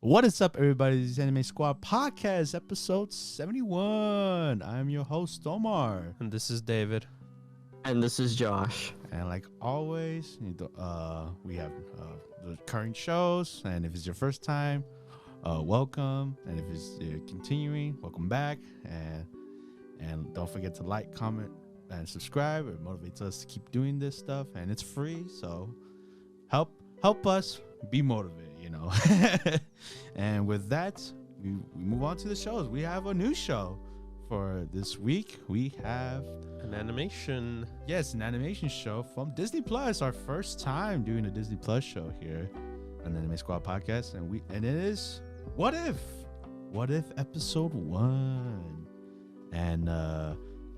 What is up, everybody? This is Anime Squad Podcast, episode 71. I'm your host, Omar. And this is David. And this is Josh. And like always, we have the current shows. And if it's your first time, welcome. And if it's continuing, welcome back. And don't forget to like, comment, and subscribe. It motivates us to keep doing this stuff. And it's free, so help us be motivated. And with that, we move on to the shows. We have a new show for this week. We have an animation. Yes, an animation show from Disney Plus. Our first time doing a Disney Plus show here on the Anime Squad Podcast, and it is What If episode 1. And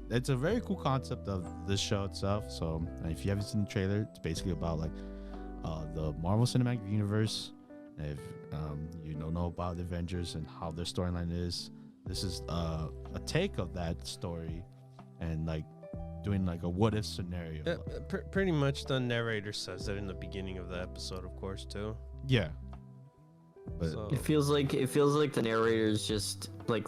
it's a very cool concept of this show itself. So if you haven't seen the trailer, it's basically about like the Marvel Cinematic Universe. If you don't know about the Avengers and how their storyline is, this is a take of that story and like doing like a what if scenario. Yeah, pretty much the narrator says that in the beginning of the episode, of course, too. Yeah. But so, it feels like the narrator is just like,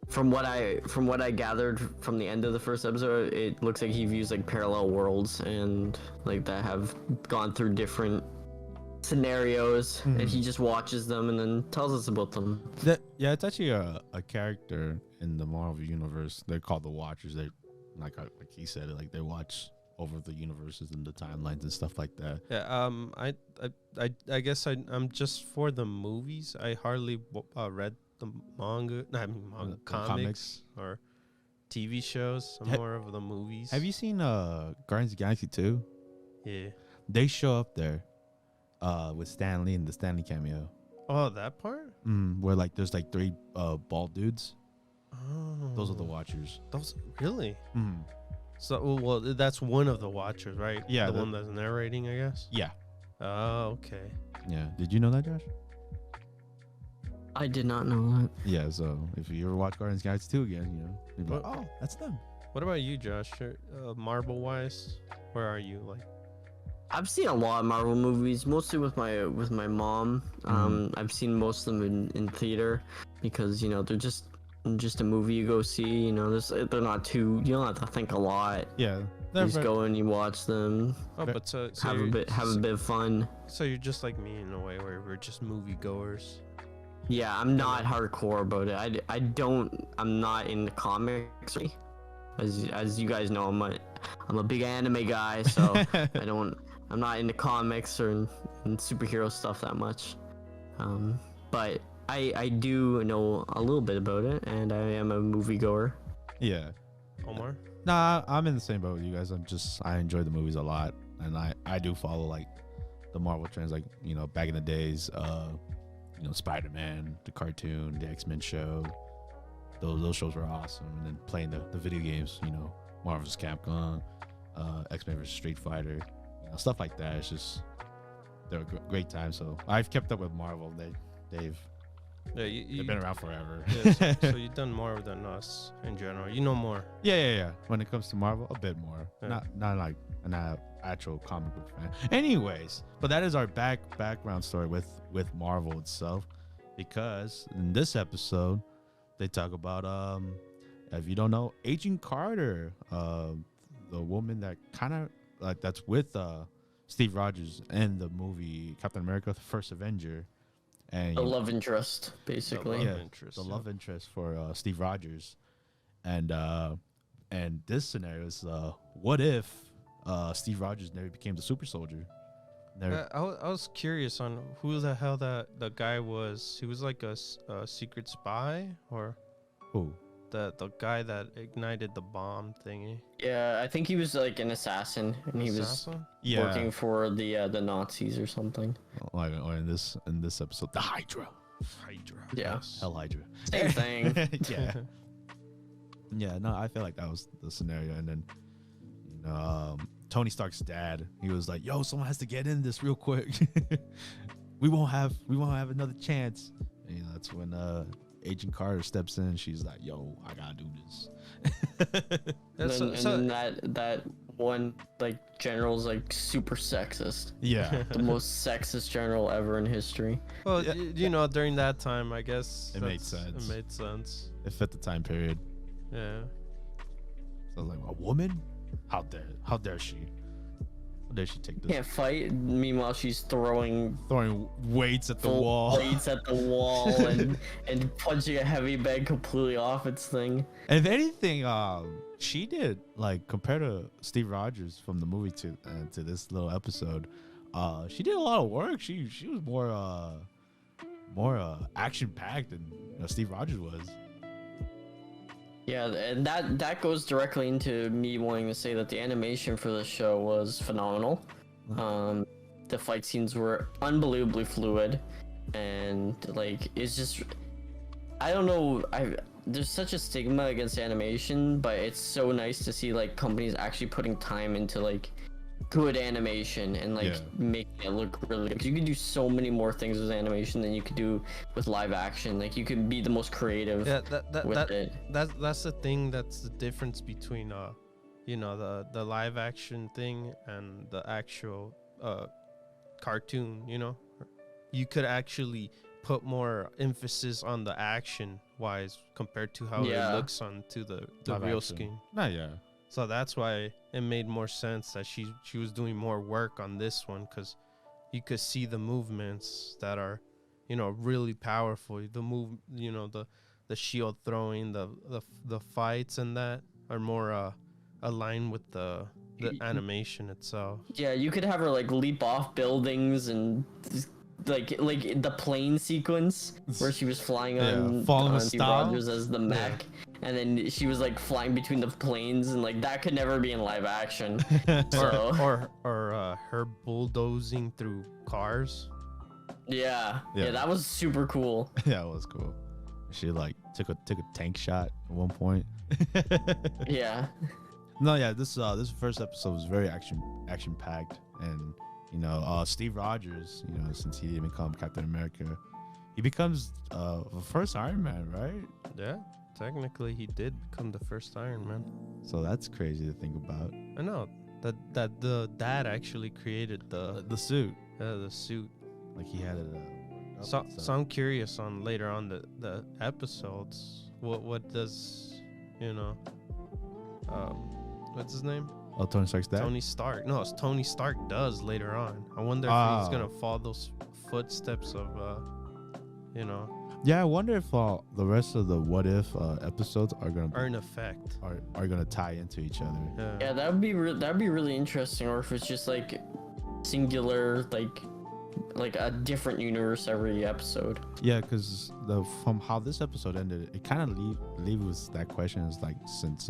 from what I gathered from the end of the first episode, it looks like he views like parallel worlds and like that have gone through different scenarios, and he just watches them and then tells us about them. It's actually a character in the Marvel universe. They're called the Watchers. They like he said it, like they watch over the universes and the timelines and stuff like that. Yeah. I guess I'm just for the movies. I hardly read the manga. I mean, comics or TV shows. I'm more of the movies. Have you seen Guardians of the Galaxy 2? Yeah. They show up there. With Stan Lee and the Stanley cameo. Oh, that part? Where like there's like 3 bald dudes. Oh. Those are the Watchers. Those really? So well, that's one of the Watchers, right? Yeah, the one that's narrating, I guess. Yeah. Oh, okay. Yeah. Did you know that, Josh? I did not know that. Yeah. So if you ever watch Guardians of the Galaxy 2 again, you'd be like, oh, that's them. What about you, Josh? Marvel wise, where are you? Like, I've seen a lot of Marvel movies, mostly with my mom. I've seen most of them in theater because they're just a movie you go see. They're not too. You don't have to think a lot. Yeah, you just go and you watch them. Oh, but so have a bit of fun. So you're just like me in a way, where we're just movie goers. Yeah, I'm not hardcore about it. I'm not in the comics. As you guys know, I'm a big anime guy, so I'm not into comics or in superhero stuff that much. But I do know a little bit about it, and I am a moviegoer. Yeah. Omar? Nah, I'm in the same boat with you guys. I enjoy the movies a lot, and I do follow like the Marvel trends, like back in the days, Spider-Man, the cartoon, the X-Men show. Those shows were awesome, and then playing the video games, Marvel vs. Capcom, X-Men vs. Street Fighter. Stuff like that. It's just they're a great time. So I've kept up with Marvel. They've been around forever. Yeah, so you've done more than us in general. You know more. Yeah. When it comes to Marvel, a bit more. Yeah. Not like an actual comic book fan. Anyways, but that is our background story with Marvel itself, because in this episode they talk about if you don't know, Agent Carter, the woman that kind of like that's with Steve Rogers in the movie Captain America: The First Avenger, and The love interest, basically. The love interest for Steve Rogers, and this scenario is what if Steve Rogers never became the super soldier? I was curious on who the hell the guy was. He was like a secret spy, or who? The guy that ignited the bomb thingy. Yeah, I think he was like an assassin, and he was working for the Nazis or something. Like, or in this episode, the Hydra. Yeah. Hell Hydra. Same thing. Yeah. Yeah. No, I feel like that was the scenario, and then Tony Stark's dad, he was like, "Yo, someone has to get in this real quick. we won't have another chance." And that's when Agent Carter steps in. She's like, "Yo, I gotta do this." And then that one like general's like super sexist. Yeah. The most sexist general ever in history. Well, you know, during that time, I guess It made sense. It made sense. It fit the time period. Yeah. So I was like, a woman? How dare she? How dare she take this? Can't fight. Meanwhile, she's throwing weights at the full wall. weights at the wall and punching a heavy bag completely off its thing. If anything, she did, like, compared to Steve Rogers from the movie to this little episode, she did a lot of work. She was more action packed than Steve Rogers was. Yeah, and that goes directly into me wanting to say that the animation for the show was phenomenal. The fight scenes were unbelievably fluid, and like it's just, I don't know, there's such a stigma against animation, but it's so nice to see like companies actually putting time into like good animation and like making it look really good. 'Cause you can do so many more things with animation than you could do with live action. Like you could be the most creative with it. That's the thing. That's the difference between you know, the live action thing and the actual cartoon. You know, you could actually put more emphasis on the action wise compared to how it looks onto the real screen. So that's why it made more sense that she was doing more work on this one, because you could see the movements that are, you know, really powerful. You know, the shield throwing, the fights and that are more aligned with the animation itself. Yeah, you could have her like leap off buildings and like the plane sequence where she was flying on Steve Rogers as the mech, and then she was like flying between the planes, and like that could never be in live action. or her bulldozing through cars. Yeah, that was super cool. Yeah, it was cool. She like took a tank shot at one point. Yeah. No, yeah, this first episode was very action packed, and you know, Steve Rogers, you know, since he didn't become Captain America, he becomes the first Iron Man, right? Yeah, technically he did become the first Iron Man. So that's crazy to think about. I know that the dad actually created the suit. The suit. Like he had it. So I'm curious on later on the episodes. What does, you know, what's his name? Oh, Tony Stark's dad? Tony Stark. No, it's Tony Stark does later on. I wonder if he's going to follow those footsteps of, you know. Yeah, I wonder if the rest of the What If episodes are going to... Are in effect. Are going to tie into each other. Yeah, that'd be really interesting. Or if it's just like singular, like a different universe every episode. Yeah, because from how this episode ended, it kind of leaves that question is like, since...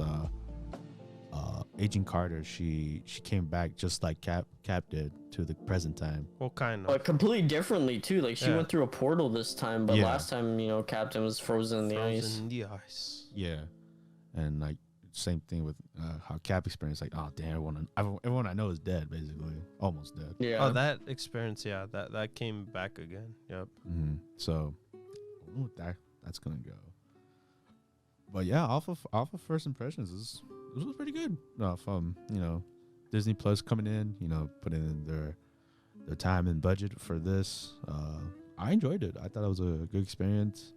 Agent Carter, she came back just like Cap did to the present time. Well, kind of. But completely differently too. Like she went through a portal this time, but last time, you know, Captain was frozen in the ice. Yeah, and like same thing with how Cap experienced. Like, oh damn, everyone I know is dead, basically, almost dead. Yeah. Oh, that experience, that came back again. Yep. Mm-hmm. So, that's gonna go. But yeah, off of first impressions, this was pretty good. From, you know, Disney Plus coming in, you know, putting in their time and budget for this. I enjoyed it. I thought it was a good experience.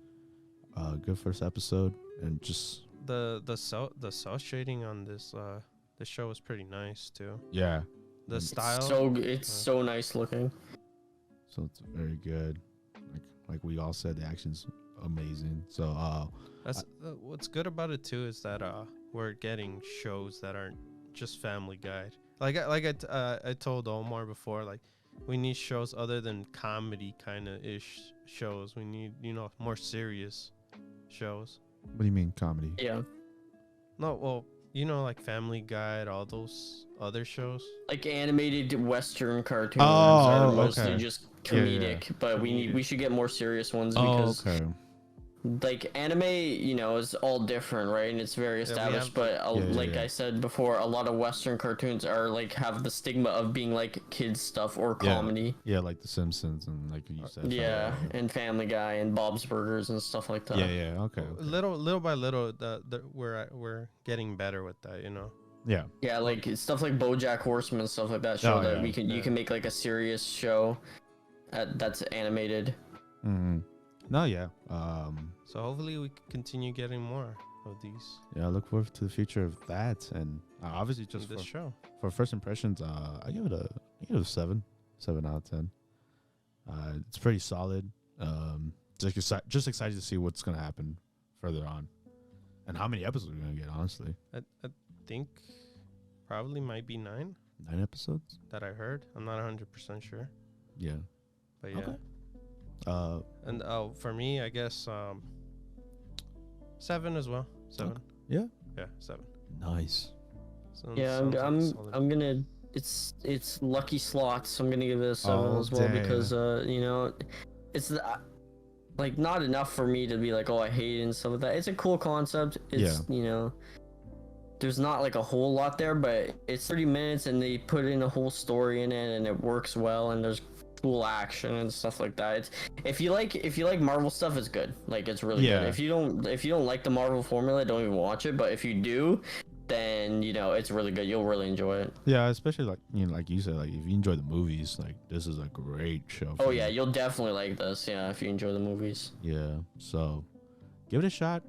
Good first episode, and just the cell shading on this show was pretty nice too. Yeah. The style. It's so nice looking. So it's very good. Like we all said, the action's amazing. So that's what's good about it too, is that we're getting shows that aren't just Family Guy. I told Omar before, like we need shows other than comedy kind of ish shows. We need, you know, more serious shows. What do you mean comedy? Yeah. No, well, you know, like Family Guy, all those other shows. Like animated Western cartoons are mostly just comedic, but we should get more serious ones because like anime, is all different, right? And it's very established. Yeah. I said before, a lot of Western cartoons are like have the stigma of being like kids stuff or comedy. Yeah, like The Simpsons and like you said. Yeah, and Family Guy and Bob's Burgers and stuff like that. Yeah. Okay. Little by little, we're getting better with that, Yeah. Yeah, like stuff like BoJack Horseman and stuff like that. Show that you can make like a serious show that's animated. Mm-hmm. No, yeah. So hopefully we can continue getting more of these. Yeah, I look forward to the future of that, and obviously just this show. For first impressions, I give it a 7 out of 10. It's pretty solid. Just excited to see what's gonna happen further on, and how many episodes we're gonna get. Honestly, I think probably might be 9 episodes that I heard. I'm not 100% sure. Yeah, but yeah. Okay. And for me, I guess 7 as well. 7. Okay. Yeah. Yeah, 7. Nice. I'm gonna. It's lucky slots. So I'm gonna give it a 7 as well because it's like not enough for me to be like, oh, I hate it and stuff like that. It's a cool concept. It's there's not like a whole lot there, but it's 30 minutes and they put in a whole story in it and it works well and there's cool action and stuff like that. It's if you like Marvel stuff, it's good. Like it's really good. If you don't like the Marvel formula, don't even watch it. But if you do, then it's really good. You'll really enjoy it. Yeah, especially like you said, like if you enjoy the movies, like this is a great show. Oh yeah, you'll definitely like this. Yeah, if you enjoy the movies. Yeah, so give it a shot.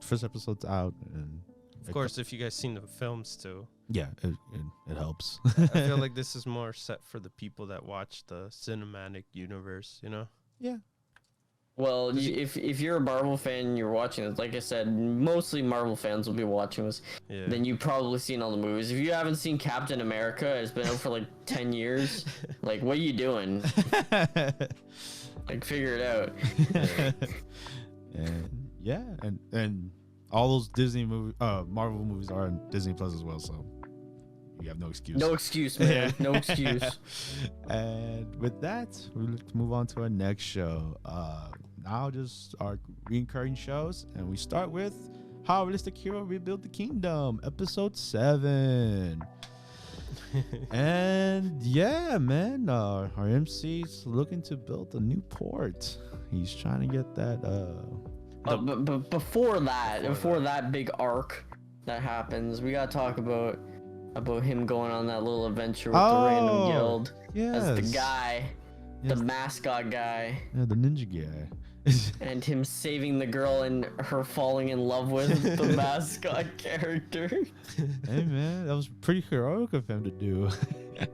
First episode's out, and of course, if you guys seen the films too. Yeah, it helps. I feel like this is more set for the people that watch the cinematic universe. Yeah. Well, if you're a Marvel fan and you're watching this, like I said, mostly Marvel fans will be watching this. Yeah. Then you've probably seen all the movies. If you haven't seen Captain America, it's been out for like 10 years. Like, what are you doing? Like, figure it out. and all those Marvel movies are on Disney Plus as well, so you have no excuse. No excuse, man. No excuse. And with that, we'll move on to our next show. Now just our recurring shows, and we start with How a Realistic Hero Rebuilt the Kingdom, episode 7. And yeah, man, our MC's looking to build a new port. He's trying to get that but before that big arc that happens, we gotta talk about him going on that little adventure with the random guild as the guy, the mascot guy. Yeah, the ninja guy. And him saving the girl and her falling in love with the mascot character. Hey man, that was pretty heroic of him to do.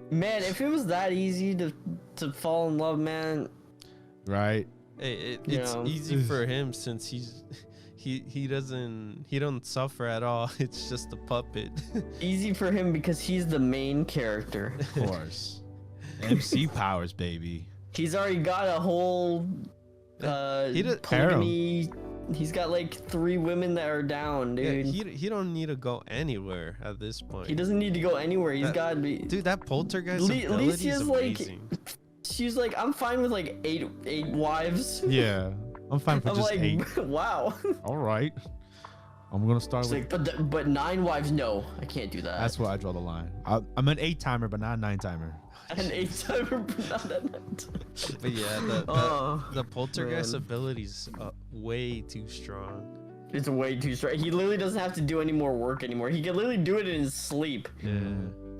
Man, if it was that easy to fall in love, man. Right. Hey, it's easy for him since he don't suffer at all. It's just a puppet. Easy for him because he's the main character. Of course. MC powers, baby. He's already got a whole polygamy. He's got like 3 women that are down, dude. Yeah, he don't need to go anywhere at this point. He doesn't need to go anywhere. He's got to be. Dude, that poltergeist ability is amazing. She's like, I'm fine with like 8 wives. Yeah, I'm fine for just 8. Wow. All right. I'm gonna start with. Like, but 9 wives, no, I can't do that. That's where I draw the line. I'm an 8-timer, but not a 9-timer. An 8-timer, but not a 9-timer. But yeah, the poltergeist ability's way too strong. It's way too strong. He literally doesn't have to do any more work anymore. He can literally do it in his sleep.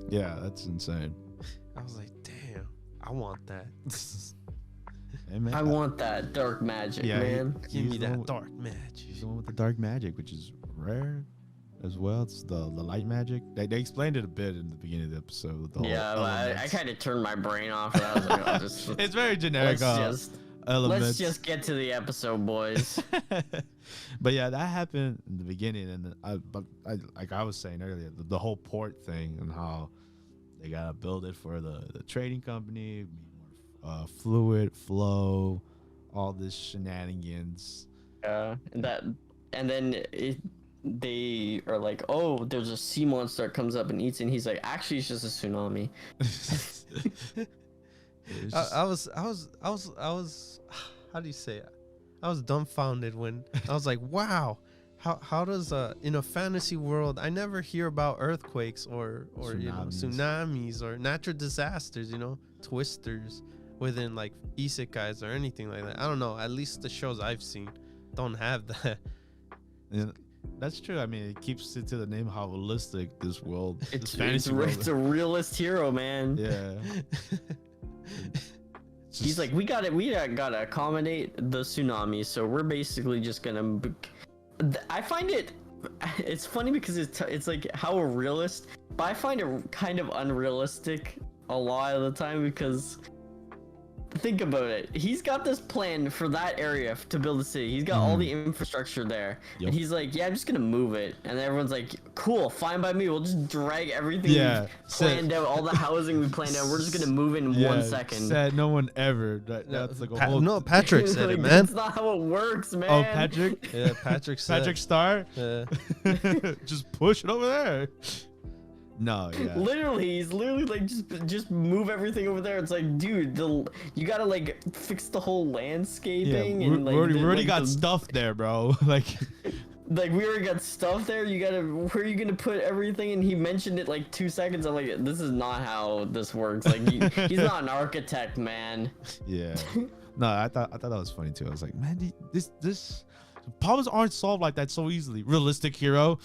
Yeah, that's insane. I was like, damn, I want that. Hey, man, I want that dark magic, man. Give me that dark magic. He's the one with the dark magic, which is rare as well. It's the light magic. They explained it a bit in the beginning of the episode. I kind of turned my brain off. And I was like, oh, it's very generic. Let's just get to the episode, boys. But yeah, that happened in the beginning, and like I was saying earlier, the whole port thing and how they gotta build it for the trading company, fluid flow, all this shenanigans. And then they are like, oh, there's a sea monster that comes up and eats it. And he's like, actually, it's just a tsunami. I was how do you say it? dumbfounded when I was like, wow. How does in a fantasy world, I never hear about earthquakes or tsunamis or natural disasters, twisters within like isekais or anything like that. I don't know. At least the shows I've seen don't have that. Yeah, that's true. I mean, it keeps it to the name how realistic this world. It's world. a realist hero, man. Yeah. He's like, we gotta accommodate the tsunami, so we're basically just gonna. I find it's funny because it's like how a realist, but I find it kind of unrealistic a lot of the time because think about it. He's got this plan for that area to build a city. He's got all the infrastructure there, and he's like, yeah, I'm just gonna move it, and everyone's like, cool, fine by me. We'll just drag everything we planned out, all the housing we planned out. We're just gonna move in 1 second. Said no one ever. That's like a whole. No, Patrick said like, it, man. That's not how it works, man. Oh, Patrick. Yeah, Patrick said. Patrick Star. Yeah. Just push it over there. No, yeah. Literally, he's literally like just move everything over there. It's like, dude, you gotta like fix the whole landscaping and like we already got stuff there, bro. like we already got stuff there. Where are you gonna put everything? And he mentioned it like 2 seconds. I'm like, this is not how this works. Like he's not an architect, man. Yeah. No, I thought that was funny too. I was like, man, this problems aren't solved like that so easily. Realistic hero.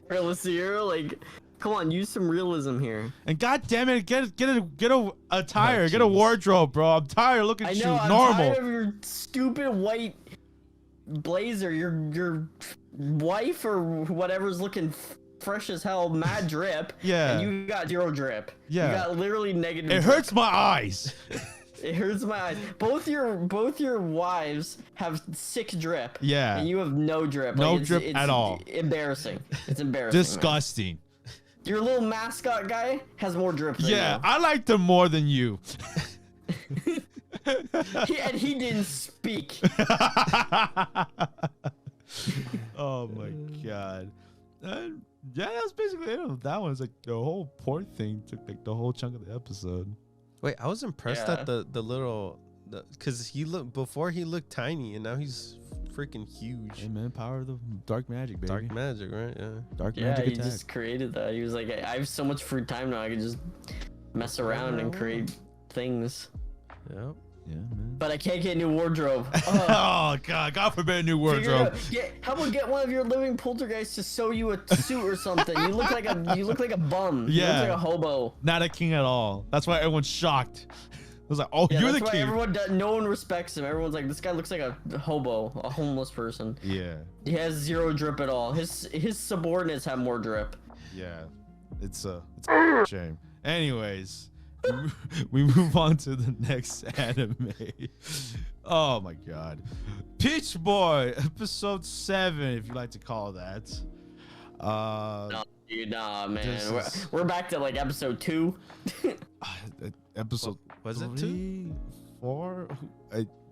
Realistic hero, like. Come on, use some realism here. And god damn it, get a attire, get a wardrobe, bro. I'm tired. Look at you, normal. I'm tired of your stupid white blazer. Your wife or whatever's looking fresh as hell, mad drip. Yeah. And you got 0 drip. Yeah. You got literally negative. It hurts my eyes. It hurts my eyes. Both your wives have 6 drip. Yeah. And you have no drip. No like, drip at all. Embarrassing. It's embarrassing. Disgusting. Man. Your little mascot guy has more drip than you. I liked him more than you. He didn't speak. Oh my god. Yeah, that's basically it of that one. It's like the whole port thing took like the whole chunk of the episode. Wait, I was impressed at the little, because he looked tiny and now he's freaking huge. Hey man, power of the dark magic, baby. Dark magic, right? Yeah. Dark magic he attack. just created that. He was like, I have so much free time now. I can just mess around and create things. Yep. Yeah, man. But I can't get a new wardrobe. Oh god forbid a new wardrobe. How about get one of your living poltergeists to sew you a suit or something? You look like a bum. Yeah. You look like a hobo. Not a king at all. That's why everyone's shocked. I was like, oh, you're the king. No one respects him. Everyone's like, this guy looks like a hobo, a homeless person. Yeah. He has 0 drip at all. His subordinates have more drip. Yeah. It's a shame. Anyways, we move on to the next anime. Oh my god. Peach Boy, episode 7, if you like to call that. No, dude, nah, man. We're back to like episode 2. Episode was it 2? 4?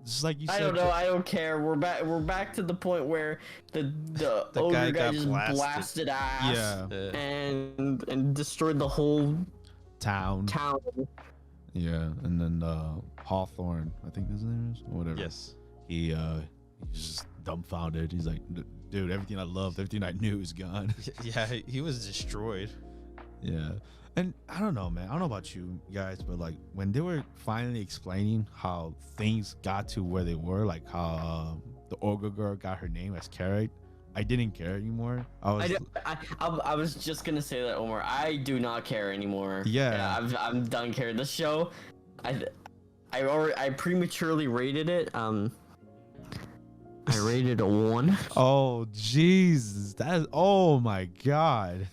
Just like you said. I don't know. I don't care. We're back to the point where the ogre guy just blasted ass. Yeah. And destroyed the whole town. Yeah, and then Hawthorne, I think his name is, or whatever. Yes. He's just dumbfounded. He's like, dude, everything I loved, everything I knew is gone. Yeah, he was destroyed. Yeah. And I don't know, man. I don't know about you guys, but like when they were finally explaining how things got to where they were, like how the ogre girl got her name as Carrot, I didn't care anymore. I was just gonna say that, Omar. I do not care anymore. Yeah. I'm done caring. The show, I prematurely rated it. I rated a 1. Oh Jesus, oh my god.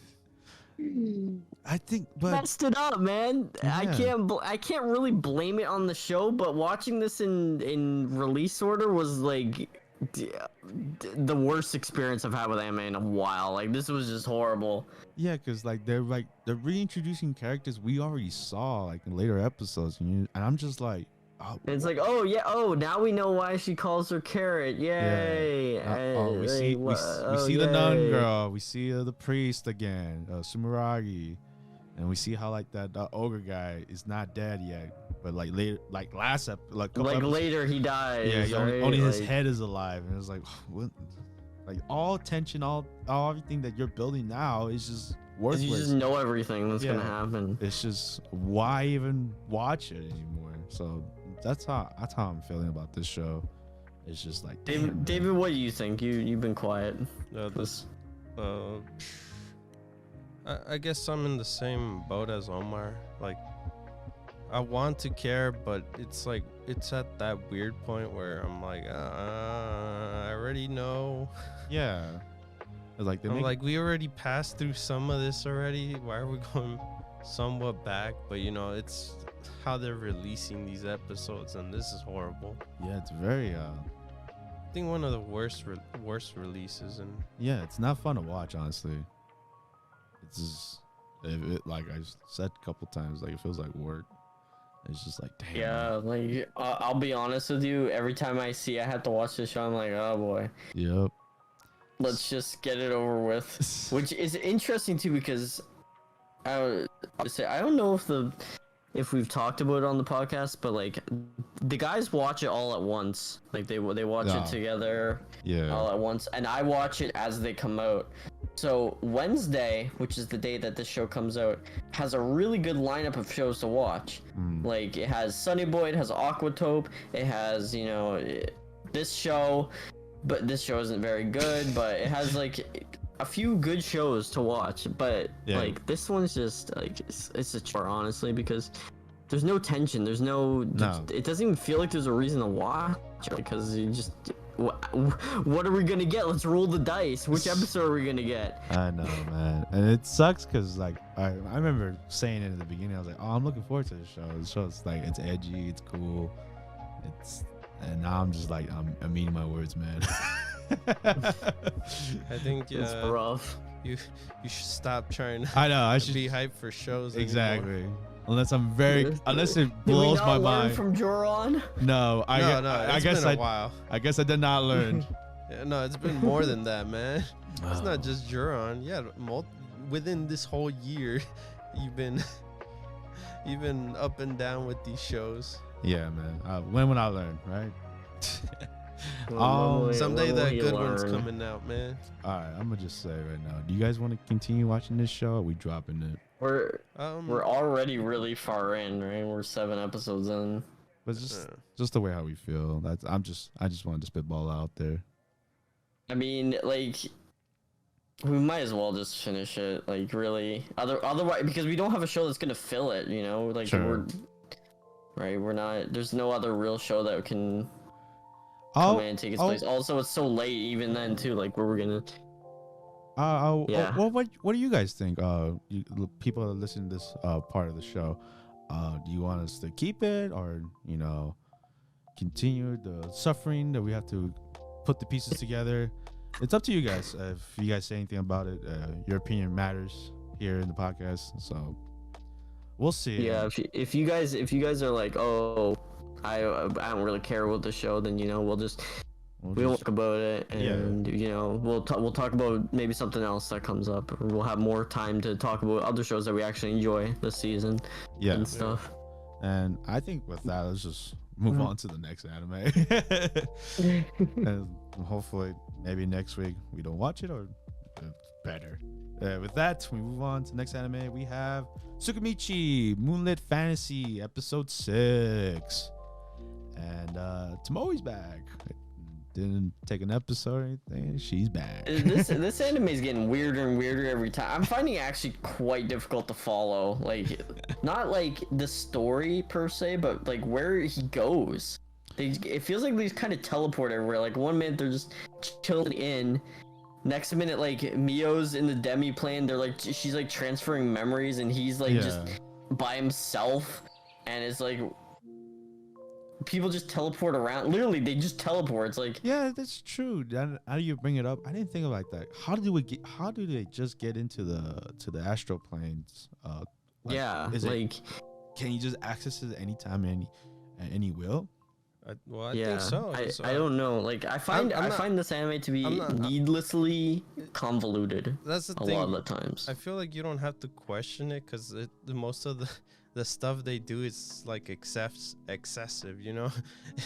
I think, but messed it up, man. Yeah. I can't really blame it on the show, but watching this in release order was like the worst experience I've had with anime in a while. Like this was just horrible. Yeah, because like they're reintroducing characters we already saw like in later episodes, and I'm just like, oh. It's like, oh yeah, now we know why she calls her Carrot. Yay! Yeah. We see the nun girl. We see the priest again, Sumeragi. and we see how like that ogre guy is not dead yet, but like later, like last later he dies. Yeah, right? only his head is alive, and it's like what, like all tension, all everything that you're building now is just worthless. You just know everything that's gonna happen. It's just why even watch it anymore? So that's how I'm feeling about this show. It's just like David, what do you think? You've been quiet. I guess I'm in the same boat as Omar. Like, I want to care, but it's like it's at that weird point where I'm like, I already know. Yeah. Like we already passed through some of this already. Why are we going somewhat back? But you know, it's how they're releasing these episodes, and this is horrible. Yeah, it's very I think one of the worst releases, and yeah, it's not fun to watch, honestly. It's just like I said a couple times, like it feels like work. It's just like, damn. Yeah, like I'll be honest with you. Every time I have to watch this show, I'm like, oh boy. Yep. Let's just get it over with. Which is interesting too, because I don't know if we've talked about it on the podcast, but like the guys watch it all at once. Like they watch it together, all at once, and I watch it as they come out. So Wednesday, which is the day that this show comes out, has a really good lineup of shows to watch. Like it has Sonny Boy, it has Aquatope, it has this show, but this show isn't very good. But it has like a few good shows to watch. But like this one's just like it's a chore, honestly, because there's no tension. There's no. It doesn't even feel like there's a reason to watch it, because you just. What are we gonna get? Let's roll the dice. Which episode are we gonna get? I know, man, and it sucks because like I remember saying it at the beginning. I was like, oh, I'm looking forward to the show. The show's like it's edgy, it's cool, and now I'm just like I'm eating my words, man. I think it's rough. You should stop trying. I should be hyped for shows. Exactly. Anymore. Unless unless it blows my mind. From Joron? No, I guess been a while. I guess I did not learn. No, it's been more than that, man. It's not just Joron. Yeah, within this whole year, you've been up and down with these shows. Yeah, man. When would I learn, right? Someday the good one's coming out, man. All right, I'm gonna just say right now. Do you guys want to continue watching this show? Or are we dropping it? We're already really far in, right? We're 7 episodes in. But just the way how we feel. I just wanted to spitball out there. I mean, like, we might as well just finish it. Like, really, otherwise, because we don't have a show that's gonna fill it. You know, like we're not. There's no other real show that can come in and take its place. Also, it's so late even then too. Like, where we're gonna. What do you guys think? People that listen to this part of the show, do you want us to keep it, or continue the suffering that we have to put the pieces together? It's up to you guys. If you guys say anything about it, your opinion matters here in the podcast. So we'll see. Yeah, if you guys are like, oh, I don't really care about the show, then we'll talk about it, and we'll talk about maybe something else that comes up, or we'll have more time to talk about other shows that we actually enjoy this season, and stuff. And I think with that, let's just move on to the next anime, and hopefully maybe next week we don't watch it, or better. With that, we move on to the next anime. We have Tsukimichi Moonlit Fantasy episode 6, and Tomoe's back. Didn't take an episode or anything. She's back. This anime is getting weirder and weirder every time. I'm finding it actually quite difficult to follow. Like, not like the story per se, but like where he goes. It feels like they kind of teleport everywhere. Like 1 minute they're just chilling in. Next minute, like Mio's in the demi plane. She's like transferring memories, and he's like just by himself, and it's like. People just teleport around. Literally, they just teleport. It's like, yeah, that's true. How do you bring it up? I didn't think of it like that. How do they just get into the astral planes? Can you just access it anytime, any will? I think so. I don't know. Like I find this anime to be needlessly convoluted. That's the a thing. lot of the times. I feel like you don't have to question it because most of the stuff they do is like excessive. You know,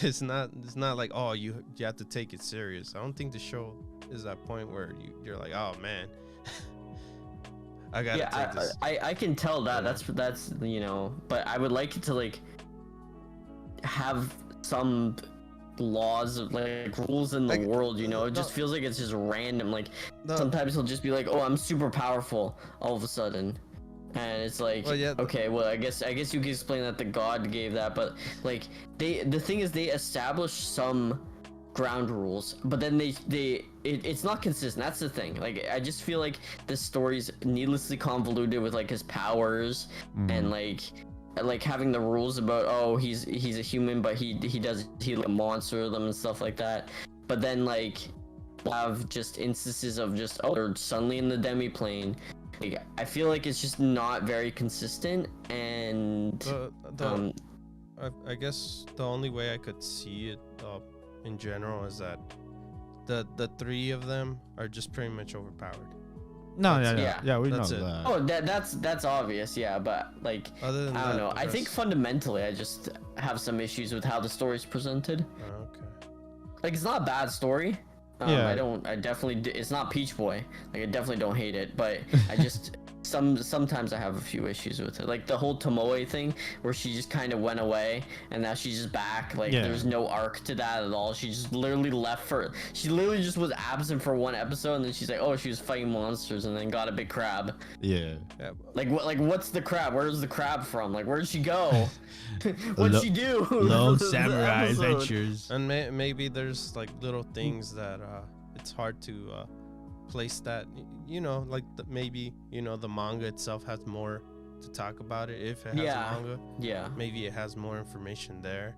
it's not like, oh, you have to take it serious. I don't think the show is that point where you're like, oh man. I gotta take this. I can tell that. That's you know, but I would like it to like have some laws of like rules in the world, you know. It just feels like it's just random. Like sometimes he'll just be like, oh, I'm super powerful all of a sudden, and it's like, okay, well, I guess you can explain that the god gave that, but like the thing is they establish some ground rules, but then it's not consistent. That's the thing. Like I just feel like this story's needlessly convoluted with like his powers and like having the rules about, oh, he's a human, but he like monster them and stuff like that. But then like have just instances of just, oh, they're suddenly in the demi-plane. Like I feel like it's just not very consistent, and I guess the only way I could see it in general is that the three of them are just pretty much overpowered. No, yeah, we know it. that. Oh, that's obvious, yeah, but like, other than I don't know. I think fundamentally, I just have some issues with how the story's presented. Oh, okay. Like, it's not a bad story. It's not Peach Boy. Like, I definitely don't hate it, but I just sometimes I have a few issues with it. Like the whole Tomoe thing, where she just kind of went away and now she's just back. Like there's no arc to that at all. She just literally she literally just was absent for one episode, and then she's like, oh, she was fighting monsters and then got a big crab. Yeah. Like what's the crab? Where's the crab from? Like, where'd she go? What'd she do? Lone Samurai Adventures. And maybe there's like little things that it's hard to place that, you know, like maybe, you know, the manga itself has more to talk about it. If it has a manga, maybe it has more information there,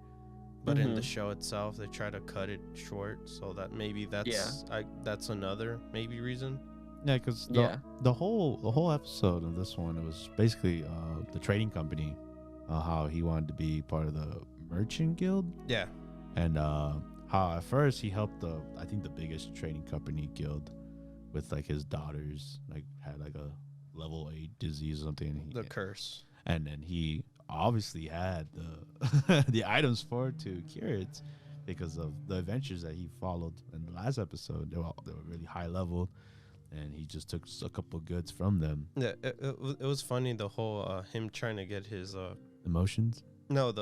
but in the show itself they try to cut it short, so that maybe that's another maybe reason. Because the whole episode of this one, it was basically the trading company, how he wanted to be part of the merchant guild, and how at first he helped I think the biggest trading company guild with like his daughters, like had like a level 8 disease or something. The curse. And then he obviously had the the items for it to cure it because of the adventures that he followed in the last episode. They were really high level, and he just took a couple of goods from them. Yeah, it was funny, the whole him trying to get his emotions. No,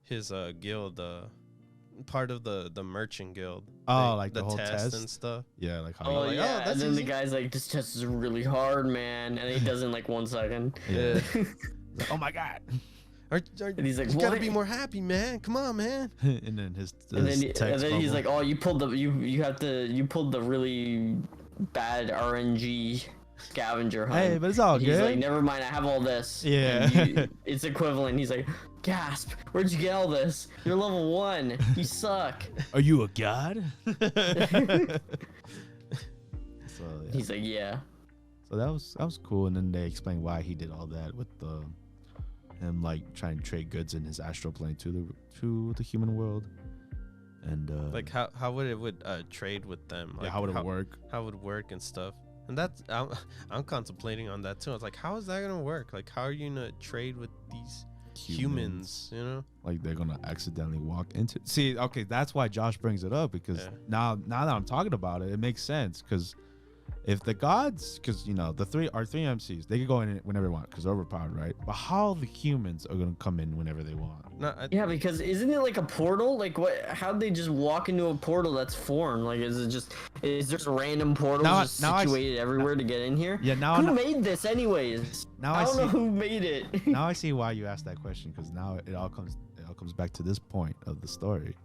his guild, part of the merchant guild. Oh, like the whole test and stuff. Yeah, like how. Oh, yeah. And then the guy's like, this test is really hard, man, and he does it in like 1 second. Yeah. Like, oh my god. And he's like, you gotta be more happy, man. Come on, man. And then and then he's like, oh, you pulled the really bad RNG scavenger hunt. Hey, but it's all good. He's like, never mind, I have all this. Yeah. It's equivalent. He's like, gasp, where'd you get all this? You're level 1. You suck. Are you a god? He's like, yeah. So that was cool, and then they explained why he did all that with him like trying to trade goods in his astral plane to the human world, and like how would it trade with them? Like, how would it work? How would it work and stuff? And that's I'm contemplating on that too. I was like, how is that gonna work? Like, how are you gonna trade with these humans? You know, like they're gonna accidentally walk into. See, okay, that's why Josh brings it up, because now that I'm talking about it, it makes sense. Because if the gods, because you know the three MCs, they can go in whenever they want because they're overpowered, right? But how the humans are gonna come in whenever they want? Yeah, because isn't it like a portal? Like what? How'd they just walk into a portal that's formed? Like is there a random portal situated everywhere to get in here? Yeah, now who made this anyways? Now I don't know who made it. Now I see why you asked that question, because now it all comes back to this point of the story.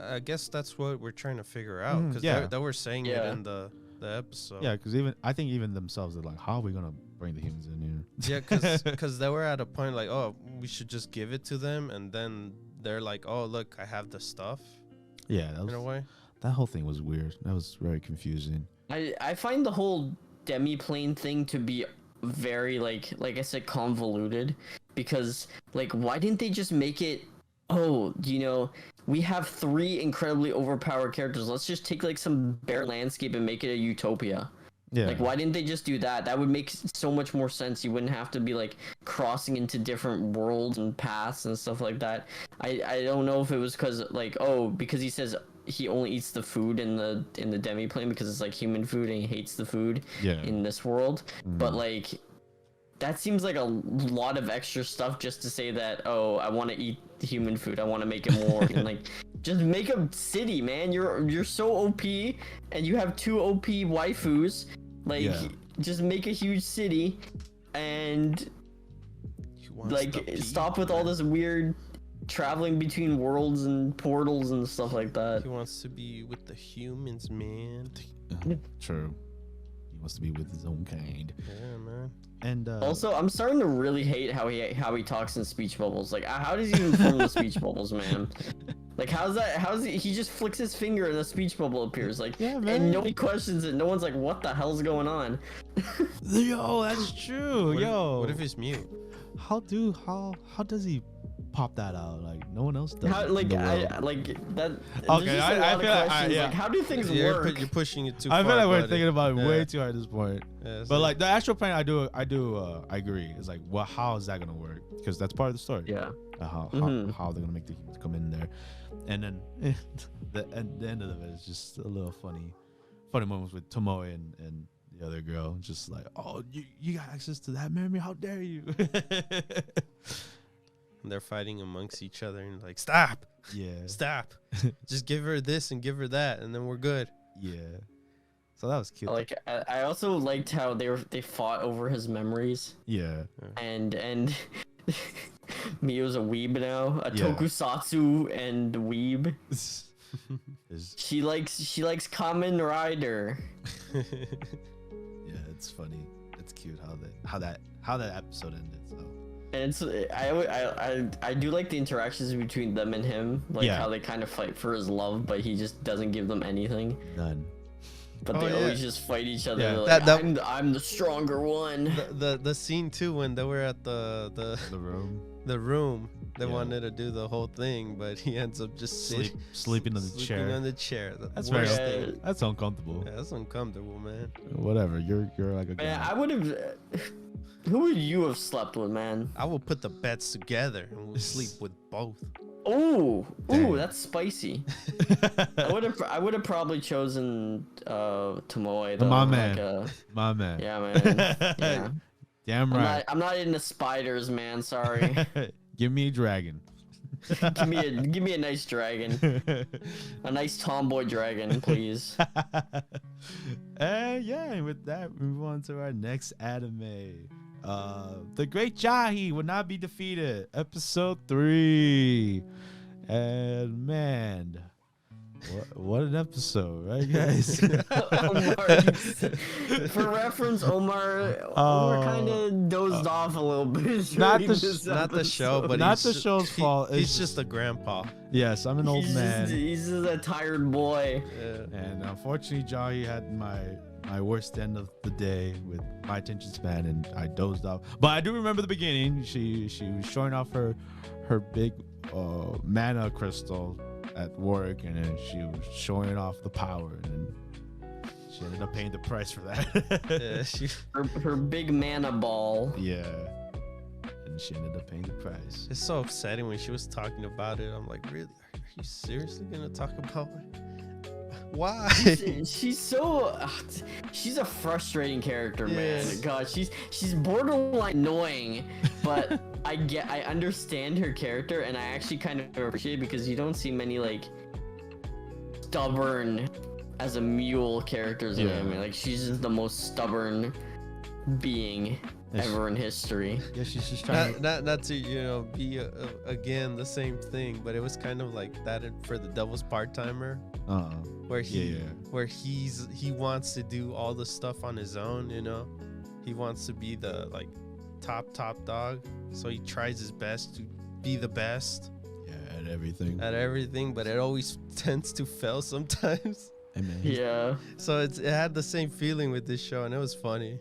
I guess that's what we're trying to figure out, because they were saying it in the episode. Yeah, because I think even themselves, they're like, how are we gonna bring the humans in here? Yeah, because they were at a point like, oh, we should just give it to them, and then they're like, oh, look, I have the stuff. Yeah, in a way, that whole thing was weird. That was very confusing. I find the whole demi-plane thing to be very like I said, convoluted, because like, why didn't they just make it oh, we have 3 incredibly overpowered characters. Let's just take like some bare landscape and make it a utopia. Yeah. Like, why didn't they just do that? That would make so much more sense. You wouldn't have to be like crossing into different worlds and paths and stuff like that. I don't know if it was because because he says he only eats the food in the demi-plane because it's like human food and he hates the food in this world. But like, that seems like a lot of extra stuff just to say that, oh, I want to eat human food. I want to make it more. And like, just make a city, man. You're so OP and you have 2 OP waifus. Like, just make a huge city and like stop with all this weird traveling between worlds and portals and stuff like that. He wants to be with the humans, man. True. He wants to be with his own kind. Yeah, man. And also, I'm starting to really hate how he talks in speech bubbles. Like, how does he even form the speech bubbles, man? Like, he just flicks his finger and a speech bubble appears. Like, and nobody questions it. No one's like, what the hell's going on? Yo, that's true. What if he's mute? How does he pop that out? Like, no one else does. How, like, that. Okay, I feel like, how do things work? You're pushing it too far. I feel like we're thinking about it way too hard at this point. Yeah, but like the actual plan, I agree. It's like, well, how is that gonna work? Because that's part of the story. Yeah. How they're gonna make the humans come in there, and then the end of it is just a little funny moments with Tomoe and the other girl, just like, oh, you got access to that memory? How dare you? And they're fighting amongst each other and like, stop. Yeah. Stop. Just give her this and give her that, and then we're good. Yeah. So that was cute. Like, I also liked how they fought over his memories. Yeah. And Mio's a weeb now, a tokusatsu and weeb. She likes Kamen Rider. Yeah, it's funny. It's cute how that episode ended. So. And it's I do like the interactions between them and him, like how they kind of fight for his love, but he just doesn't give them anything. None. But they always just fight each other. Yeah. Like, I'm the stronger one. The scene too when they were at the room. They wanted to do the whole thing, but he ends up just sleeping on the chair. On the chair. That's very that's uncomfortable. Yeah, that's uncomfortable, man. Whatever. You're like a man. guy. I would have. Who would you have slept with, man? I will put the beds together and we'll sleep with both. Ooh, that's spicy. I would have probably chosen Tomoe though. My man. Like, my man. Yeah, man. Yeah. Damn right. I'm not into spiders, man. Sorry. Give me a dragon. give me a nice dragon. A nice tomboy dragon, please. And with that, we move on to our next anime. The Great Jahy will not be defeated. Episode 3. And man, what an episode, right, guys? For reference, Omar kind of dozed off a little bit. Not the show, but not the show's fault. He's just a grandpa. Yes, I'm an old man. He's just a tired boy. Yeah. And unfortunately, Jahy had my worst end of the day with my attention span, and I dozed off. But I do remember the beginning. She was showing off her big mana crystal at work, and then she was showing off the power, and she ended up paying the price for that. Yeah, her big mana ball. Yeah, and she ended up paying the price. It's so upsetting when she was talking about it. I'm like, really? Are you seriously gonna talk about it? Why? She's a frustrating character, man. Yes. God, she's borderline annoying, but I understand her character, and I actually kind of appreciate it because you don't see many like stubborn as a mule characters in anime. Like, she's just the most stubborn being ever in history. Yeah, she's just trying not to be again the same thing, but it was kind of like that for the Devil's Part-Timer. Where he wants to do all the stuff on his own, he wants to be the like top dog, so he tries his best to be the best at everything, but it always tends to fail sometimes. Yeah, so it had the same feeling with this show, and it was funny.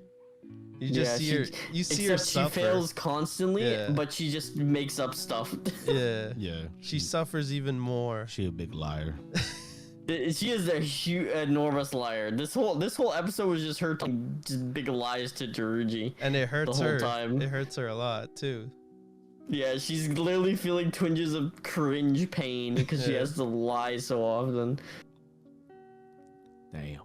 You just see her. You see her except suffer. she fails constantly, Yeah. but she just makes up stuff. Yeah. Yeah. She suffers even more. She a big liar. She is a huge, enormous liar. This whole episode was just her telling just big lies to Daruji. And it hurts the whole her. time. It hurts her a lot too. Yeah, she's literally feeling twinges of cringe pain because she Yeah. has to lie so often. Damn.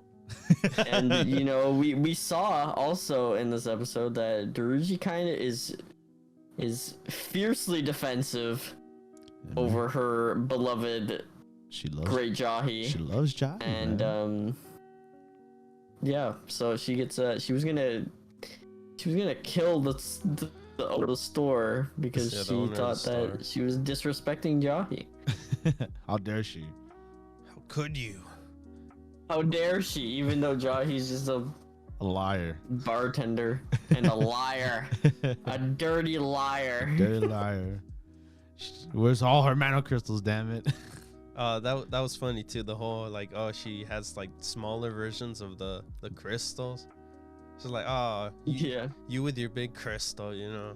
And you know, we saw also in this episode that Daruji kind of is fiercely defensive over her beloved She loves great Jahy. She loves Jahy. And man. yeah, so she gets she was gonna kill the owner of the store because Yeah, the she owner of thought the that store. she was disrespecting Jahy. How dare she? How could you? How dare she? Even though Jahy's just a A liar. bartender and a liar, a dirty liar. Dirty liar. Where's all her mana crystals? Damn it. That was funny too. The whole like, oh, she has like smaller versions of the crystals. She's like, oh, Yeah. you with your big crystal, you know,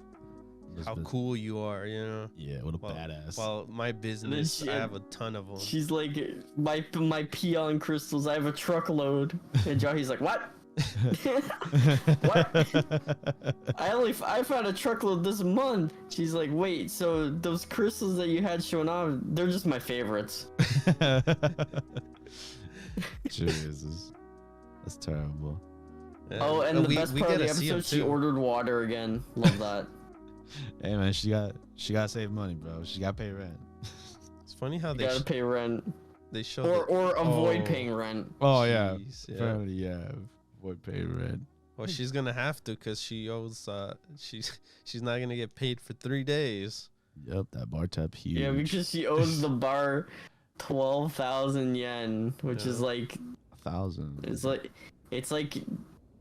how cool you are, you know. Yeah, what a badass. Well, my business, I have a ton of them. She's like, my peon crystals, I have a truckload. And Jahy's like, what? What? I found a truckload this month. She's like, wait, so those crystals that you had showing off, they're just my favorites. Jesus. That's terrible. Yeah. Oh, and the best part of the gotta see 'em episode, she too. ordered water again. Love that. Hey man, she got to save money, bro. She got to pay rent. It's funny how You they gotta pay rent. they show Or avoid oh, paying rent. Oh yeah. jeez, yeah. Apparently, yeah. Boy, pay rent. Well, she's gonna have to because she owes. She's not gonna get paid for 3 days. Yep, that bar tab huge. Yeah, because she owes the bar 12,000 yen, which is Yeah. like 1,000. it's like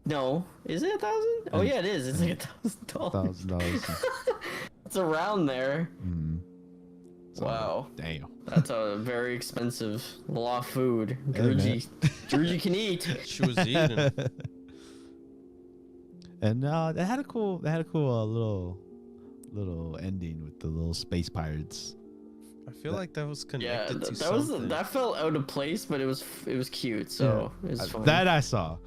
no, is it 1,000? Oh yeah, it is. It's like $1,000. $1,000. It's around there. Mm. So, Wow, Damn. that's a very expensive law food. Hey, man. Daruji can eat. She was eating. And they had a cool little ending with the little space pirates. I feel like that was Yeah, connected to that something. that felt out of place, but it was cute. So it was fun. That I saw.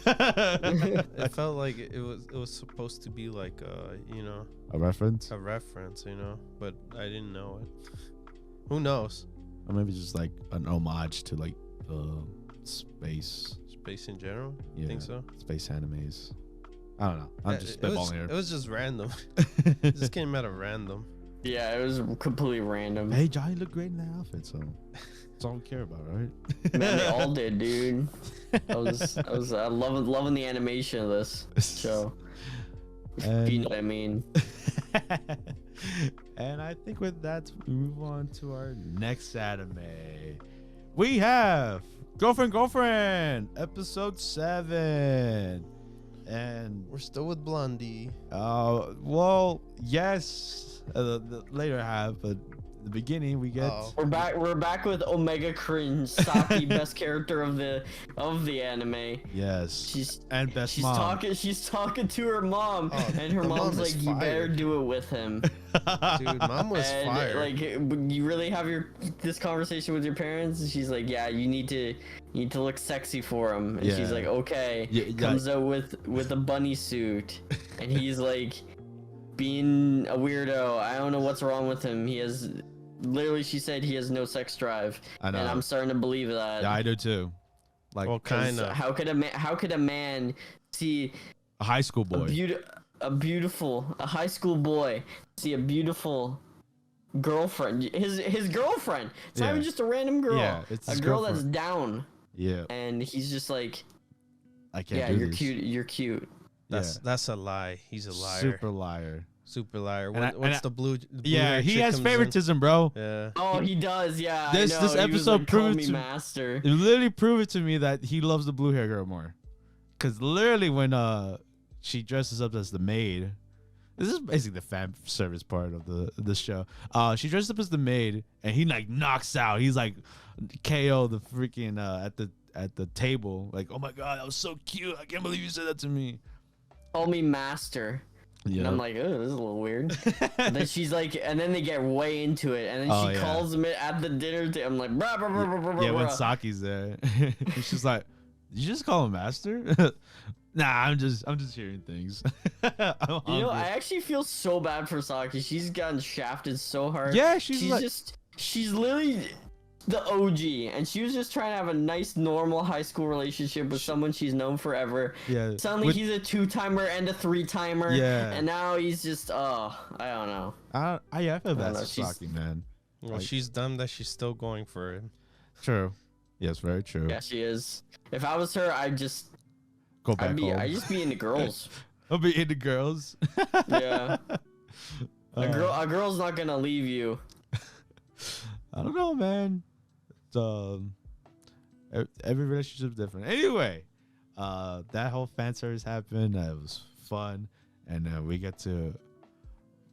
It felt like it was supposed to be like you know, A reference? a reference, you know, but I didn't know it. Who knows? Or maybe just like an homage to like space. Space in general? Yeah, You think so? Space animes. I don't know. I'm Yeah, just it was, spitballing here. it was just random. It just came out of random. Yeah, it was completely random. Hey, Jahy looked great in that outfit, so that's all we care about, right? Man, they all did, dude. I was loving the animation of this show. And, You know what I mean? and I think with that, we move on to our next anime. We have Girlfriend, episode 7. And We're still with Blondie. well, yes, the later half, but the beginning we get We're back with Omega Cringe, Saki, best character of the anime. yes, and best She's mom. she's talking to her mom, Oh, and her the mom's mom is like, "You better fired." do it with him." Dude, mom was And fired. like, you really have this conversation with your parents? And she's like, "Yeah, you need to look sexy for him." And she's Yeah. like, "Okay." Yeah, Comes out with a bunny suit, and he's like being a weirdo. I don't know what's wrong with him. He has literally, she said he has no sex drive, I know. and I'm starting to believe that. Yeah, I do too. Like well, 'Cause kind of. How could a man see a high school boy. a high school boy see a beautiful girlfriend, his girlfriend? It's not Yeah. even just a random girl. Yeah, it's a his girl that's girlfriend. down, Yeah, and he's just like, I can't yeah, do you're this. cute, you're cute. That's a lie. He's a liar. Super liar. Super liar. And I- What's and I- the blue? Yeah, hair he chick has comes in? favoritism, bro. Yeah. Oh, he does, yeah. I This know. this He was episode like, "Call proved me to master." it literally proved it to me that he loves the blue hair girl more. Cause literally when she dresses up as the maid, this is basically the fan service part of the show. She dresses up as the maid and he like knocks out. He's like KO the freaking at the table. Like, oh my god, that was so cute. I can't believe you said that to me. call me master. Yeah. And I'm like, oh, this is a little weird. And then she's like, and then they get way into it, and then she calls him at the dinner table. I'm like, bruh, bruh, bruh, bruh, bruh, Yeah, when bruh. Saki's there, and she's like, "Did you just call him master?" Nah, I'm just hearing things. I'm hungry. I actually feel so bad for Saki. She's gotten shafted so hard. Yeah, she's like, she's literally the OG, and she was just trying to have a nice, normal high school relationship with someone she's known forever. yeah. Suddenly he's a 2-timer and a 3-timer. Yeah. And now he's just, I don't know. I feel bad know, for Saki, man. Well, Like- she's dumb that she's still going for it. True. Yes, very true. Yeah, she is. If I was her, I'd just Go back home. I'd just be into girls. I'll be into girls. Yeah. A girl's not gonna leave you. I don't know, man. It's, every relationship's different. Anyway, that whole fan service happened. It was fun, and we get to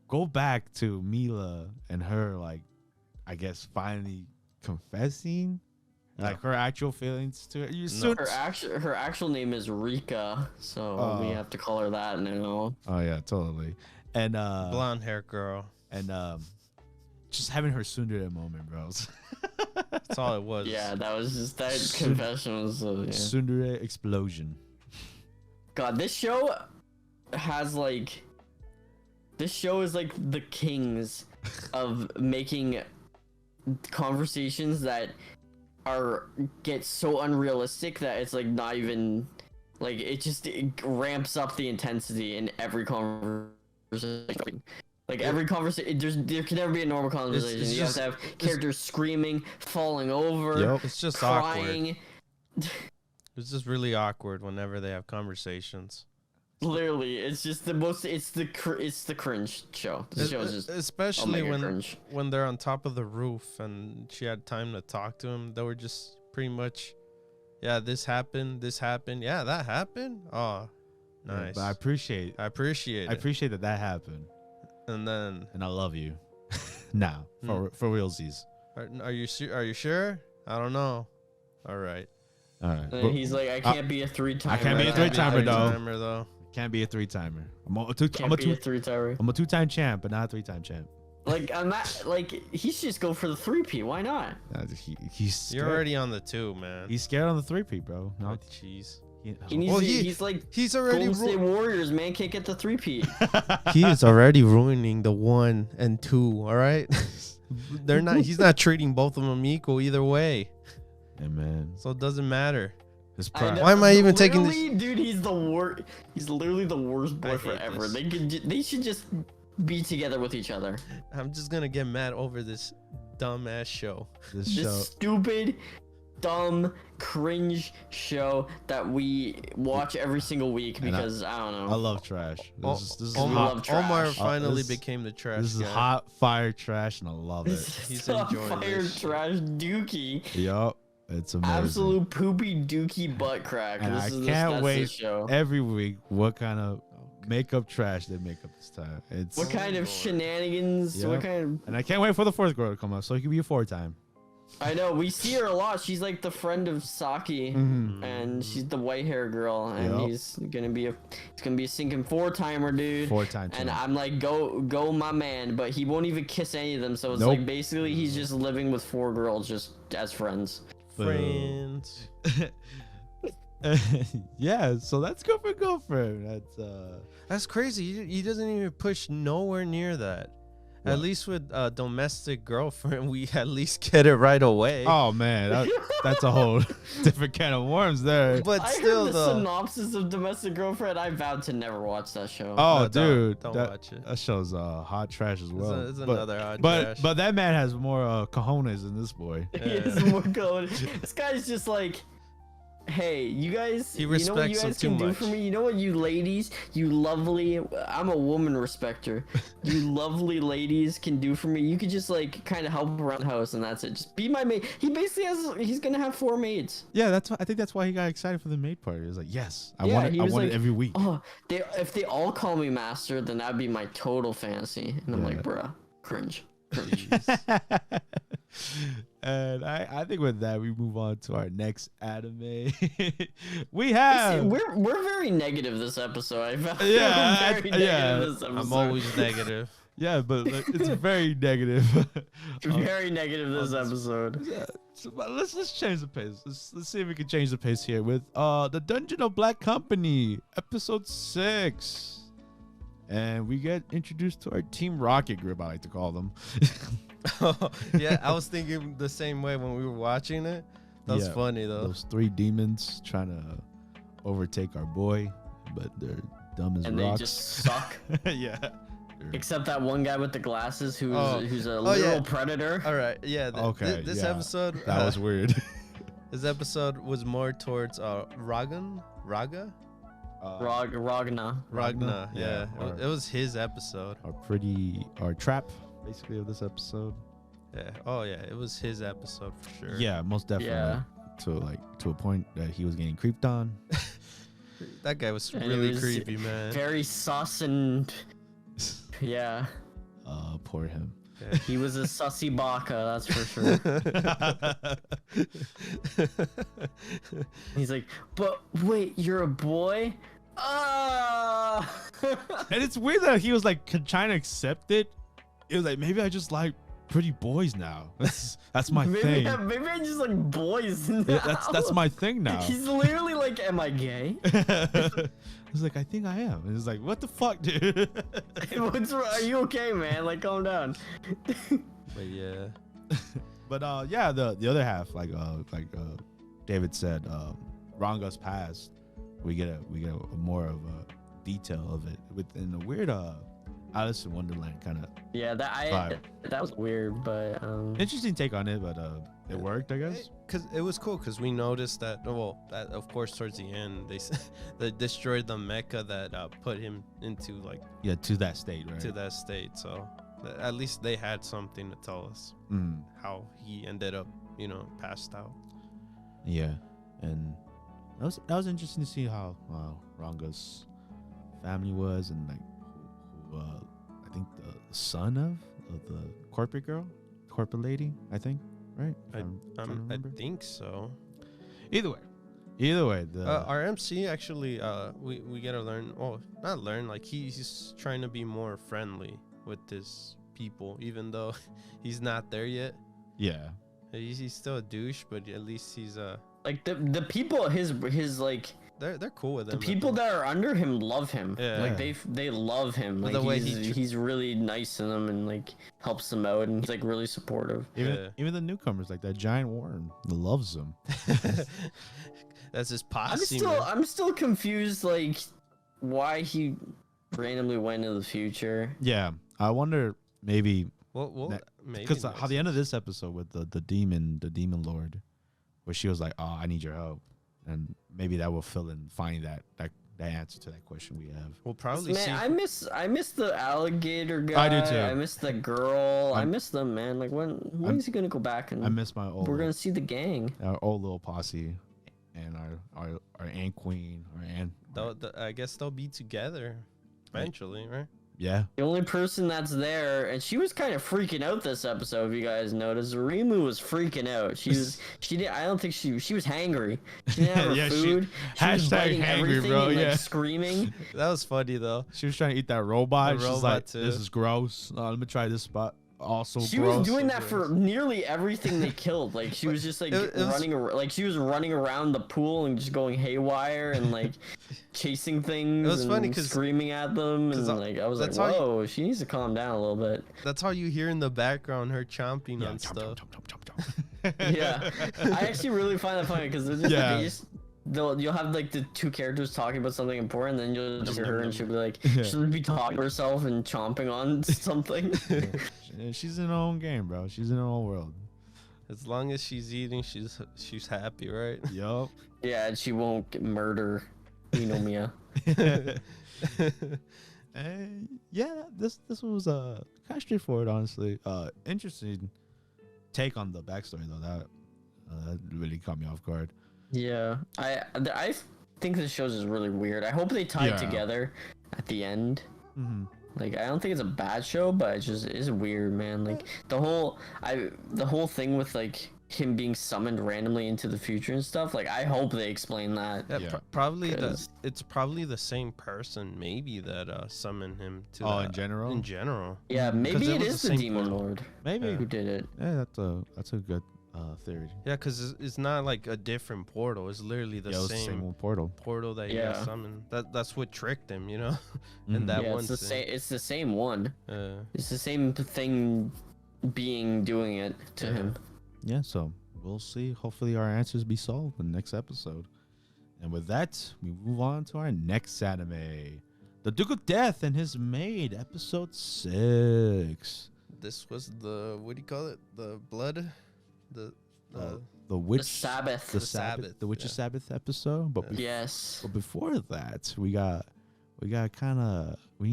go back to Mila and her, like, I guess finally confessing, like her actual feelings to it. Her actual name is Rika, so we have to call her that now. Oh yeah, totally. And Blonde hair girl. And just having her tsundere moment, bros. That's all it was. Yeah, that was just that confession was Tsundere explosion. God, this show is like the kings of making conversations that get so unrealistic that it's like not even like it ramps up the intensity in every conversation. Like every conversation, there can never be a normal conversation. You have to have characters screaming, falling over, Yep. It's just crying. awkward. It's just really awkward whenever they have conversations. Literally, it's just the most. It's the cringe show. The show is just especially cringe. when they're on top of the roof and she had time to talk to him. They were just pretty much, yeah, this happened, yeah, that happened. Oh, nice. Yeah, but I appreciate it. that happened. And I love you. Now, for realsies. Are you sure? I don't know. All right. And he's like, I can't be a 3-timer. I can't be a 3-timer though. Can't be a 3-timer. I'm a 3-timer. I'm a 2-time champ, but not a 3-time champ. Like I'm not like he should just go for the 3P. Why not? He's scared. You're already on the 2, man. He's scared on the 3P, bro. No, jeez. He's already Golden State Warriors, man. Can't get the 3P. He is already ruining the 1 and 2. All right, they're not. He's not treating both of them equal either way. Yeah, man. So it doesn't matter. Why am I even taking this? Dude, he's the worst. He's literally the worst boyfriend ever. They should just be together with each other. I'm just gonna get mad over this dumb ass show. This stupid, dumb, cringe show that we watch every single week because I don't know. I love trash. This is hot. Omar finally became the trash. This is guy. hot fire trash, and I love it. He's enjoying fire this trash dookie. Yup. It's amazing. Absolute poopy dookie butt crack. And I can't wait every week what kind of makeup trash they make up this time. What kind of shenanigans? Yep. What kind of... And I can't wait for the 4th girl to come out so it can be a 4-time. I know, we see her a lot. She's like the friend of Saki, and she's the white hair girl, and he's gonna be a sinking 4-timer, dude. 4-time. And I'm like, go, my man, but he won't even kiss any of them. So it's like basically he's just living with 4 girls just as friends. Friends. Yeah, so that's good for girlfriend. That's crazy. He doesn't even push nowhere near that. What? At least with domestic girlfriend, we at least get it right away. Oh man, that's a whole different can of worms there. But still, the synopsis of Domestic Girlfriend, I vowed to never watch that show. Oh, no, dude, don't watch it. That show's hot trash as well. It's another hot trash. But that man has more cojones than this boy. He has more cojones. This guy's just like, hey, you guys, you know what you guys can do for me? You know what, you ladies, you lovely, I'm a woman respecter. You lovely ladies can do for me. You could just like kind of help around the house and that's it. Just be my maid. He basically he's gonna have 4 maids. Yeah, I think that's why he got excited for the maid party. He was like, yes, I want it every week. Oh, if they all call me master, then that'd be my total fantasy. And I'm like, bruh, cringe. And I think with that we move on to our next anime. We have We're very negative this episode. I found Yeah, we're very negative this episode. I'm always negative. yeah, but like, it's very negative. Very negative this episode. Yeah, so, but let's change the pace. Let's see if we can change the pace here with the Dungeon of Black Company, episode 6. And we get introduced to our Team Rocket group, I like to call them. Yeah, I was thinking the same way when we were watching it. That's funny though. Those 3 demons trying to overtake our boy, but they're dumb as And rocks. they just suck. Yeah. Except that one guy with the glasses who's a literal predator. All right, yeah. Okay. This episode That was weird. This episode was more towards Raga. Ragna. Yeah, it was his episode. Our trap, basically, of this episode. Yeah. Oh yeah, it was his episode for sure. Yeah, most definitely. Yeah. To a point that he was getting creeped on. That guy was And it really was creepy, man. Very sus and yeah. Poor him. Yeah. He was a sussy baka, that's for sure. He's like, but wait, you're a boy? And it's weird that he was like trying to accept it. It was like, maybe I just like pretty boys now. That's my thing. Maybe I just like boys now. Yeah, that's my thing now. He's literally like, am I gay? I was like, I think I am. And it's like, what the fuck, dude? What's wrong? Are you okay, man? Like, calm down. But yeah. But yeah, the other half, like David said, Ranga's past. We get a more of a detail of it within a weird Alice in Wonderland kind of. Yeah, that was weird, but interesting take on it, but it worked, I guess. Cause it was cool, cause we noticed that. Well, that of course towards the end they destroyed the mecha that put him into like to that state, right? to that state. So at least they had something to tell us how he ended up, passed out. Yeah, and that was interesting to see how Ranga's family was, and like who I think the son of the corporate lady, I think, right? I think so. Either way, our MC actually we get to learn. Oh, not learn. Like he's trying to be more friendly with his people, even though he's not there yet. Yeah, he's still a douche, but at least he's like the people his like they're cool with him. The people that are under him love him. Yeah. Like they love him. Like the way he's really nice to them and like helps them out and he's like really supportive. Even the newcomers, like that giant worm, loves him. That's his posse. I'm still confused, like why he randomly went into the future. Yeah, I wonder maybe. Well, maybe because how the end of this episode with the demon lord, where she was like, "Oh, I need your help," and maybe that will find that answer to that question we have. We'll probably see. I miss the alligator guy. I do too. I miss the girl. I miss them, man. Like when is he gonna go back and? I miss my old. We're gonna see the gang. Our old little posse, and our Ant Queen, our Ant. I guess they'll be together eventually, right? Yeah. The only person that's there, and she was kind of freaking out this episode. If you guys noticed, Rimu was freaking out. I don't think she was hangry. She didn't have her food. She was biting everything bro. and, Yeah. like, screaming. That was funny though. She was trying to eat that robot. She's like, too. "This is gross. Let me try this spot." Also, She gross. was doing that for nearly everything they killed. Like she was just like she was running around the pool and just going haywire and like chasing things. It was and funny 'cause screaming at them and like I was like, whoa, she needs to calm down a little bit. That's how you hear in the background her chomping on stuff. Yeah, I actually really find that funny because you'll have like the two characters talking about something important, then you'll just hear her and she'll be like, she'll be talking to herself and chomping on something. She's in her own game, bro. She's in her own world. As long as she's eating, she's happy, right? Yup. Yeah, and she won't murder Inomiya. And yeah, this was kind of straightforward, honestly. Interesting take on the backstory though. That really caught me off guard. Yeah, I think this shows is really weird. I hope they tie it together at the end. Mm-hmm. Like I don't think it's a bad show, but it just is weird, man. Like the whole thing with like him being summoned randomly into the future and stuff. Like I hope they explain that. Yeah, probably it's probably the same person maybe that summoned him to. Oh, in general. In general. Yeah, maybe it is the Demon portal. Lord. Maybe who did it. Yeah, that's a good theory. Yeah, because it's not like a different portal. It's literally the same portal that he got summoned. That's what tricked him, you know. And that one. It's the same one. It's the same thing doing it to him. Yeah, so we'll see. Hopefully our answers be solved in the next episode. And with that, we move on to our next anime. The Duke of Death and His Maid, episode 6. This was the, what do you call it? The blood? The witch. The Sabbath. The Sabbath. The Witch's Sabbath episode. But yes. But before that, we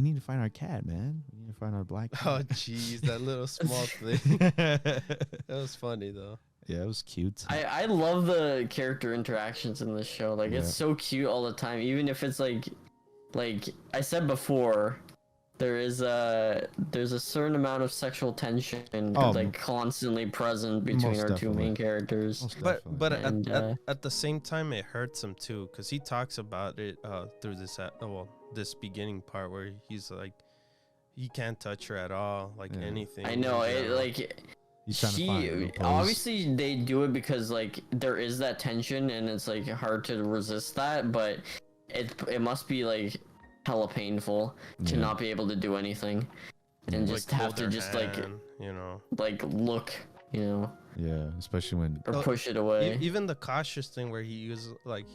need to find our cat, man. We need to find our black cat. Oh, jeez, that little small thing. That was funny, though. Yeah, it was cute. I love the character interactions in this show. Like, it's so cute all the time. Even if it's like I said before, there's a certain amount of sexual tension like constantly present between our two main characters. But at the same time, it hurts him too, because he talks about it through this beginning part where he's like, he can't touch her at all, like anything. I know it, like obviously they do it because like there is that tension and it's like hard to resist that, but it must be like hella painful to not be able to do anything and just like have to just hand, like you know, like look, you know. Yeah, especially when or push it away. Even the cautious thing where he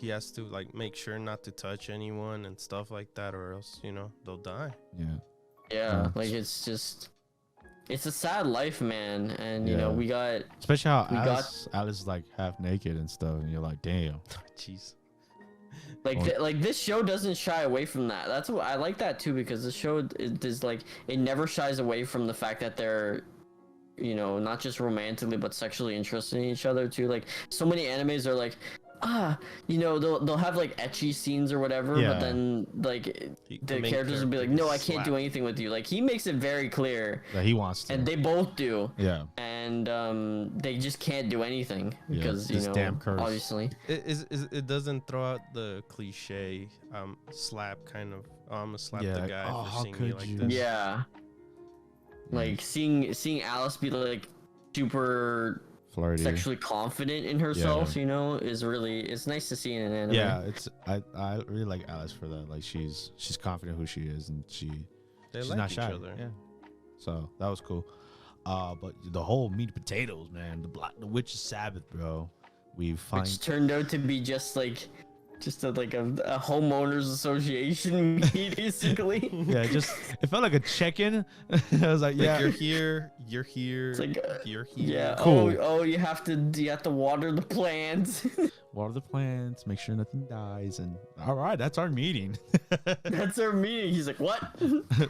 has to like make sure not to touch anyone and stuff like that, or else, you know, they'll die. Yeah, like it's a sad life, man. And you know, we got especially how Alice is like half naked and stuff, and you're like, damn. Jeez. Like this show doesn't shy away from that. That's what I like that too, because the show is like, it never shies away from the fact that they're, you know, not just romantically but sexually interested in each other too. Like so many animes are like, you know, they'll have like ecchi scenes or whatever, but then like the characters will be like, no, I can't do anything with you. Like he makes it very clear that he wants to, and they both do. Yeah. And they just can't do anything because you know, damn curse. Obviously it doesn't throw out the cliche slap kind of I'm gonna slap the guy for seeing me like this. Yeah. Like seeing Alice be like super flirty, sexually confident in herself, you know, it's nice to see in an anime. Yeah, I really like Alice for that. Like she's confident who she is, and she's like not each shy. Other. Yeah, so that was cool. But the whole meat and potatoes, man, the Witch's Sabbath, bro. Which turned out to be just a homeowners association meeting, basically. Yeah, it felt like a check-in. I was like, yeah, you're here. It's like, you're here. Yeah. Cool. Oh, you have to water the plants. Water the plants, make sure nothing dies, and all right, that's our meeting. That's our meeting. He's like, what?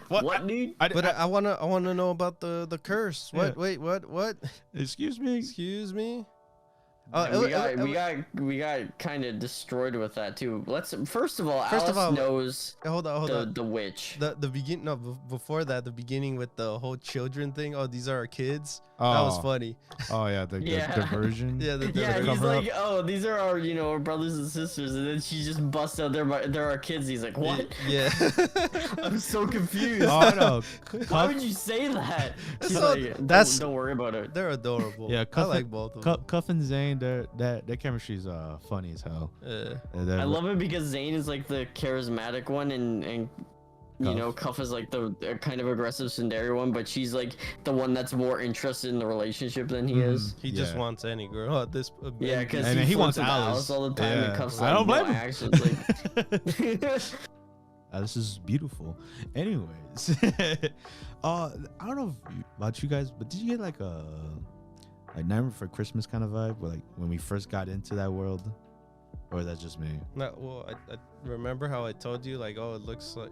What, dude? I wanna know about the curse. What? Yeah. Wait, what? Excuse me. We got kind of destroyed with that too. First of all, Alice knows hold on. The witch. Before that, the beginning with the whole children thing. Oh, these are our kids. That was funny. Oh yeah, the diversion. He's like, oh, these are our, you know, our brothers and sisters, and then she just busts out, they're our kids. He's like, what? Yeah. I'm so confused. Oh no. Why would you say that? She's don't worry about it. They're adorable. Yeah, I like both of them. Cuff and Zane, their chemistry's funny as hell. I love it because Zane is like the charismatic one, and you know, Cuff is like the kind of aggressive tsundere one, but she's like the one that's more interested in the relationship than he is. He just wants any girl at this. Because he wants Alice all the time. And Cuff's like, I don't blame him. Alice is beautiful. Anyways, I don't know about you guys, but did you get like a Nightmare for Christmas kind of vibe, like when we first got into that world, or that's just me? No, well, I remember how I told you, like, oh, it looks like.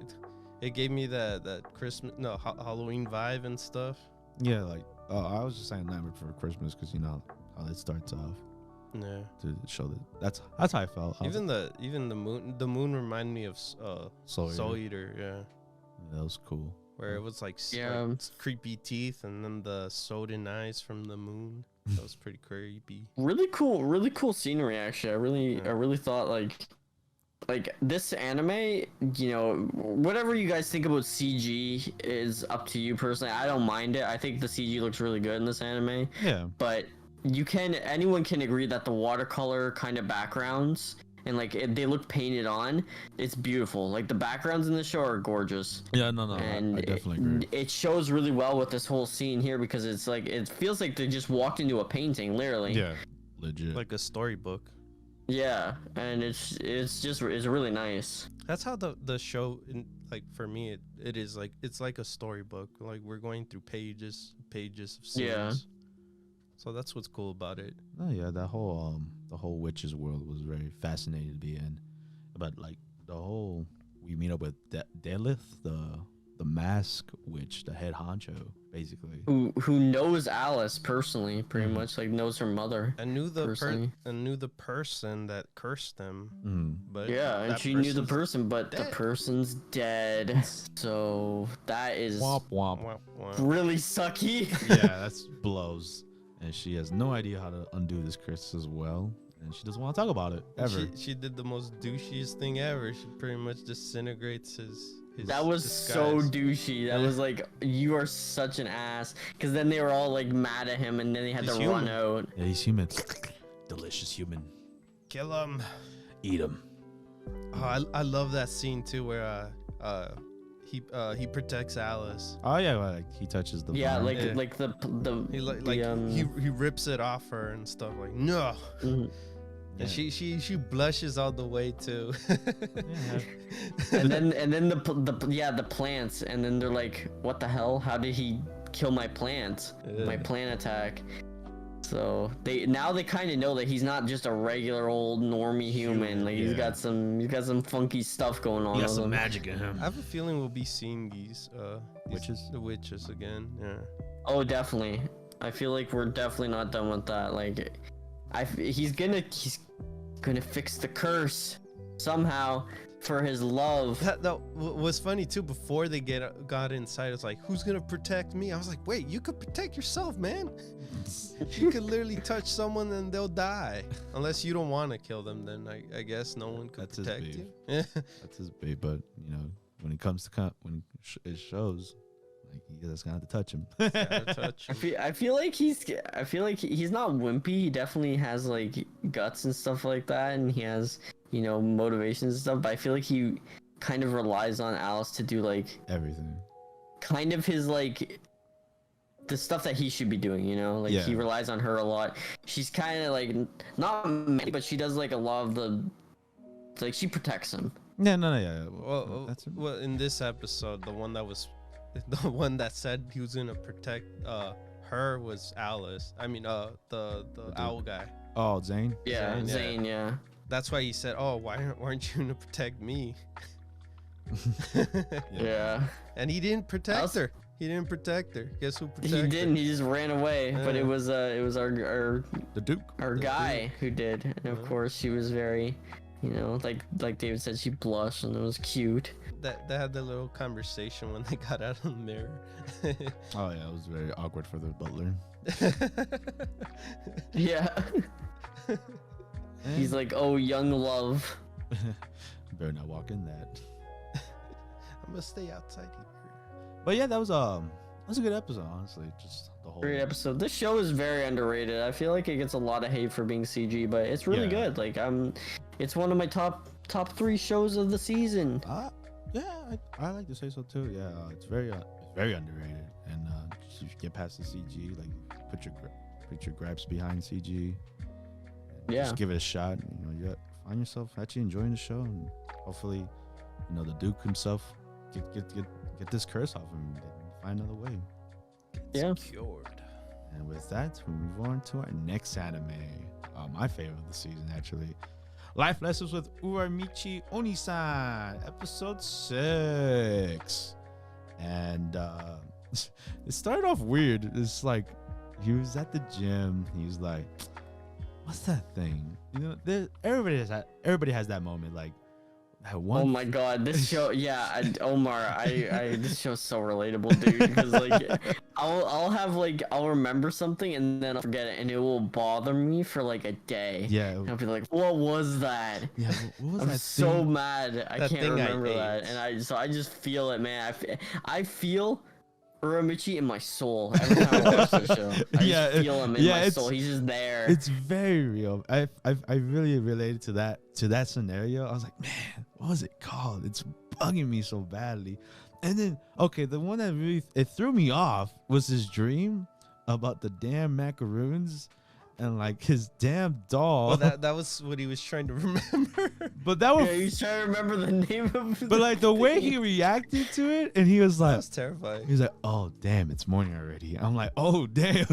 It gave me that Christmas, Halloween vibe and stuff. Yeah, like, I was just saying Nightmare for Christmas because you know how it starts off. Yeah. To show that's how I felt. Even the moon reminded me of Soul Eater. Yeah. That was cool. where it was like, Yeah. like creepy teeth and then the Soden eyes from the moon. That was pretty creepy. Really cool scenery. Actually, I really thought like this anime. You know, whatever you guys think about CG is up to you personally. I don't mind it. I think the CG looks really good in this anime. Yeah. But anyone can agree that the watercolor kind of backgrounds and like they look painted on, it's beautiful. Like the backgrounds in the show are gorgeous. Yeah, no, And I definitely agree. it shows really well with this whole scene here because it's like it feels like they just walked into a painting, literally. Yeah, legit. Like a storybook. Yeah, and it's really nice. That's how the show, like for me, it is like, it's like a storybook. Like we're going through pages of scenes. Yeah. So that's what's cool about it. Oh yeah, that whole the whole witches world was very fascinating to be in. But like the whole, we meet up with Delith, the mask witch, the head honcho, basically. Who knows Alice personally, pretty much, like knows her mother. I knew the personally. person that cursed them. But Yeah, and that she knew the person's person, but the dead. person's dead. So that is Womp womp. Wah, wah. really sucky. Yeah, that's blows. And she has no idea how to undo this curse as well. And she doesn't want to talk about it ever. She did the most douchiest thing ever. She pretty much disintegrates his That was so disguise. douchey. That was like, you are such an ass. Because then they were all like mad at him, and then they had He's to human. run out. Yeah, he's human. Delicious human. Kill him. Eat him. Oh, I love that scene too, where he protects Alice. Oh yeah, like he touches the Yeah, vine. like Yeah. like the He he rips it off her and stuff, like no. mhm. Yeah. And she blushes all the way too. Yeah. and then the plants, and then they're like, what the hell? How did he kill my plants? My Yeah. plant attack. So they kind of know that he's not just a regular old normie human. Like he's Yeah. got some funky stuff going on. He got with some him. magic in him. I have a feeling we'll be seeing these Witches? the witches again. Yeah. Oh, definitely. I feel like we're definitely not done with that. Like, he's gonna fix the curse somehow for his love. That was funny too. Before they got inside, it's like, who's gonna protect me? I was like, wait, you could protect yourself, man. You could literally touch someone and they'll die, unless you don't want to kill them. Then I guess no one could That's his protect beef. you. Yeah. That's his bait, but you know, when it comes to it shows, like you just gonna have to touch him. Gotta touch I him. feel like he's not wimpy. He definitely has like guts and stuff like that, and he has, you know, motivations and stuff. But I feel like he kind of relies on Alice to do like Everything. kind of his like the stuff that he should be doing, you know? Like Yeah. he relies on her a lot. She's kind of like not mad, but she does like a lot of the like she protects him. Yeah, no, yeah. Well, that's it. well, in this episode, the one that said he was gonna protect her was Alice. I mean, the owl guy. Oh, Zane. Yeah, Zane, yeah. Zane, yeah. That's why he said, "Oh, why aren't you gonna protect me?" Yeah. And he didn't protect Alice- her. He didn't protect her. Guess who protected He her? didn't. He just ran away. But Yeah. it was our The Duke. guy who did, and of Yeah. course she was very, you know, like David said, she blushed and it was cute. That they had the little conversation when they got out of the mirror. Oh yeah, it was very awkward for the butler. Yeah. He's like, oh, young love. Better not walk in that. I'm gonna stay outside here. But yeah, that was a good episode, honestly. Just the whole Great episode. This show is very underrated. I feel like it gets a lot of hate for being CG, but it's really Yeah. good. Like it's one of my top 3 shows of the season. Yeah, I like to say so too. Yeah, it's very underrated, and if you get past the CG, like put your grabs behind CG. And Yeah. just give it a shot. You know, you find yourself actually enjoying the show, and hopefully, you know, the Duke himself get this curse off him and find another way. Yeah. Cured. And with that, we move on to our next anime. My favorite of the season, actually. Life Lessons with Uramichi-Oniisan, episode 6. And it started off weird. It's like he was at the gym. He's like, "What's that thing?" You know, everybody has that moment. Like, That one. Oh my god, this show, yeah, Omar, this show's so relatable, dude. Because like, I'll have like, I'll remember something and then I'll forget it, and it will bother me for like a day. Yeah. And I'll be like, what was that? Yeah. What was I'm that so thing? mad. I That can't thing I remember that, ate. and I just feel it, man. I feel Uramichi in my soul every time I watch this show. I Yeah, just feel him in my it's- soul. He's just there. It's very real. I really related to that scenario. I was like, man, what was it called? It's bugging me so badly. And then, okay, the one that really it threw me off was his dream about the damn macaroons and like his damn doll. Well, that was what he was trying to remember. But that was, Yeah, he's trying to remember the name of. but like the way he reacted to it, and he was That like, was terrifying. he's like, oh damn, it's morning already. I'm like, oh damn,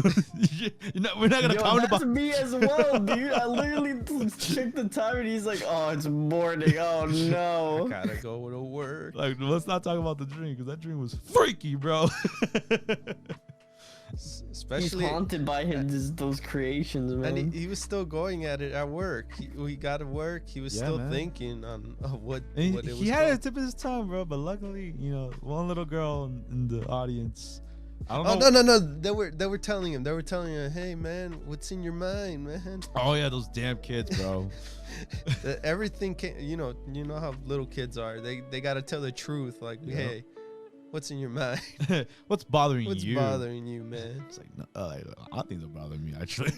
we're not gonna Yo, count that's about. me as well, dude. I literally checked the time and he's like, "Oh, it's morning. Oh I no." gotta go to work. Like, let's not talk about the dream because that dream was freaky, bro. He's Especially, haunted by those creations, man. and he was still going at it at work. He got to work. He was Yeah, still man. thinking on what And it was. he had it at called. the tip of his tongue, bro. But luckily, one little girl in the audience. I don't Oh know. no! They were telling him. They were telling him, "Hey man, what's in your mind, man?" Oh yeah, those damn kids, bro. That everything can. You know how little kids are. They gotta tell the truth. Like, Yeah. hey, what's in your mind? What's bothering What's you? bothering you, man? It's like, no, a lot of things are bothering me actually.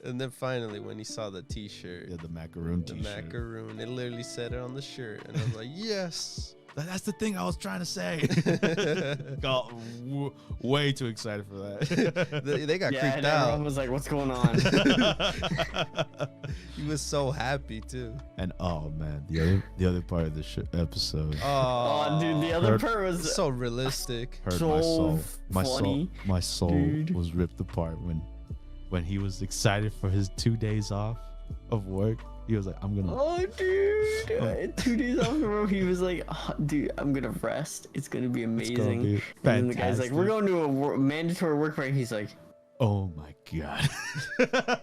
And then finally, when he saw the T-shirt, Yeah, the macaroon the t-shirt. macaroon, it literally said it on the shirt, and I was like, yes. That's the thing I was trying to say. Got way too excited for that. They got Yeah, creeped and everyone out. was like, "What's going on?" He was so happy too. And oh man, the other part of the episode Oh, dude, the other Heard- part was so realistic. hurt so my soul. funny, My soul dude. was ripped apart when he was excited for his 2 days off of work. He was like, I'm gonna. Oh, dude! 2 days off in a row, he was like, "Oh, dude, I'm gonna rest. It's gonna be It's gonna amazing." be And then the guy's like, "We're fantastic." going to a mandatory work break." He's like, Oh my god.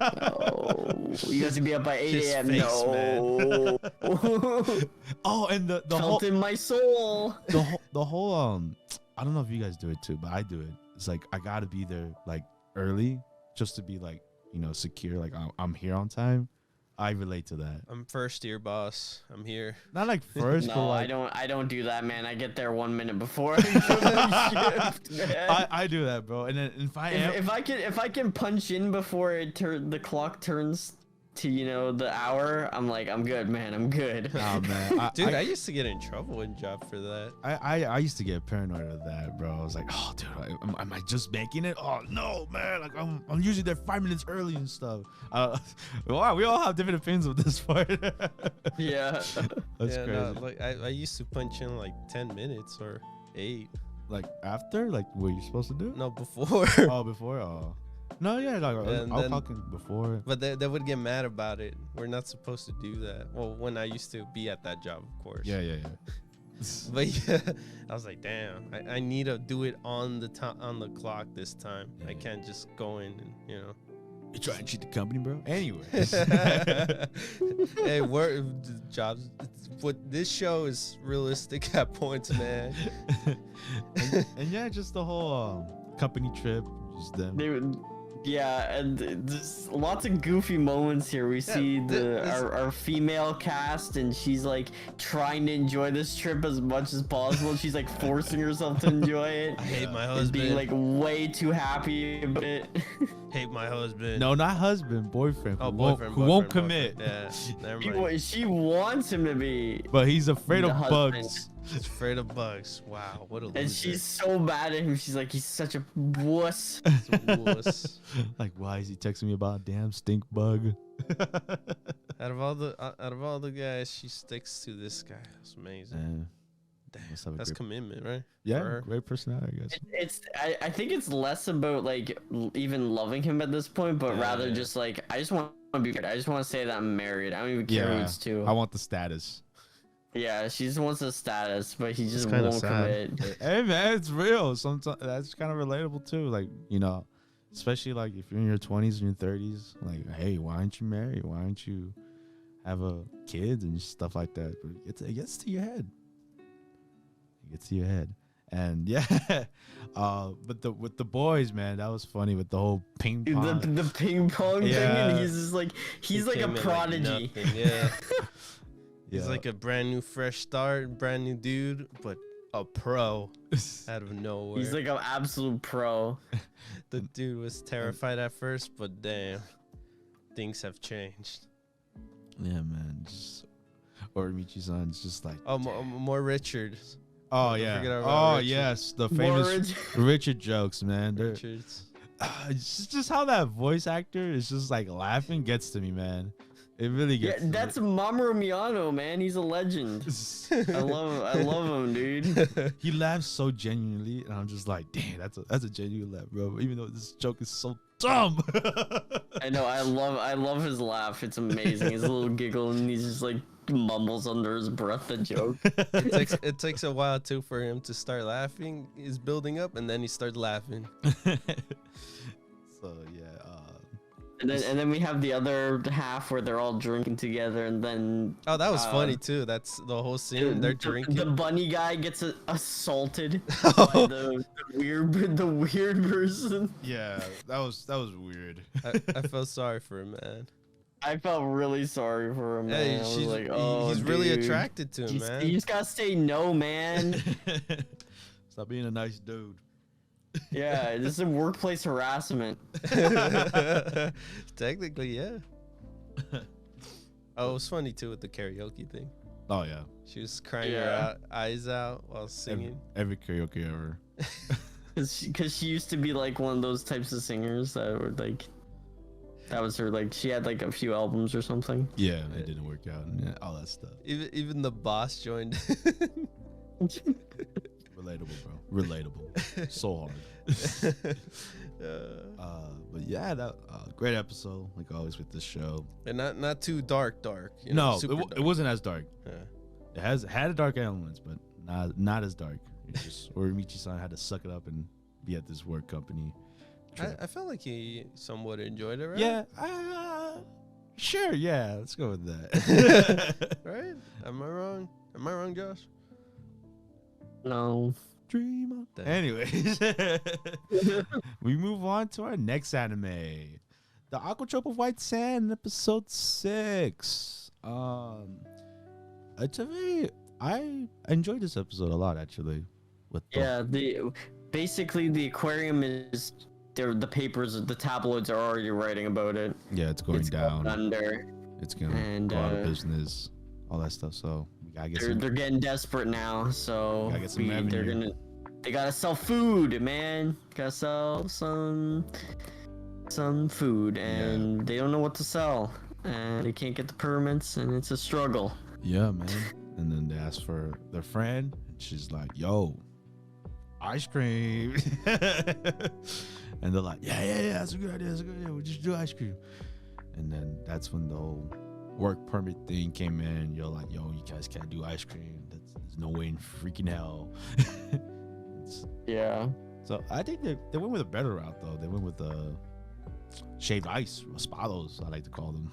"Oh, you have to be up by 8 His a.m." face, No. Oh, and the whole Felt in my soul. the whole I don't know if you guys do it too, but I do it. It's like I gotta be there like early just to be like secure. Like I'm here on time. I relate to that. I'm first year boss. I'm here. Not like first, but No, like I don't do that, man. I get there 1 minute before I go to shift, man. I do that, bro. And then if I am, If I can punch in before the clock turns to the hour, I'm like, I'm good, man. I'm good. nah, man. Dude, I used to get in trouble in job for that. I used to get paranoid of that, bro. I was like, oh, dude, am I just making it? Oh no, man! Like I'm usually there 5 minutes early and stuff. Wow, we all have different opinions of this part. Yeah. That's Yeah, crazy. no, like I used to punch in like 10 minutes or 8. Like after, like what you're supposed to do? No, before. Oh, before. Oh, no, yeah, like And I was then- talking before. But they would get mad about it. We're not supposed to do that. Well, when I used to be at that job, of course. Yeah. But yeah, I was like, damn, I need to do it on the clock this time. I can't just go in and You trying to cheat the company, bro? Anyways. Hey, work jobs. What this show is realistic at points, man. and yeah, just the whole company trip, just them. They would, yeah, and there's lots of goofy moments here. We see our female cast, and she's like trying to enjoy this trip as much as possible. She's like forcing herself to enjoy it. I hate my And husband. being like way too happy about it. hate my husband. No, not husband, boyfriend. Oh, who won't commit. Yeah, never mind. She wants him to be. But he's afraid The of husband. bugs. He's afraid of bugs. Wow, what a loser. And she's so mad at him. She's like, he's such a wuss. He's a wuss. Like, why is he texting me about a damn stink bug? Out of all the guys, she sticks to this guy. That's amazing. Yeah, must have a That's great- commitment, right? yeah, her. great personality, I guess. I think it's less about like even loving him at this point, but Yeah, rather yeah. just like I just want to be married. I just want to say that I'm married. I don't even care who Yeah, it's to. I want the status. Yeah, she just wants a status, but he just kinda won't sad. commit. Hey man, it's real. Sometimes that's kind of relatable too. Like, especially like if you're in your 20s and your 30s, like, hey, why aren't you married? Why aren't you have a kids and stuff like that. But it gets to your head. It gets to your head. And yeah, but with the boys, man, that was funny with the whole ping pong. The ping pong thing, and he's just like he's like a prodigy. Like yeah. He's like a brand new fresh start, brand new dude, but a pro out of nowhere. He's like an absolute pro. The dude was terrified at first, but damn, things have changed. Yeah, man. Just Uramichi-san's just like more Richard. Oh yeah. Oh Richard. Yes, the famous Richard jokes, man. Richards. It's just how that voice actor is just like laughing gets to me, man. It really gets. Yeah, that's Mamoru Miyano, man. He's a legend. I love him, dude. He laughs so genuinely, and I'm just like, dang, that's a genuine laugh, bro. Even though this joke is so dumb. I know. I love his laugh. It's amazing. His little giggle, and he's just like mumbles under his breath the joke. It takes a while too for him to start laughing. He's building up, and then he starts laughing. So yeah. And then we have the other half where they're all drinking together, and then that was funny too. That's the whole scene. They're drinking. The bunny guy gets assaulted by the weird person. Yeah, that was weird. I felt sorry for him, man. I felt really sorry for him, man. Yeah, I was like, oh, he's really attracted to him, man. You just gotta say no, man. Stop being a nice dude. Yeah, this is workplace harassment. Technically, yeah. Oh, it was funny too with the karaoke thing. Oh yeah, she was crying her eyes out while singing. Every karaoke ever. Because she used to be like one of those types of singers that were like, that was her, like she had like a few albums or something. Yeah, it didn't work out and all that stuff. Even the boss joined. Relatable, bro. Relatable. So hard. But yeah, that great episode, like always with this show. And not too dark. You know, no, dark. It wasn't as dark. Yeah. It had dark elements, but not as dark. It's just Uramichi-san had to suck it up and be at this work company. I felt like he somewhat enjoyed it, right? Yeah. Sure. Yeah. Let's go with that. Right? Am I wrong, Josh? No. Dream on. Anyways, we move on to our next anime, the Aquatope of White Sand, episode 6. I enjoyed this episode a lot, actually. Basically the aquarium is there. The papers, the tabloids are already writing about it. Yeah, it's going down. Under. It's gonna go out of business, all that stuff. So they're getting desperate now, so they gotta sell food, man. Gotta sell some food, and they don't know what to sell, and they can't get the permits, and it's a struggle. Yeah, man. And then they ask for their friend, and she's like, "Yo, ice cream." And they're like, "Yeah, that's a good idea. We'll just do ice cream." And then that's when the whole work permit thing came in. You're like, yo, you guys can't do ice cream. There's no way in freaking hell. Yeah. So I think they went with a better route, though. They went with shaved ice, raspados, I like to call them.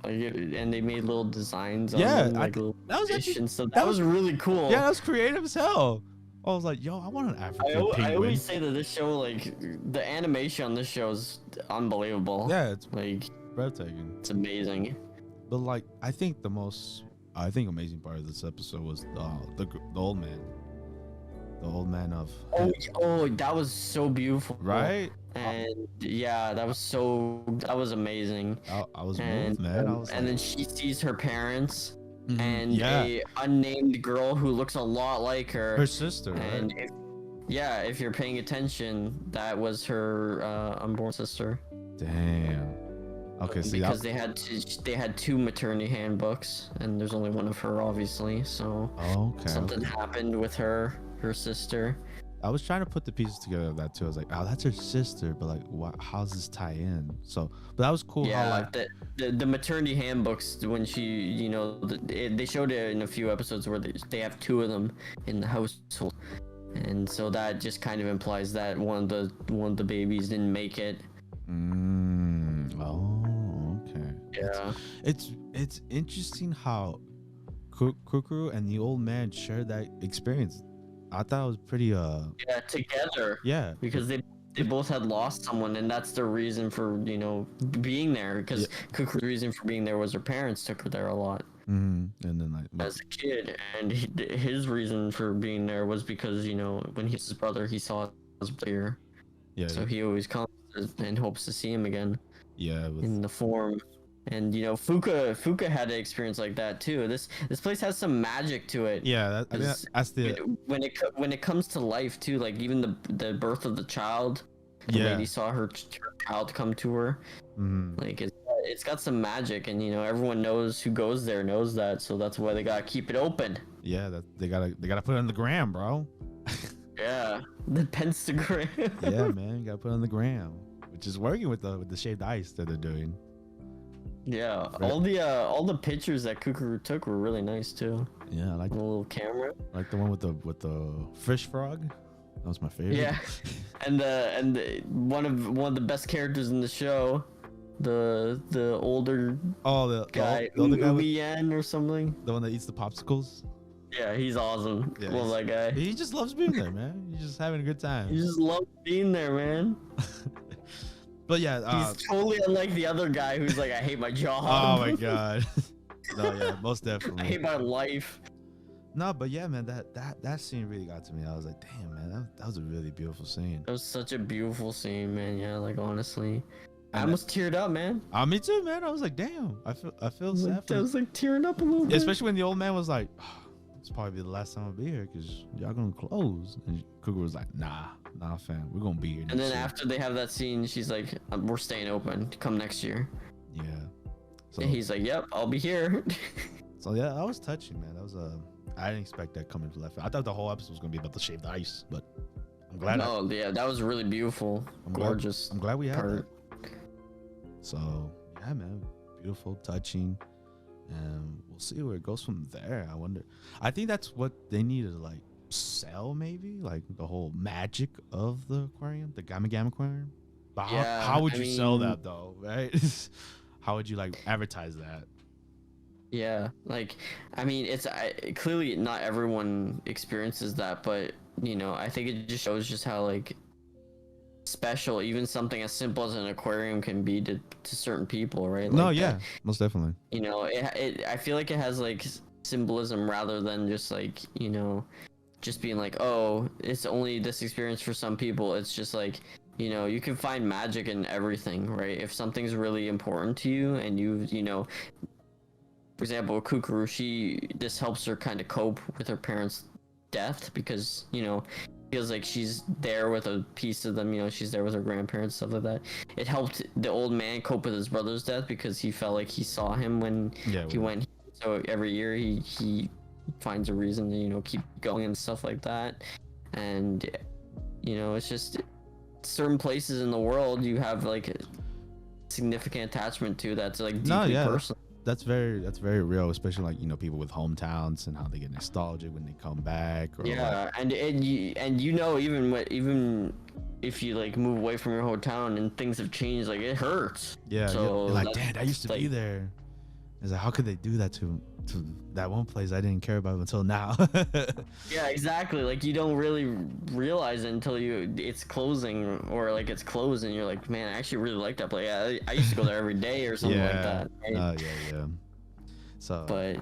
And they made little designs on them, like little that was really cool. Yeah, that was creative as hell. I was like, yo, I want an African penguin. I always say that this show, like, the animation on this show is unbelievable. Yeah, it's like breathtaking. It's amazing. But like, I think amazing part of this episode was the old man. The old man of that was so beautiful, right? And yeah, that was amazing. I was moved, man. And then she sees her parents and a unnamed girl who looks a lot like her sister, and right? if you're paying attention, that was her unborn sister. Damn. Okay, see, because they had two maternity handbooks, and there's only one of her, obviously. So something happened with her sister. I was trying to put the pieces together of that too. I was like, oh, that's her sister, but like, how's this tie in? So, but that was cool. Yeah, how, like, the maternity handbooks, when she, they showed it in a few episodes where they have two of them in the household, and so that just kind of implies that one of the babies didn't make it. Oh, okay. Yeah. It's interesting how Kukuru and the old man shared that experience. I thought it was pretty Yeah, together. yeah. Because they both had lost someone, and that's their reason for being there. Because Kukuru's reason for being there was her parents took her there a lot And then like as a kid, and his reason for being there was because when he was his brother, he saw his brother, so he always comes and hopes to see him again. Yeah, in the form. And Fuka had an experience like that too. This place has some magic to it. Yeah, that's the when it comes to life too. Like even the birth of the child. The lady saw her child come to her. Like it's got some magic, and everyone knows who goes there knows that. So that's why they gotta keep it open. Yeah, they gotta put it on the gram, bro. Yeah, the Pentagram. Yeah, man, you gotta put it on the gram, which is working with the shaved ice that they're doing. Yeah, all the pictures that Kukuru took were really nice too. Yeah, I like the little camera. Like the one with the fish frog. That was my favorite. Yeah, and one of the best characters in the show, the older guy, the older guy Umiyan or something. The one that eats the popsicles. Yeah, he's awesome. Yeah, love that guy. He just loves being there, man. He's just having a good time. He just loves being there, man. But yeah, he's totally unlike the other guy who's like, I hate my job. Oh my god. No, yeah, most definitely. I hate my life. No, but yeah, man, that scene really got to me. I was like, damn, man, that was a really beautiful scene. It was such a beautiful scene, man. Yeah, like honestly, I almost teared up, man. Me too, man. I was like, damn, I feel sad. I was like tearing up a little bit. Especially when the old man was like, oh, it's probably the last time I'll be here because y'all gonna close. And Cougar was like, nah, fam, we're gonna be here. And then after they have that scene, she's like, we're staying open. Come next year. Yeah. So and he's like, yep, I'll be here. So yeah, that was touching, man. That was I didn't expect that coming to left. I thought the whole episode was gonna be about the shaved ice, but I'm glad. Yeah, that was really beautiful, gorgeous. I'm glad we had that. So yeah, man, beautiful, touching, and we'll see where it goes from there. I wonder. I think that's what they need to like sell, maybe like the whole magic of the aquarium, the Gamma Aquarium. But how would you sell that though, right? How would you like advertise that? Yeah, like I mean, it's clearly not everyone experiences that, but I think it just shows just how like special even something as simple as an aquarium can be to certain people, right? Like no, yeah, most definitely. I feel like it has like symbolism rather than just like just being like, oh, it's only this experience for some people. It's just like you can find magic in everything, right? If something's really important to you and for example, Kukuru, this helps her kind of cope with her parents' death because, feels like she's there with a piece of them, she's there with her grandparents, stuff like that. It helped the old man cope with his brother's death because he felt like he saw him when he went. So every year he finds a reason to, keep going and stuff like that. And, it's just certain places in the world you have like a significant attachment to that's like deeply personal. That's very real, especially like people with hometowns and how they get nostalgic when they come back. Or and even if you like move away from your hometown and things have changed, like it hurts. Yeah, so you're like, damn, I used to be there. It's like, how could they do that to that one place I didn't care about until now? Yeah, exactly. Like you don't really realize it until it's closing or like it's closed and you're like, man, I actually really like that place. I used to go there every day or something like that. Right? Yeah. So, but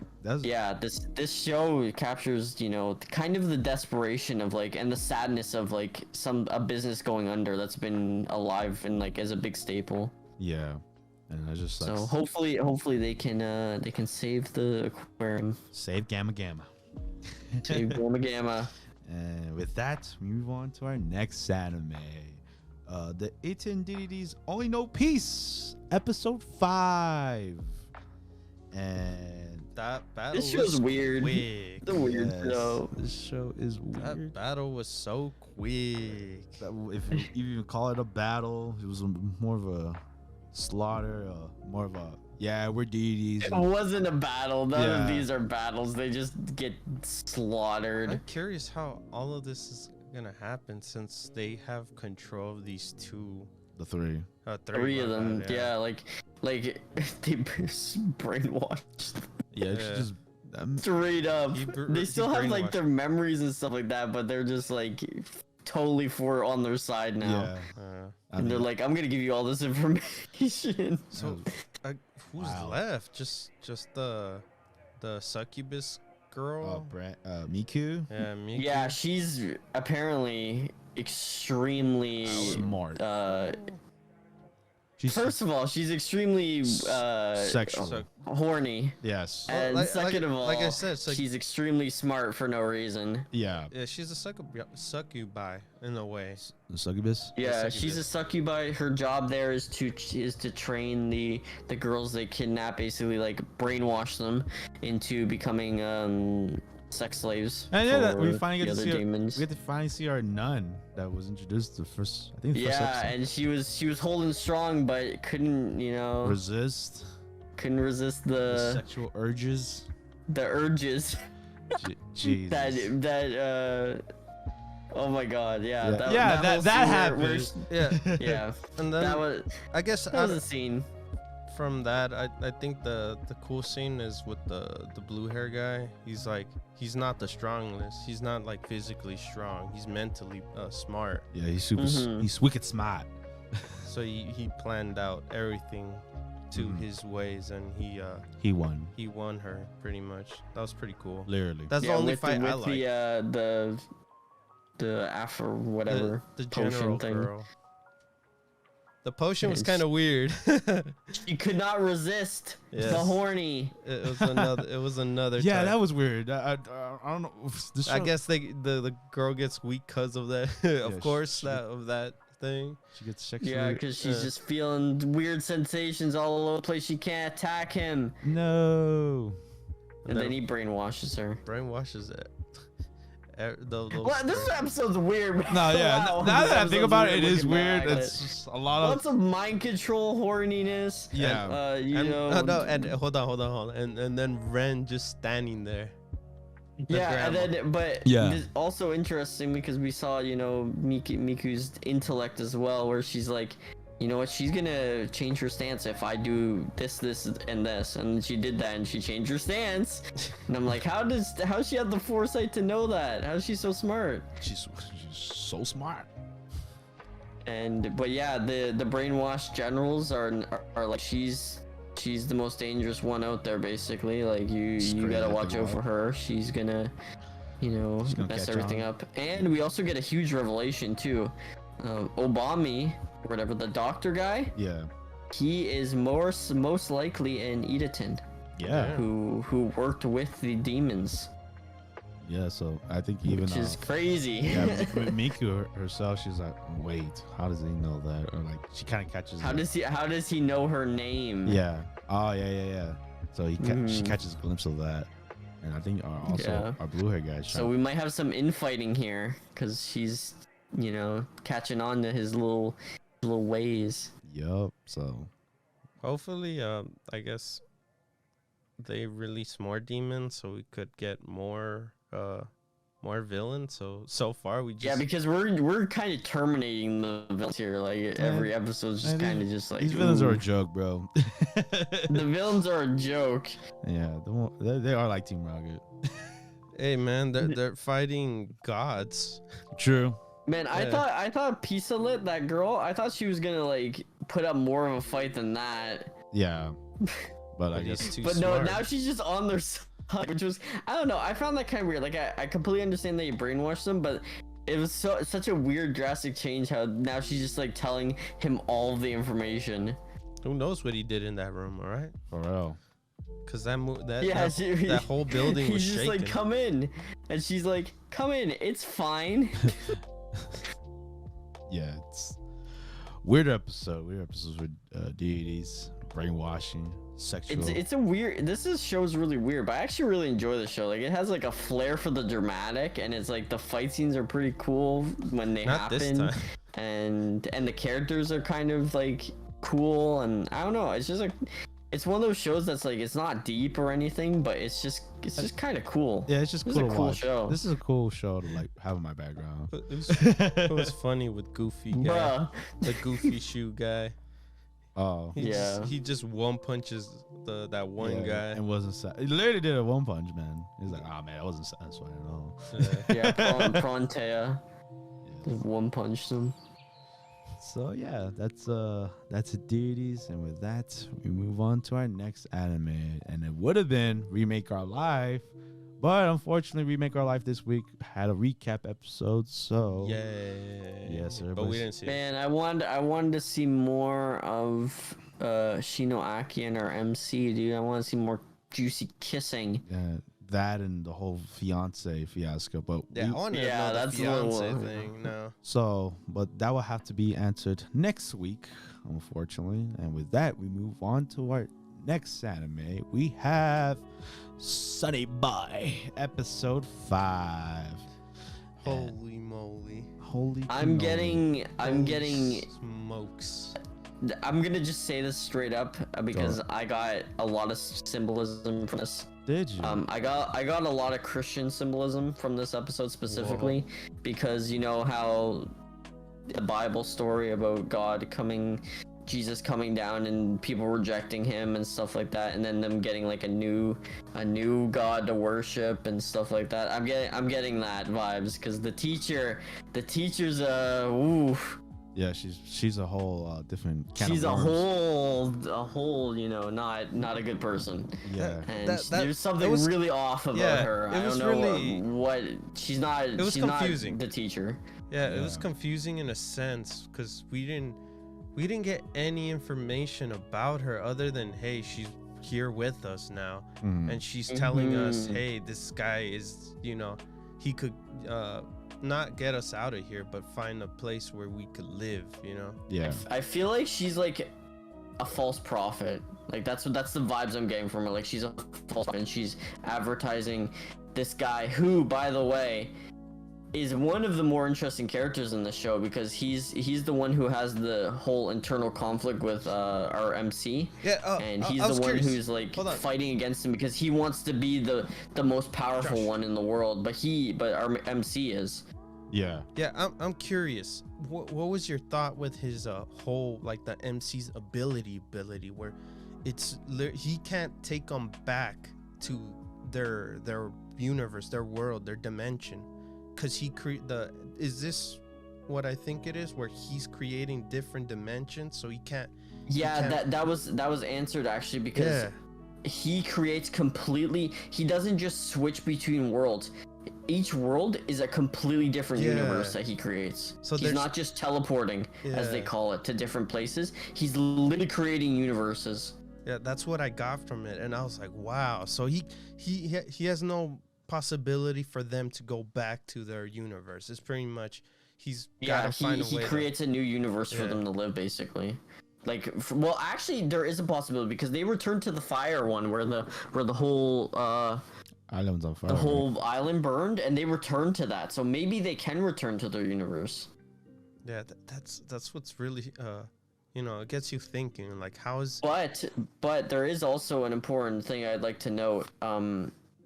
this show captures kind of the desperation of like and the sadness of like a business going under that's been alive and like as a big staple. Yeah. And it just sucks. So hopefully they can save the aquarium. Save Gamma. Save Gamma. And with that, we move on to our next anime. The Deities Only Know Peace, episode 5. And that battle this show's weird. Quick. The weird show. This show is weird. That battle was so quick. If you even call it a battle, it was more of a slaughter, more of a we're deities. It wasn't a battle. None of these are battles. They just get slaughtered. I'm curious how all of this is gonna happen since they have control of these two. The three. Three of them. Yeah, like Like they brainwashed Yeah, she Yeah. just straight up. They he still have like brainwashed. their memories and stuff like that, but they're just like totally on their side now. yeah. I And they're mean, like, I'm gonna give you all this information. So, who's Wow. left? Just the succubus girl. Mikyuu, Yeah, Mickey. Yeah, she's apparently extremely smart. She's First of all, she's extremely sexual. So- horny. Yes. And like- second of all, like I said, she's extremely smart for no reason. Yeah. Yeah, she's a succubi in a way. The succubus. Yeah, succubus. she's a succubi. Her job there is to train the girls they kidnap, basically like brainwash them into becoming sex slaves. And yeah, that for we finally the get to other see. demons. We get to finally see our nun that was introduced the first. I think the first Yeah, episode. and she was holding strong, but couldn't Resist couldn't resist the the sexual urges. urges. Jesus. Oh my god, yeah. Yeah. whole That scene happened. Yeah, yeah, and then that was I guess a scene. from that, I think the cool scene is with the blue hair guy. He's not the strongest. He's not like physically strong. He's mentally smart. Yeah, he's super. Mhm. He's wicked smart. So he planned out everything to Mhm. his ways, and He won. he won her pretty much. That was pretty cool. Literally. That's Yeah, the only with fight I with like. the afro whatever the potion general thing. girl. The potion was It's- kind of weird. You could not resist Yes. the horny. It was another. Yeah, type. that was weird. I don't know. This I show- guess the girl gets weak because of that. Yeah, Of course, she- that thing. she gets sexually. Yeah, because she's just feeling weird sensations all over the place. She can't attack him, No. and then he brainwashes her. brainwashes it. What? This episode's weird. No, yeah. Wow, Now this that I think episode's about it, it is looking weird. back at It's it. just a lot of. Lots of mind control horniness. Yeah. You and, know. no, and hold on, and then Ren just standing there. The Yeah, and grandma. then but Yeah. this also interesting because we saw Miku's intellect as well, where she's like, you know what, she's gonna change her stance if I do this, and this, and she did that, and she changed her stance, and I'm like, how she have the foresight to know that? How is she so smart? She's so smart. But yeah, the brainwashed generals are like she's the most dangerous one out there, basically. Like you Straight gotta up watch and out for her. She's gonna gonna mess catch everything on. up. And we also get a huge revelation too. Obami, or whatever, the doctor guy, Yeah. he is most likely an Idaten Yeah. who worked with the demons, Yeah. So I think even which is crazy. yeah, Mikyuu herself, she's like, wait, how does he know that? Or like, she kind of catches. How it. does he know her name? Yeah. Oh yeah. So she Mhm. catches a glimpse of that, and I think Yeah. our blue hair guy. So we might have some infighting here because she's, catching on to his little ways. Yup. So Hopefully, I guess they release more demons so we could get more villains. So far we just Yeah, because we're kind of terminating the villains here. Like every episode's just Man, kind of just like these villains are a ooh. joke, bro. The villains are a joke. Yeah, they are like Team Rocket. Hey man, they're fighting gods. True. Man, Yeah. I thought Pisa-Lit, that girl, I thought she was gonna like put up more of a fight than that. Yeah. But I But he's guess too But smart. no, now she's just on their side, which was, I don't know, I found that kind of weird. Like I completely understand that you brainwash them, but it was such a weird drastic change how now she's just like telling him all of the information. Who knows what he did in that room? All right, for real. because that Yeah, that whole building was he's just shaking. like, come in, and she's like, come in, it's fine. Yeah, it's weird episode. Weird episodes with deities, brainwashing, sexual. It's a weird. Show's really weird, but I actually really enjoy the show. Like it has like a flair for the dramatic, and it's like the fight scenes are pretty cool when they Not this happen, time. and the characters are kind of like cool, and I don't know. It's just like it's one of those shows that's like it's not deep or anything, but it's just kind of cool. Yeah, it's just This cool is to a cool watch. show. This is a cool show to like have in my background. It was funny with Goofy guy, Bruh. the Goofy shoe guy. Oh. He just one punches that one guy. And wasn't he literally did a one punch, man. He's like, oh man, I wasn't satisfied at all. Yeah, Frontea. Just one punched him. So yeah, that's it, Deities, and with that, we move on to our next anime, and it would have been Remake Our Life, but unfortunately, Remake Our Life this week had a recap episode. So yes, sir. But we didn't see it. Man, I wanted to see more of Shino Aki and her MC, dude. I want to see more juicy kissing. Yeah, that and the whole fiance fiasco, but I wanted to know that's the fiance thing. No. So, but that will have to be answered next week, unfortunately. And with that, we move on to our next anime. We have Sonny Boy, episode 5. Holy moly! I'm getting smokes. I'm gonna just say this straight up because I got a lot of symbolism from this. Did you? I got a lot of Christian symbolism from this episode specifically. Whoa. Because you know how the Bible story about Jesus coming down and people rejecting him and stuff like that, and then them getting like a new God to worship and stuff like that. I'm getting that vibes because the teacher's yeah, she's a whole different kind she's of a whole not a good person. Yeah, and there's something really off about her. I don't know really, what she's not. It was confusing. Not the teacher. Yeah, it was confusing in a sense because we didn't get any information about her other than, hey, she's here with us now, and she's telling us, hey, this guy is, he could not get us out of here, but find a place where we could live, Yeah. I feel like she's like a false prophet. Like that's the vibes I'm getting from her. Like she's a false prophet and she's advertising this guy who, by the way, is one of the more interesting characters in the show because he's the one who has the whole internal conflict with our MC. Yeah, and he's the one who's like fighting against him because he wants to be the most powerful one in the world, but our MC is. Yeah. Yeah, I'm curious. What was your thought with his whole like the MC's ability where he can't take them back to their universe, their world, their dimension. Because is this what I think it is, where he's creating different dimensions, so he can't. Yeah, that was answered actually because he creates completely. He doesn't just switch between worlds. Each world is a completely different universe that he creates. So he's not just teleporting, as they call it, to different places. He's literally creating universes. Yeah, that's what I got from it, and I was like, wow. So he has no possibility for them to go back to their universe. It's pretty much he's got to find a way. He creates a new universe for them to live, basically. Like, well, actually, there is a possibility because they returned to the fire one where the whole island's on fire. The whole island burned, and they returned to that. So maybe they can return to their universe. Yeah, that's what's really it gets you thinking. Like, how is? But there is also an important thing I'd like to note.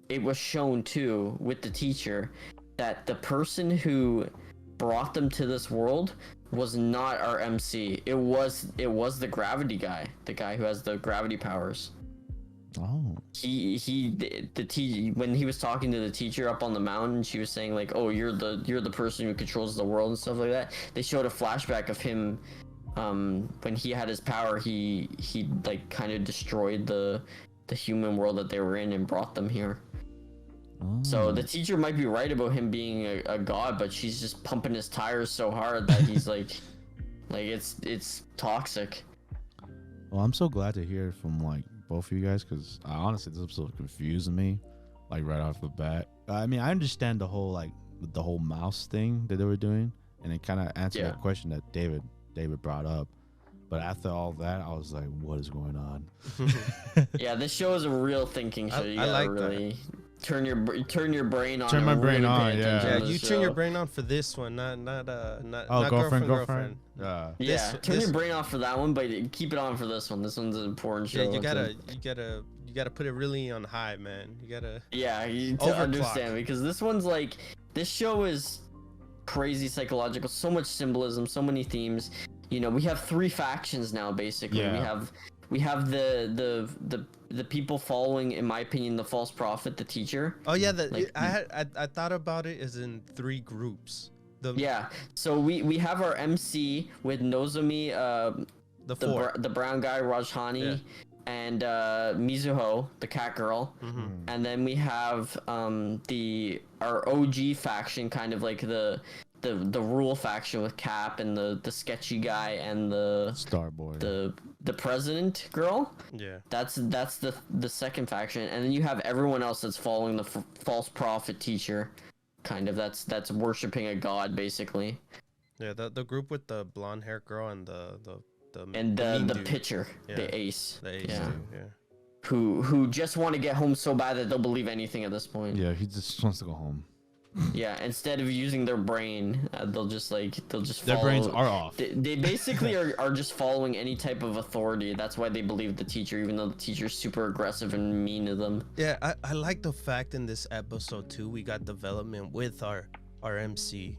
It was shown too with the teacher that the person who brought them to this world was not our MC. It was the gravity guy, the guy who has the gravity powers. Oh. When he was talking to the teacher up on the mountain, she was saying like, "Oh, you're the person who controls the world" and stuff like that. They showed a flashback of him when he had his power. He like kind of destroyed the human world that they were in and brought them here. So the teacher might be right about him being a god, but she's just pumping his tires so hard that he's like it's toxic. Well, I'm so glad to hear it from like both of you guys because honestly, this episode confused me like right off the bat. I mean, I understand the whole mouse thing that they were doing, and it kind of answered that question that David brought up. But after all that, I was like, what is going on? Yeah, this show is a real thinking show. You gotta really turn your brain on. Turn my brain on, yeah. You turn your brain on for this one, not girlfriend. Yeah, turn your brain off for that one, but keep it on for this one. This one's an important show. Yeah, you gotta put it really on high, man. You gotta. Yeah, you understand because this one's like this show is crazy psychological. So much symbolism, so many themes. we have 3 factions now basically. Yeah. We have the people following, in my opinion, the false prophet, the teacher. Oh yeah, I thought about it as in 3 groups. So we have our MC with Nozomi, the brown guy, Rajhani, and Mizuho, the cat girl, and then we have our OG faction, kind of like the rule faction with Cap and the sketchy guy and the Starboy, the president girl. Yeah, that's the second faction, and then you have everyone else that's following the false prophet teacher, kind of that's worshiping a god basically. Yeah, the group with the blonde hair girl and the pitcher, the ace. The ace, yeah. Too, yeah. Who just want to get home so bad that they'll believe anything at this point. Yeah, he just wants to go home. Yeah, instead of using their brain, they'll just follow. Their brains are off. They basically are just following any type of authority. That's why they believe the teacher, even though the teacher's super aggressive and mean to them. Yeah, I like the fact in this episode too, we got development with our MC.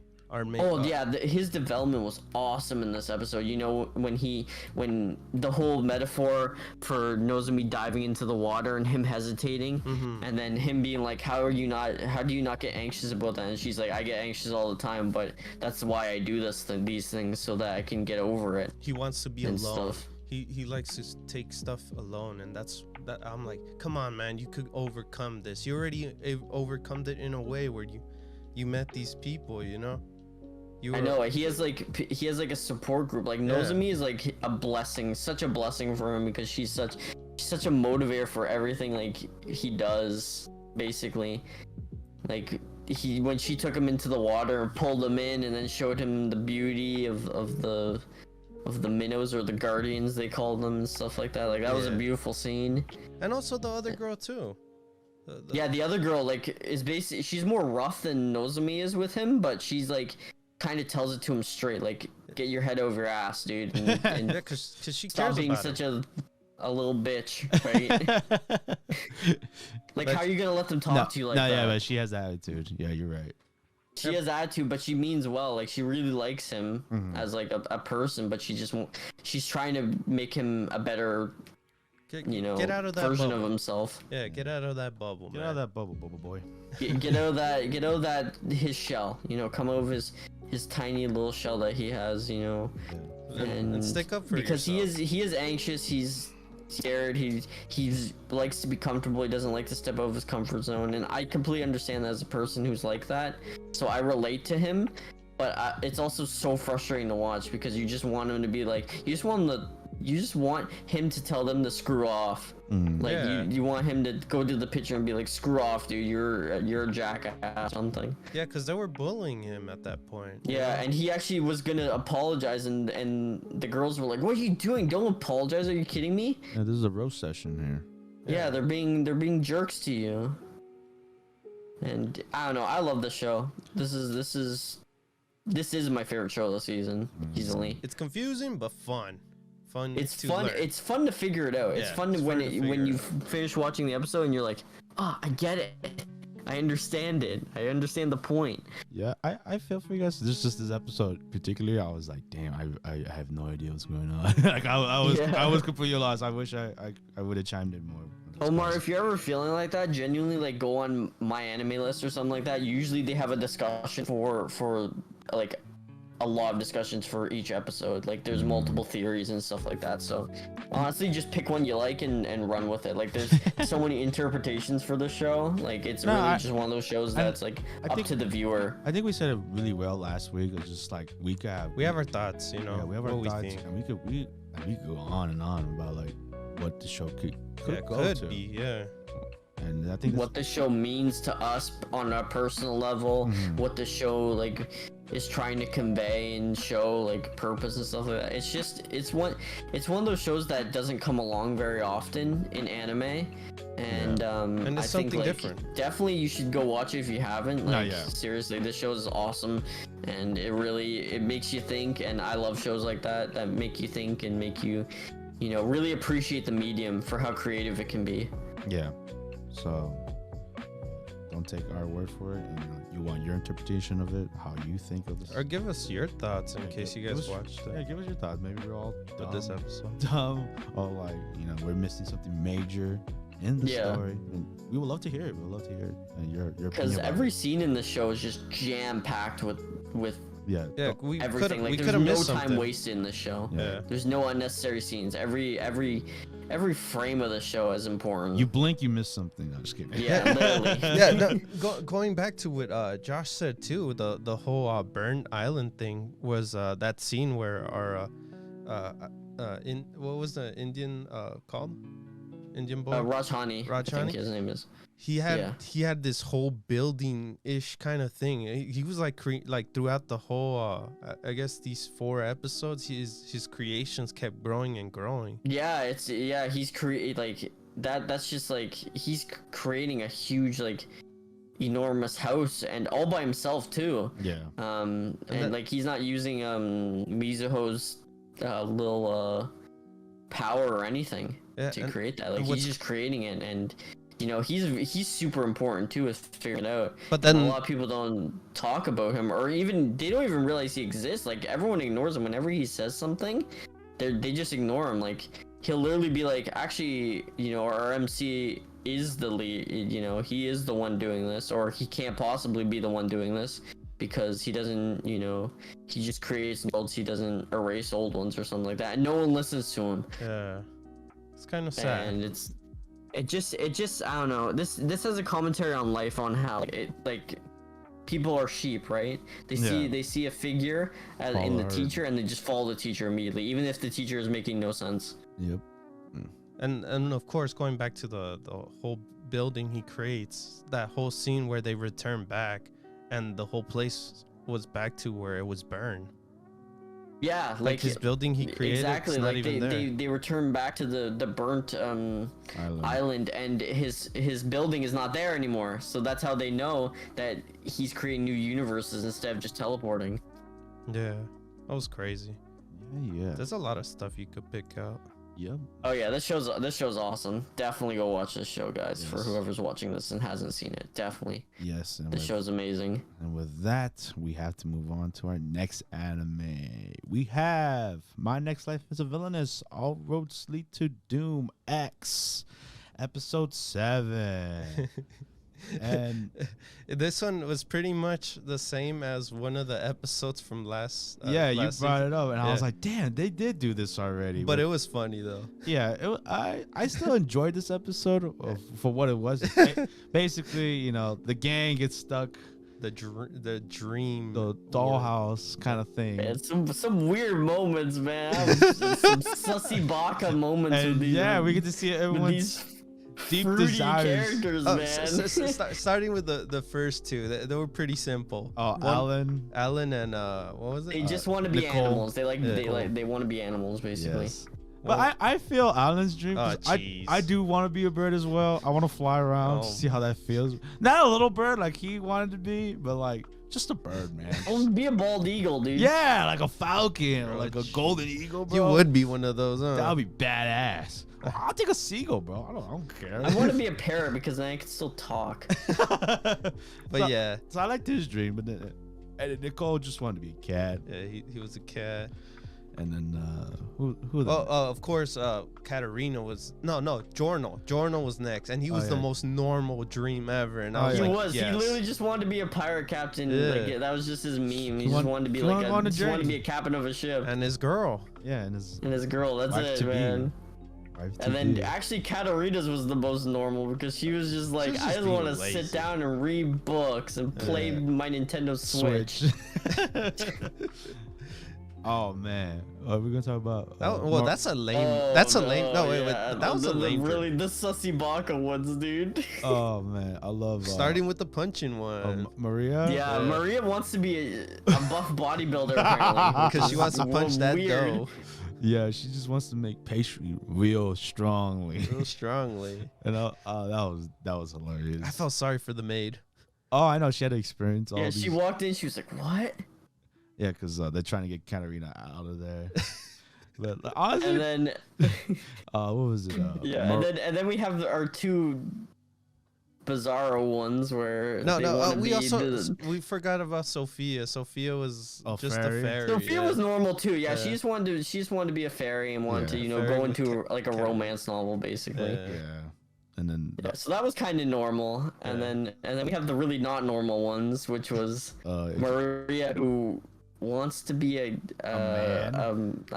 His development was awesome in this episode. When the whole metaphor for Nozomi diving into the water and him hesitating, and then him being like, how do you not get anxious about that? And she's like, I get anxious all the time, but that's why I do these things, so that I can get over it. He wants to be alone. Stuff. He likes to take stuff alone, and that I'm like, come on, man, you could overcome this. You already overcome it in a way where you met these people, I know he has like a support group. Like Nozomi is like a blessing, such a blessing for him, because she's such a motivator for everything like he does basically. Like when she took him into the water and pulled him in and then showed him the beauty of the minnows, or the guardians they called them, and stuff like that. Like that was a beautiful scene. And also the other girl too. The other girl is basically, she's more rough than Nozomi is with him, but she's like kind of tells it to him straight, like, get your head over your ass, dude, and yeah, cause she stop cares being about such him. a little bitch, right? Like, how are you gonna let them talk to you like that? Yeah, but she has attitude. Yeah, you're right. She has attitude, but she means well. Like, she really likes him as like a person, but she just won't. She's trying to make him a better, get out of that version bubble. of himself. Yeah, get out of that bubble, Get out of that bubble boy. Get out of that his shell. Come out of his tiny little shell that he has. And stick up for because yourself. he is anxious. He's scared. He likes to be comfortable. He doesn't like to step out of his comfort zone. And I completely understand that as a person who's like that. So I relate to him. But it's also so frustrating to watch, because you just want him to be like, you just want him to tell them to screw off. Like you want him to go to the picture and be like, screw off, dude, you're a jackass, something. Yeah, because they were bullying him at that point. Yeah, and he actually was gonna apologize, and the girls were like, what are you doing? Don't apologize, are you kidding me? Yeah, this is a roast session here. Yeah, they're being jerks to you. And I don't know, I love the show. This is my favorite show of the season, easily. It's confusing but fun. It's fun. Learn. It's fun to figure it out. It's fun when you finish watching the episode and you're like, I get it. I understand it. I understand the point. Yeah, I feel for you guys. This just this episode particularly, I was like, damn, I have no idea what's going on. Like I was completely lost. I wish I would have chimed in more. Omar, if you're ever feeling like that, genuinely, like, go on My Anime List or something like that. Usually they have a discussion for like a lot of discussions for each episode. Like, there's multiple theories and stuff like that. So honestly, just pick one you like and run with it. Like, there's so many interpretations for the show. Like, it's just one of those shows that's up to the viewer. I think we said it really well last week. It's just like we have our thoughts, Yeah, we have our thoughts, and we could go on and on about like what the show could go to. Yeah. And I think what the show means to us on a personal level, what the show like is trying to convey and show, like, purpose and stuff like that. It's one of those shows that doesn't come along very often in anime, and and it's something different. Definitely you should go watch it if you haven't. Like, seriously, this show is awesome, and it makes you think, and I love shows like that make you think and make you really appreciate the medium for how creative it can be. Yeah. So don't take our word for it. And, you want your interpretation of it, how you think of this. Or give us your thoughts in case you guys watched it. Yeah, give us your thoughts. Maybe we're all With this episode. dumb, or like we're missing something major in the story. And we would love to hear it. We would love to hear it. And your because every scene in the show is just jam packed with yeah. We everything. could There's have no missed time something. wasted in the show. Yeah. There's no unnecessary scenes. Every frame of the show is important. You blink, you miss something. I'm just kidding. Yeah, literally. Yeah, no, going back to what Josh said too, the whole burned island thing was that scene where our in what was the Indian called? Indian boy? Rajhani, I think his name is. He had this whole building ish kind of thing. He was like throughout the whole I guess these 4 episodes, his creations kept growing and growing. Yeah, he's that's just like he's creating a huge enormous house, and all by himself too. Yeah. And like he's not using Mizuho's little power or anything to create that. Like he's just creating it, and he's super important too with figuring it out. But then a lot of people don't talk about him, or even they don't even realize he exists. Like everyone ignores him whenever he says something. They just ignore him. Like he'll literally be like, actually, our MC is the lead. He is the one doing this, or he can't possibly be the one doing this because he doesn't. He just creates worlds. He doesn't erase old ones or something like that. And no one listens to him. Yeah, it's kind of sad. And it just I don't know. This has a commentary on life, on how people are sheep, right? They see a figure in the teacher, and they just follow the teacher immediately, even if the teacher is making no sense. Yep. And of course, going back to the whole building he creates, that whole scene where they return back, and the whole place was back to where it was burned. Yeah, like his building he created. Exactly, not even they return back to the burnt island, and his building is not there anymore. So that's how they know that he's creating new universes instead of just teleporting. Yeah, that was crazy. Yeah. There's a lot of stuff you could pick out. Yep. Oh yeah, this show's awesome. Definitely go watch this show, guys. Yes. For whoever's watching this and hasn't seen it, definitely. Yes. This show's amazing. And with that, we have to move on to our next anime. We have My Next Life is a Villainess. All Roads Lead to Doom X, episode 7. And this one was pretty much the same as one of the episodes from last you brought season. it up, and I was like, damn, they did do this already. But it was funny though. Yeah, I still enjoyed this episode for what it was. Basically, the gang gets stuck, the dream, the dollhouse kind of thing. Man, some weird moments, man. Some sussy baka moments. And with these, we get to see everyone's deep desires. Characters, man. Starting with the first two, they were pretty simple. Alan and what was it? They just want to be Nicole. Animals. They want to be animals, basically. Yes. But I feel Alan's dream. I do want to be a bird as well. I want to fly around to see how that feels. Not a little bird like he wanted to be, but like just a bird, man. I want to be a bald eagle, dude. Yeah, like a falcon or like a golden eagle, bro. You would be one of those, huh? That would be badass. I'll take a seagull, bro. I don't care. I want to be a parrot because then I can still talk. But so I liked his dream, but then Nicole just wanted to be a cat. Yeah, he was a cat. And then who? Of course, Katarina was Giorno. Giorno was next, and he was the most normal dream ever. And I was he like, was. Yes. He literally just wanted to be a pirate captain. Yeah. Like, that was just his meme. He just wanted to be wanted to be a captain of a ship. And his girl. Yeah, and his girl. That's it, man. And then actually Katarina's was the most normal because she was just like, I just want to sit down and read books and play my Nintendo Switch. Oh man, are we gonna talk about? That's a lame. That's a lame. No, wait. That was a lame. Really, the sussy baka ones, dude. Oh man, I love. Starting with the punching one. Maria. Yeah, Maria wants to be a buff bodybuilder apparently because she wants to punch that dough. Yeah, she just wants to make pastry real strongly. And that was hilarious. I felt sorry for the maid. Oh, I know, she had to experience all these. She walked in, she was like, "What?" Yeah, because they're trying to get Katarina out of there. But honestly, and then what was it? and then we have our two bizarro ones where they wanna we forgot about Sophia. Sophia was just fairy? a fairy. Sophia was normal too. Yeah, she just wanted to be a fairy and wanted to Fairy go with into like a romance novel basically. Yeah. And then So that was kind of normal, and then we have the really not normal ones, which was Maria, who wants to be a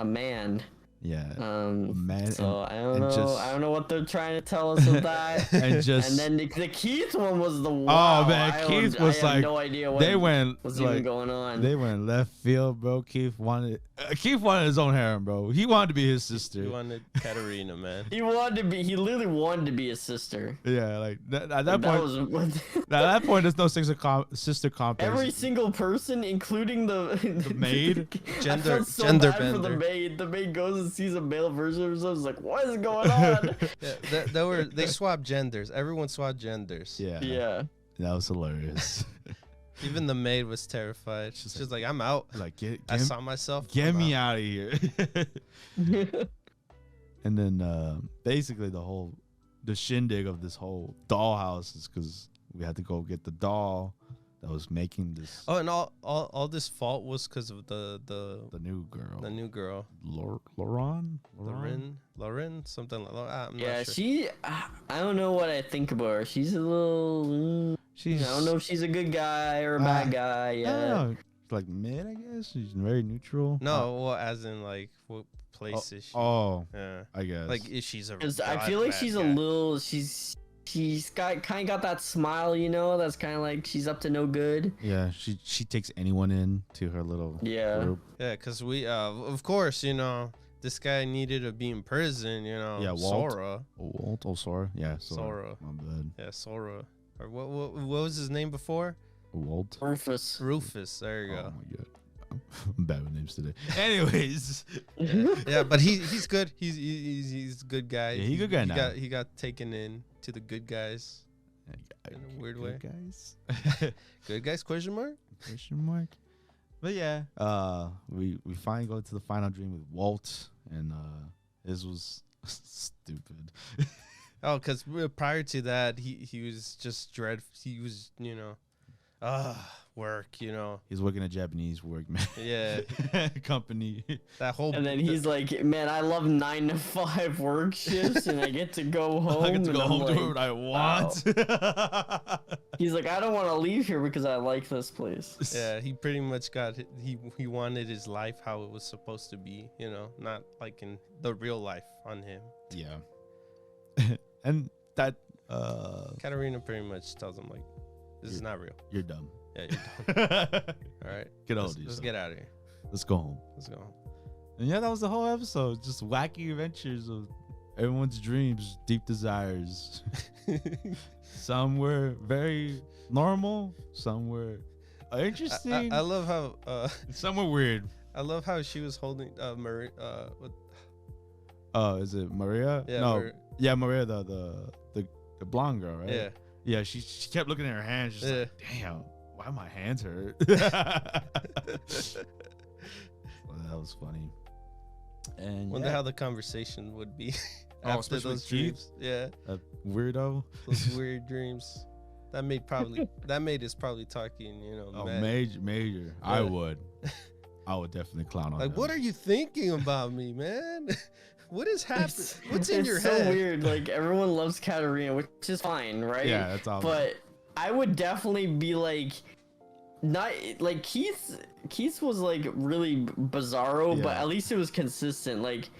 man. Yeah. Man. So I don't know. I don't know what they're trying to tell us with that. and then the Keith one was the wow. Oh man, Keith was I like, have no idea what was even going on. They went left field, bro. Keith wanted his own harem, bro. He wanted to be his sister. He wanted Katarina, man. He literally wanted to be his sister. Yeah, like at that point, there's no sister complex. Every single person, including the maid, gender bender. For the maid. The maid goes and sees a male version of herself. It's like, what is going on? They swapped genders. Everyone swapped genders. Yeah. That was hilarious. Even the maid was terrified. She's like, I'm out. Like, I saw myself. Get me out of here. And then basically the shindig of this whole dollhouse is because we had to go get the doll that was making this. Oh, and all this fault was because of the new girl. The new girl. Lauren, something like that. I'm not sure. She. I don't know what I think about her. She's a little. I don't know if she's a good guy or a bad guy. Yeah. I don't know. Like mid, I guess. She's very neutral. No, well, as in like what place is she? Oh, yeah. I guess. Like, is she's a? I feel like she's a little. She's got that smile, that's kind of like she's up to no good. Yeah, she takes anyone in to her little group. Yeah, because we of course, this guy needed to be in prison, Yeah, Walt. Sora. Sora. Yeah, Sora. My bad. Yeah, Sora. Or what was his name before? Walt. Rufus. There you go. Oh my god. I'm bad with names today. Anyways. Yeah, but he's good. He's a good guy. Yeah, he's a good guy now. He got taken in to the good guys in a weird way. Guys. Good guys? Question mark. But yeah, we finally go to the final dream with Walt, and his was stupid. Oh, because prior to that, he was just he was work, He's working a Japanese work, man. Yeah. Company. That whole. And then he's like, man, I love 9 to 5 work shifts, and I get to go home. I get to go home, like, do what I want. Wow. He's like, I don't want to leave here because I like this place. Yeah, he pretty much he wanted his life how it was supposed to be, not like in the real life on him. Yeah. And that Katarina pretty much tells him like, this is not real. You're dumb. Yeah, you're dumb. All right. Get out. Let's get out of here. Let's go home. And yeah, that was the whole episode. Just wacky adventures of everyone's dreams, deep desires. Some were very normal. Some were interesting. I love how some were weird. I love how she was holding Maria. Is it Maria? Yeah, no. Yeah, Maria, the blonde girl, right? Yeah. Yeah, she kept looking at her hands, just like, damn, why my hands hurt? Well, that was funny. And wonder how the conversation would be after those dreams. Yeah. A weirdo. Those weird dreams. That maid is probably talking, major. Yeah. I would definitely clown on like, him. What are you thinking about me, man? What is happening? What's in your head? It's so weird. Like, everyone loves Katarina, which is fine, right? Yeah, that's all. But I would definitely be like, not like Keith was like really bizarro, but at least it was consistent. Like,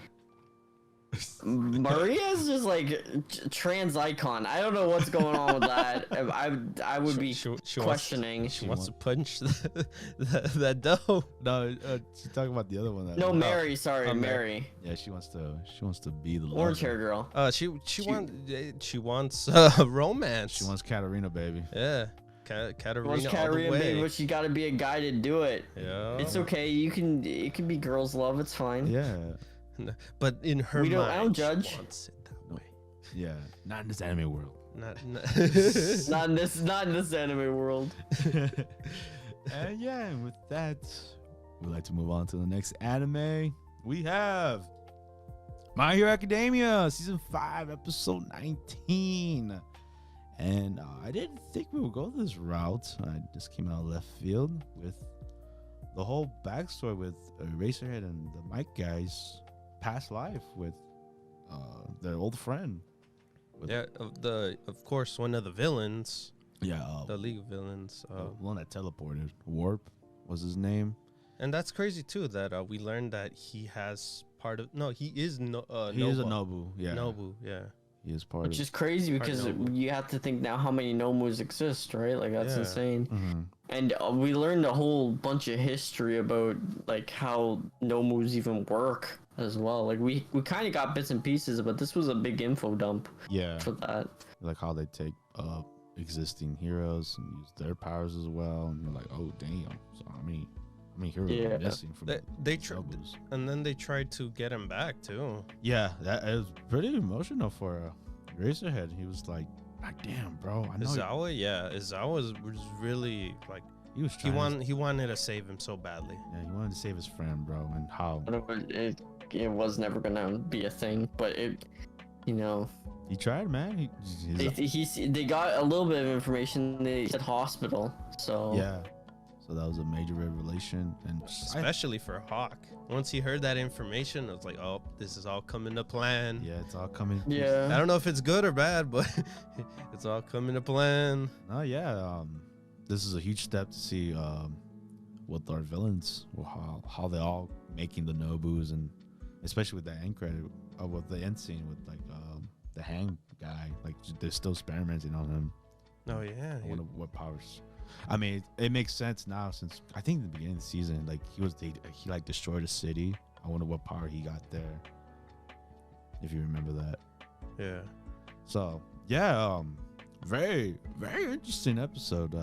Maria's just like trans icon. I don't know what's going on with that. I would be questioning. She wants to punch that dough. No, she's talking about the other one. No, Mary. Sorry, Mary. Yeah, she wants to be the orange hair girl. She wants romance. She wants Katarina, baby. Yeah. Katarina, wants Katarina, baby, but she got to be a guy to do it. Yeah. It's okay. It can be girls' love. It's fine. Yeah. But in her mind, I don't judge. She wants it that way. Yeah, not in this anime world. Not in this anime world. And yeah, and with that, we'd like to move on to the next anime. We have My Hero Academia, season 5, episode 19. And I didn't think we would go this route. I just came out of left field with the whole backstory with Eraserhead and the Mike guys' past life with their old friend. Yeah, of course, one of the villains. Yeah, The League of Villains. one that teleported. Warp was his name. And that's crazy too. That we learned that he has part of. No, he is He Nobu. is a Nobu. Yeah, Nobu, yeah. he is part Which of. is crazy because Nobu. you have to think now how many Nomus exist, right? Like that's Yeah. insane. Mhm. And we learned a whole bunch of history about like how Nomus even work as well. Like we kind of got bits and pieces, but this was a big info dump Yeah, for that. like how they take existing heroes and use their powers as well, and you're like, oh damn. So how many heroes Yeah. are missing from They these tr- Nobus? And then they tried to get him back too. Yeah, that is pretty emotional for Eraserhead. He was like, damn, bro, I know Izawa was really like he was he trying. he wanted to save him so badly. Yeah, he wanted to save his friend, bro, and how But it was never gonna be a thing. But it, you know, he tried, man. they got a little bit of information. They said hospital, so Yeah, so that was a major revelation, and Especially for Hawk. Once he heard that information, I was like, oh, this is all coming to plan. yeah, it's all coming. yeah. I don't know if it's good or bad, but it's all coming to plan. Oh yeah, this is a huge step to see what our villains, or how they're all making the Nobus, and especially with the end credit, with the end scene with like the hang guy, like they're still experimenting on him. Oh yeah. I wonder what powers. I mean, it makes sense now since I think in the beginning of the season, like he like destroyed a city. I wonder what power he got there. If you remember that. Yeah. So yeah, very very interesting episode.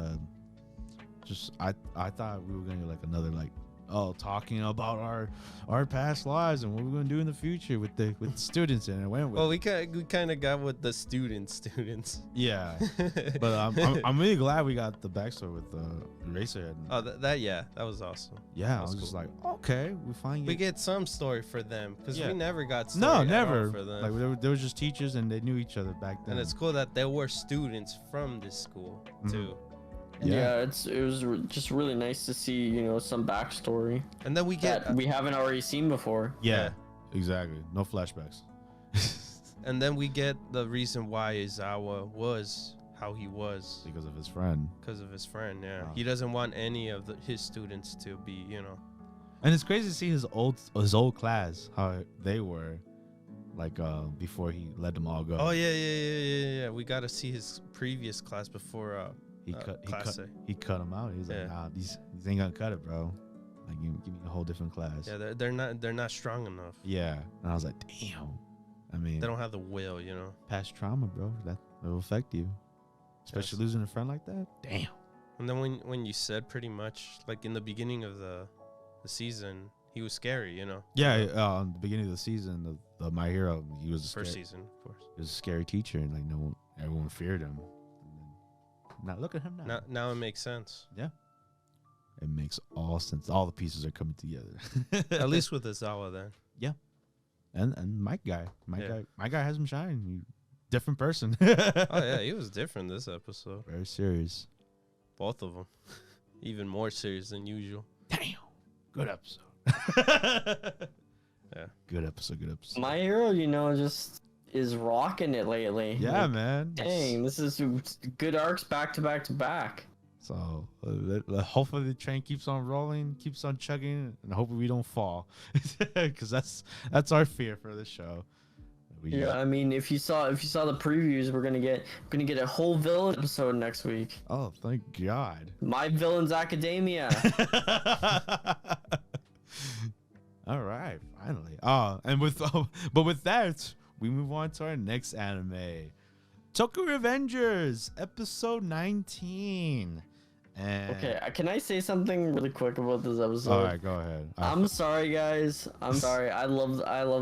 Just I thought we were gonna get like another like talking about our past lives and what we're gonna do in the future with the students, and it went with Well, we kind of got with the students. yeah. But I'm really glad we got the backstory with Eraserhead. Oh, that was awesome. Yeah, I That's was just cool. like, okay, we finally We get some story for them because Yeah. we never got story no, at all never. for them. Like they were just teachers and they knew each other back then. And it's cool that there were students from this school too. Yeah, it was just really nice to see, you know, some backstory And then we get that we haven't already seen before. yeah, exactly. No flashbacks. and then we get the reason why Izawa was how he was Because of his friend. because of his friend. Yeah, Wow. he doesn't want any of his students to be, you know. And it's crazy to see his old class, how they were, like before he let them all go. Oh yeah. We got to see his previous class before. he cut class A. he cut them out. He's Yeah. like, nah, these ain't gonna cut it, bro. Like give me a whole different class. Yeah, they're not strong enough. Yeah. And I was like, damn. I mean, They don't have the will, you know. past trauma, bro. That will affect you, especially Yes. losing a friend like that. Damn. And then when you said pretty much like in the beginning of the season, he was scary, you know. Yeah. The beginning of the season, the My Hero, he was a First scary, season, of course. he was a scary teacher, and like everyone feared him. And now look at him now. Now it makes sense. It makes all sense. All the pieces are coming together. At least with Izawa then. and Mike guy, my guy has him shine. Different person. Oh yeah, he was different this episode. Very serious. Both of them, even more serious than usual. Damn. Good episode. Yeah. Good episode. My Hero, you know, just is rocking it lately. Yeah, Like, man. dang, this is good arcs back to back to back. So hopefully the train keeps on rolling, keeps on chugging, and hopefully we don't fall, because that's our fear for this show. Yeah, I mean, if you saw the previews, we're gonna get a whole villain episode next week. Oh, thank God. My Villains Academia. All right, finally. And with that, we move on to our next anime, Tokyo Revengers, episode 19. And Okay, can I say something really quick about this episode? all right, go ahead. I'm sorry, guys. I'm sorry. I love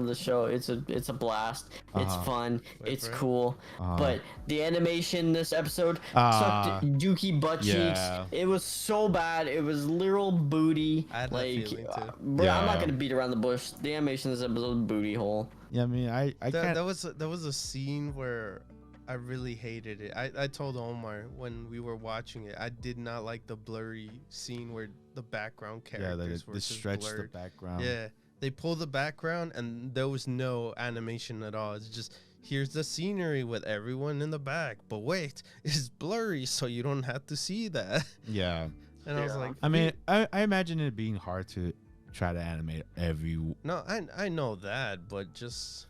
the show. It's a blast. It's fun. Wait It's for it. cool. But the animation this episode sucked Yuki butt cheeks. yeah. It was so bad. It was literal booty. I had that Like, feeling, too. bro, I'm not Yeah. gonna beat around the bush. The animation this episode booty hole. Yeah, I mean, I can't. That was a scene where I really hated it. I told Omar when we were watching it, I did not like the blurry scene where the background characters were they just stretch blurred. the background. Yeah, they pulled the background and there was no animation at all. It's just here's the scenery with everyone in the back, but wait, it's blurry, so you don't have to see that. Yeah. And I was like, I mean, I imagine it being hard to try to animate every. no, I know that, but just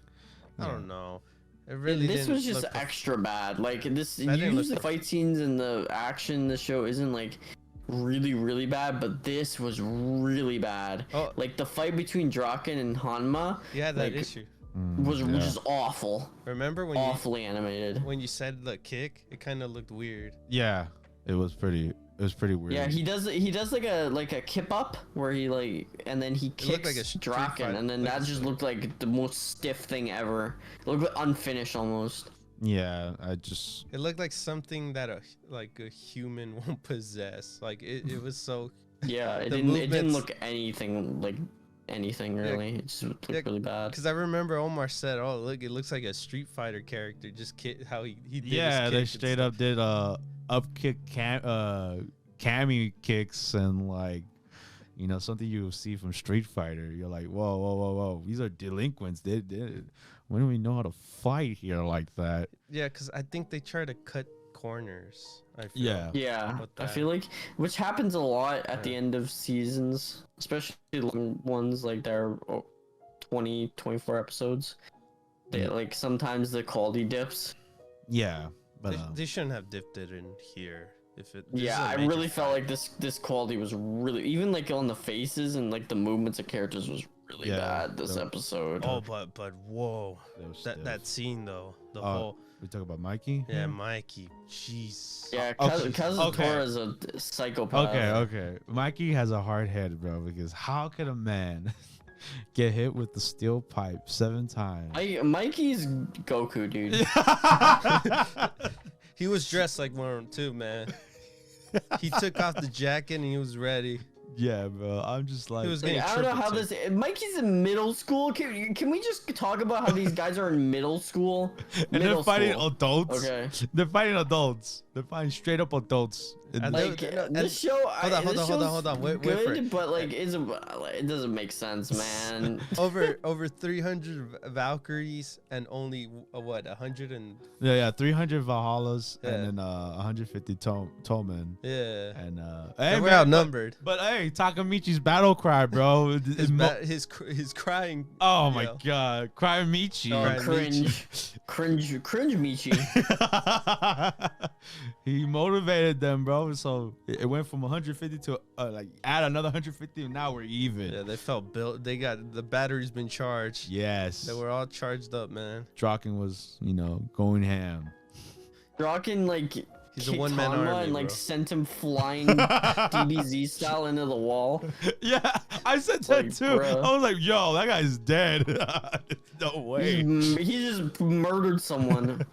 I Yeah. don't know. It really This didn't was just look extra bad. Like this, That didn't usually look- fight scenes and the action in the show isn't like really bad, but this was really bad. Oh. Like the fight between Draken and Hanma Yeah, that like, issue. was Yeah. just awful, Remember when awfully animated. you said the kick? It kind of looked weird. Yeah, it was pretty weird. Yeah, he does like a kip up where he like, and then he It looked kicks like a street Draken, fight, and then like that a just street- looked like the most stiff thing ever. It looked unfinished almost. Yeah, I just. It looked like something that a human won't possess. Like it was so. Yeah, it The didn't movements- look anything really. It just looked really bad. Because I remember Omar said, "Oh, look, it looks like a Street Fighter character." Just how he did Yeah, his they kick and straight stuff. up did up kick cami kicks and like, you know, something you see from Street Fighter. You're like, whoa, these are delinquents. They when do we know how to fight here like that? Yeah, because I think they try to cut corners. I feel. Yeah. Yeah, With I that. feel like, which happens a lot at the Yeah. end of seasons, especially long ones like they're 20, 24 episodes. They, like sometimes the quality dips. Yeah, but They shouldn't have dipped it in here. If it. This is Yeah, a I major really felt fight. like this quality was really, even like on the faces and like the movements of characters was really Yeah, bad this the- episode. Oh, but whoa, they were that stiff. scene though, the Oh, whole we talk about Mikey. yeah, Mikey, jeez. Yeah, okay, Kazutora okay. is a psychopath. Okay. Mikey has a hard head, bro, because how could a man get hit with the steel pipe 7 times? Mikey's Goku, dude. He was dressed like one too, man. He took off the jacket and he was ready. Yeah, bro. I'm just like, He was Like, getting I don't know how triple this. Mikey's in middle school. Can we just talk about how these guys are in middle school? and they're fighting school. adults. Okay. They're fighting adults. They're fighting straight up adults. And And Like no, and- this show. hold on, hold on. Wait good, for it. but like, it doesn't make sense, man. over 300 Valkyries and only what 100 and yeah, 300 Valhallas Yeah. and then 150 Tomen. yeah. And They hey, were man, outnumbered. but hey, Takamichi's battle cry, bro. His crying. Oh my yell. god, Cry Michi. Oh, Cringe, Michi. He motivated them, bro. So it went from 150 to like add another 150, and now we're even. Yeah, they felt built. They got the battery's been charged. Yes. They were all charged up, man. Draken was, going ham. Draken like He's a kicked one-man Hanma army, and like bro. sent him flying DBZ style into the wall. Yeah, I said that Like, too. bruh. I was like, yo, that guy's dead. No way. He just murdered someone.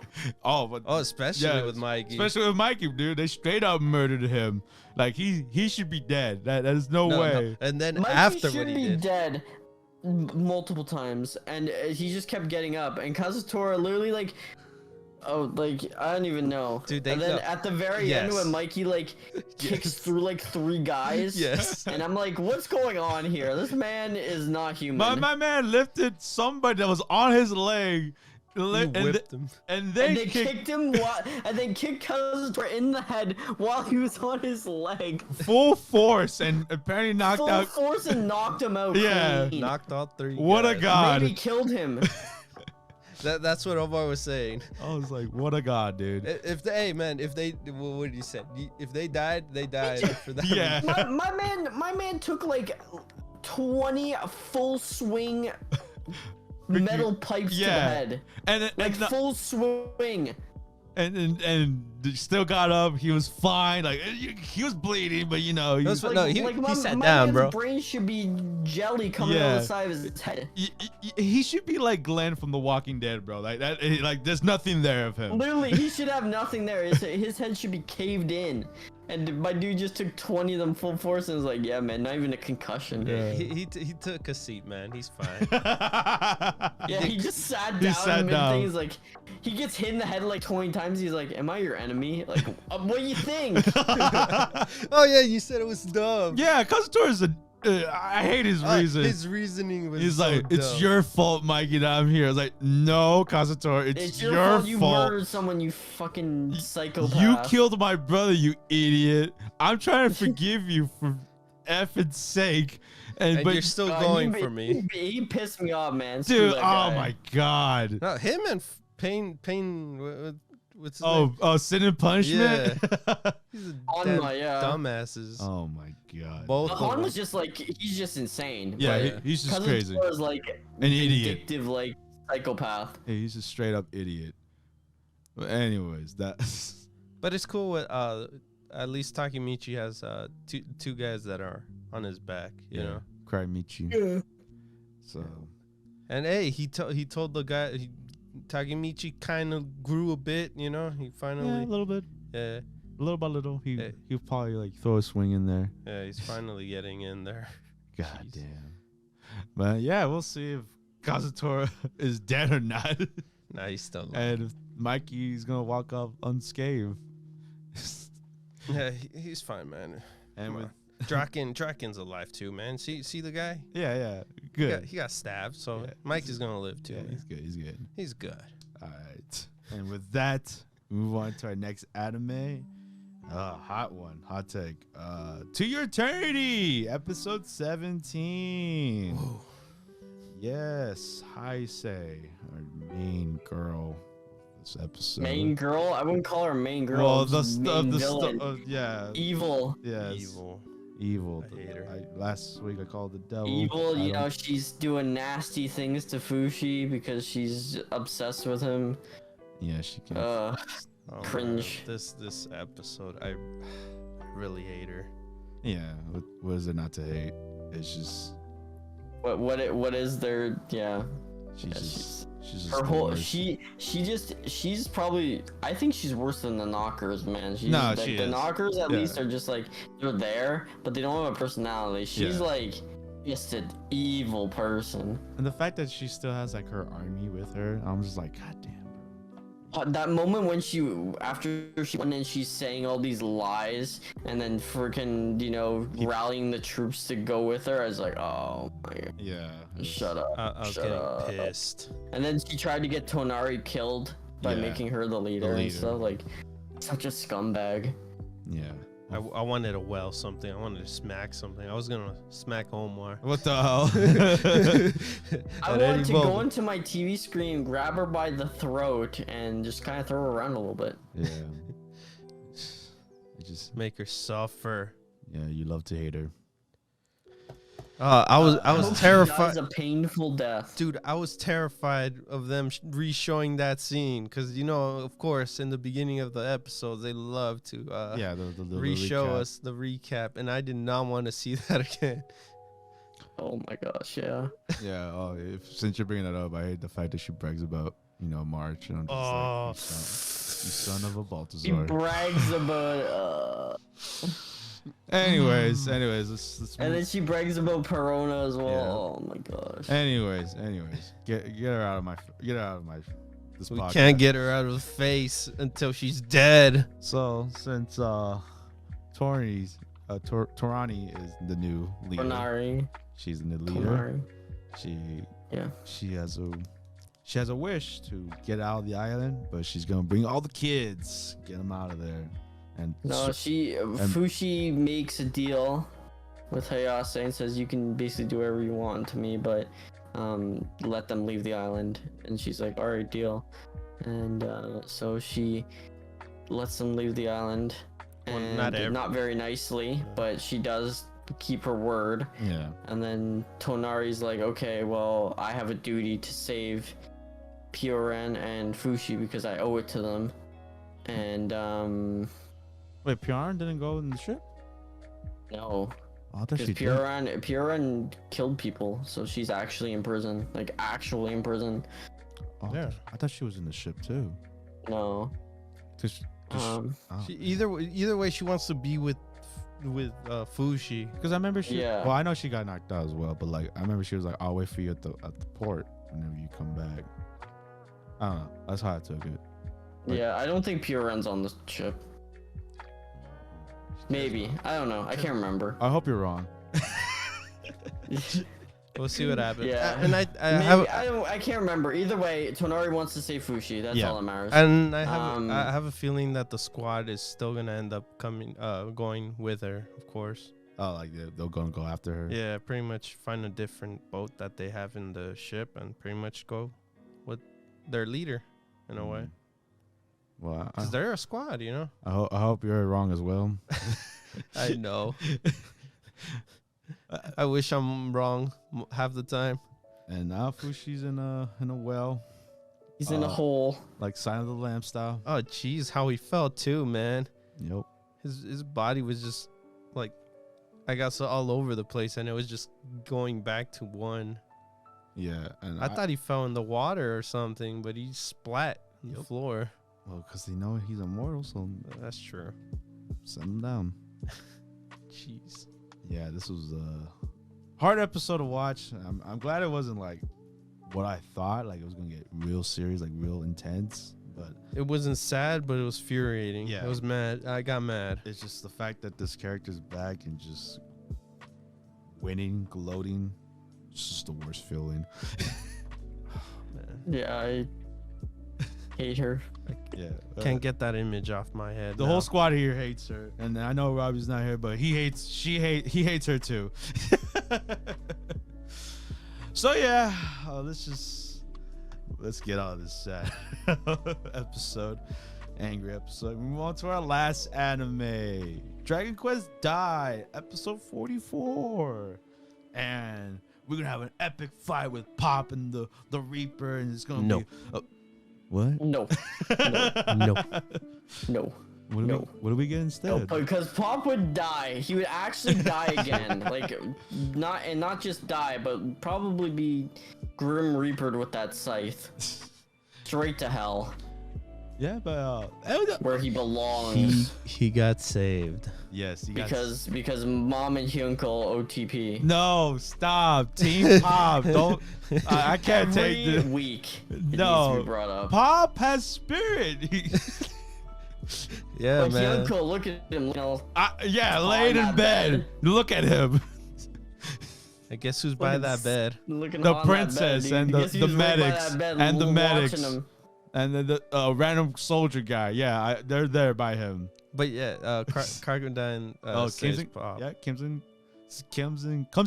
Oh, but Oh, especially yeah, with Mikey. especially with Mikey, dude. They straight up murdered him. Like he should be dead. That is no way. And then Mikey after should what he be did, dead multiple times, and he just kept getting up. And Kazutora literally like, oh, like I don't even know. Dude, they and then go- at the very end Yes. when Mikey like kicks Yes. through like 3 guys. Yes. And I'm like, what's going on here? This man is not human. My man lifted somebody that was on his leg. he And whipped him. and they, And they kicked kicked him and they kicked Kazutora in the head while he was on his leg. full force and apparently knocked Full out. force and knocked him out. Yeah. clean. Knocked all 3. What a guys. god. Maybe killed him. That's what Omar was saying. I was like, what a god, dude. If they, hey man, if they, what did he say? If they died, they died. For that Yeah. my man took like 20 full swing metal pipes to the Yeah. head. And Like full swing. and still got up. He was fine. Like he was bleeding, but he was- Like, No, he my, sat my down, man's bro. brain should be jelly coming out Yeah. of the side of his head. he should be like Glenn from The Walking Dead, bro. Like that. Like there's nothing there of him. Literally, he should have nothing there. His head should be caved in. And my dude just took 20 of them full force and was like, yeah, man, not even a concussion. Yeah. He took a seat, man. He's fine. Yeah, he just sat down mid-thing. He's like, he gets hit in the head like 20 times. He's like, am I your enemy? Like, what do you think? Oh, yeah, you said it was dumb. Yeah, Kazutora is a. I hate his reason. His reasoning was He's so like, it's dumb. your fault, Mikey, that I'm here. I was like, no, Kazutora, it's your fault. You murdered someone, you fucking psychopath. You killed my brother, you idiot. I'm trying to forgive you for effing sake. And but you're still going for me. He pissed me off, man. Dude, oh my God. No, him and Pain, what's his name? Sin and Punishment? Yeah. He's a dumbasses. Oh my God. Both Han was just like, he's just insane. Yeah, he's just crazy. Was like an idiot. Addictive, like, psychopath. Yeah, he's a straight up idiot. But anyways, that's... But it's cool with, at least Tsukimichi has two guys that are on his back, you know? Michibiku. Yeah. So... And hey, he told the guy... Tsukimichi kind of grew a bit, you know. He finally a little bit. Yeah, little by little. He'll probably like throw a swing in there. Yeah, he's finally getting in there. God damn. But yeah, we'll see if Kazutora is dead or not. Nah, he's still alive. And if Mikey's gonna walk off unscathed. Yeah, he's fine, man. And with Draken's alive too, man. See the guy? Yeah. Good. He got stabbed, so Mike is gonna live too. Yeah, man. He's good. All right. And with that, move on to our next anime. Hot one. Hot take. To Your Eternity, episode 17. Whoa. Yes, Heisei, our main girl. This episode. Main girl? I wouldn't call her main girl. Well, yeah. Evil. Yes. Evil. I hate her. Last week I called the devil. Evil, you know, she's doing nasty things to Fushi because she's obsessed with him. Yeah, she can. Cringe. Man. This episode, I really hate her. Yeah, what is there not to hate? It's just what is there? Yeah. She's just her whole she's probably, I think she's worse than the knockers, man. The knockers at least are just like, they're there, but they don't have a personality. She's like just an evil person. And the fact that she still has like her army with her, I'm just like, God damn. That moment when after she went and she's saying all these lies and then freaking, you know, rallying the troops to go with her, I was like, oh my God. Yeah. Shut up. I was getting pissed. And then she tried to get Tonari killed by making her the leader and stuff. Like, such a scumbag. Yeah. I wanted to well something. I wanted to smack something. I was gonna smack Omar. What the hell? I wanted to go into my TV screen, grab her by the throat, and just kind of throw her around a little bit. Yeah. Just make her suffer. Yeah, you love to hate her. I was terrified. It was a painful death, dude. I was terrified of them re-showing that scene because, you know, of course, in the beginning of the episodes, they love to the re-show us the recap, and I did not want to see that again. Oh my gosh, yeah. Yeah. Since you're bringing that up, I hate the fact that she brags about, you know, March, and I'm just you son of a Balthazar. He brags about Anyways, let's and then she brags about Perona as well. Yeah. Oh my gosh. Anyways, get her out of my this we podcast. Can't get her out of the face until she's dead. So since Torani is the new leader. Tonari. She's the new leader. She has a wish to get out of the island, but she's gonna bring all the kids, get them out of there. And Fushi makes a deal with Hayase and says, you can basically do whatever you want to me, but let them leave the island. And she's like, all right, deal. And so she lets them leave the island, and not very nicely, but she does keep her word. Yeah. And then Tonari's like, okay, well, I have a duty to save Pioren and Fushi because I owe it to them. And wait, Pioren didn't go in the ship? No. Oh, I thought she Pioren killed people, so she's actually in prison. Like, actually in prison. Oh, yeah. I thought she was in the ship too. No. Either way, she wants to be with Fushi. Because I remember she. Yeah. Well, I know she got knocked out as well, but like I remember she was like, "I'll wait for you at the port whenever you come back." I don't know. That's how I took it. Yeah, I don't think Puren's on the ship. Maybe. I don't know. I can't remember. I hope you're wrong. We'll see what happens. Yeah. And I can't remember. Either way, Tonari wants to say Fushi. That's all that matters. And I have a feeling that the squad is still gonna end up going with her, of course. Oh, like they're gonna go after her. Yeah, pretty much find a different boat that they have in the ship and pretty much go with their leader in a way. Well, because they're a squad, you know. I hope you're wrong as well. I know. I wish I'm wrong half the time. And now Fushi's in a well. He's in a hole. Like Sign of the Lamb style. Oh, jeez, how he felt too, man. Yep. His body was just like, I got so all over the place, and it was just going back to one. Yeah, and I thought he fell in the water or something, but he splat on the floor. Well, because they know he's immortal, so that's true. Send him down. Jeez. Yeah, this was a hard episode to watch. I'm glad it wasn't like what I thought. Like it was gonna get real serious, like real intense. But it wasn't sad, but it was infuriating. Yeah, it was mad. I got mad. It's just the fact that this character's back and just winning, gloating. It's just the worst feeling. Man. Yeah, I hate her. Yeah, can't get that image off my head. The whole squad here hates her, and I know Robbie's not here, but he hates her too. So yeah, let's get out of this sad episode, angry episode. We move on to our last anime, Dragon Quest Dai, episode 44, and we're gonna have an epic fight with Pop and the Reaper, and it's gonna be. What? No. What do we get instead? No, because Pop would die. He would actually die again. Like, not just die, but probably be Grim Reapered with that scythe. Straight to hell. Yeah, but where he belongs. He got saved. Yes, because Mom and Hyunko OTP. No, stop, Team Pop. Don't. I can't take this. Every week. It no, needs to be brought up. Pop has spirit. Yeah, but man. Hyunko, look at him. You know, laid in bed. Look at him. I guess who's by that bed? The princess and the medics and the medics. And then the random soldier guy, they're there by him. But yeah, Crocodile saves Pop. Yeah, comes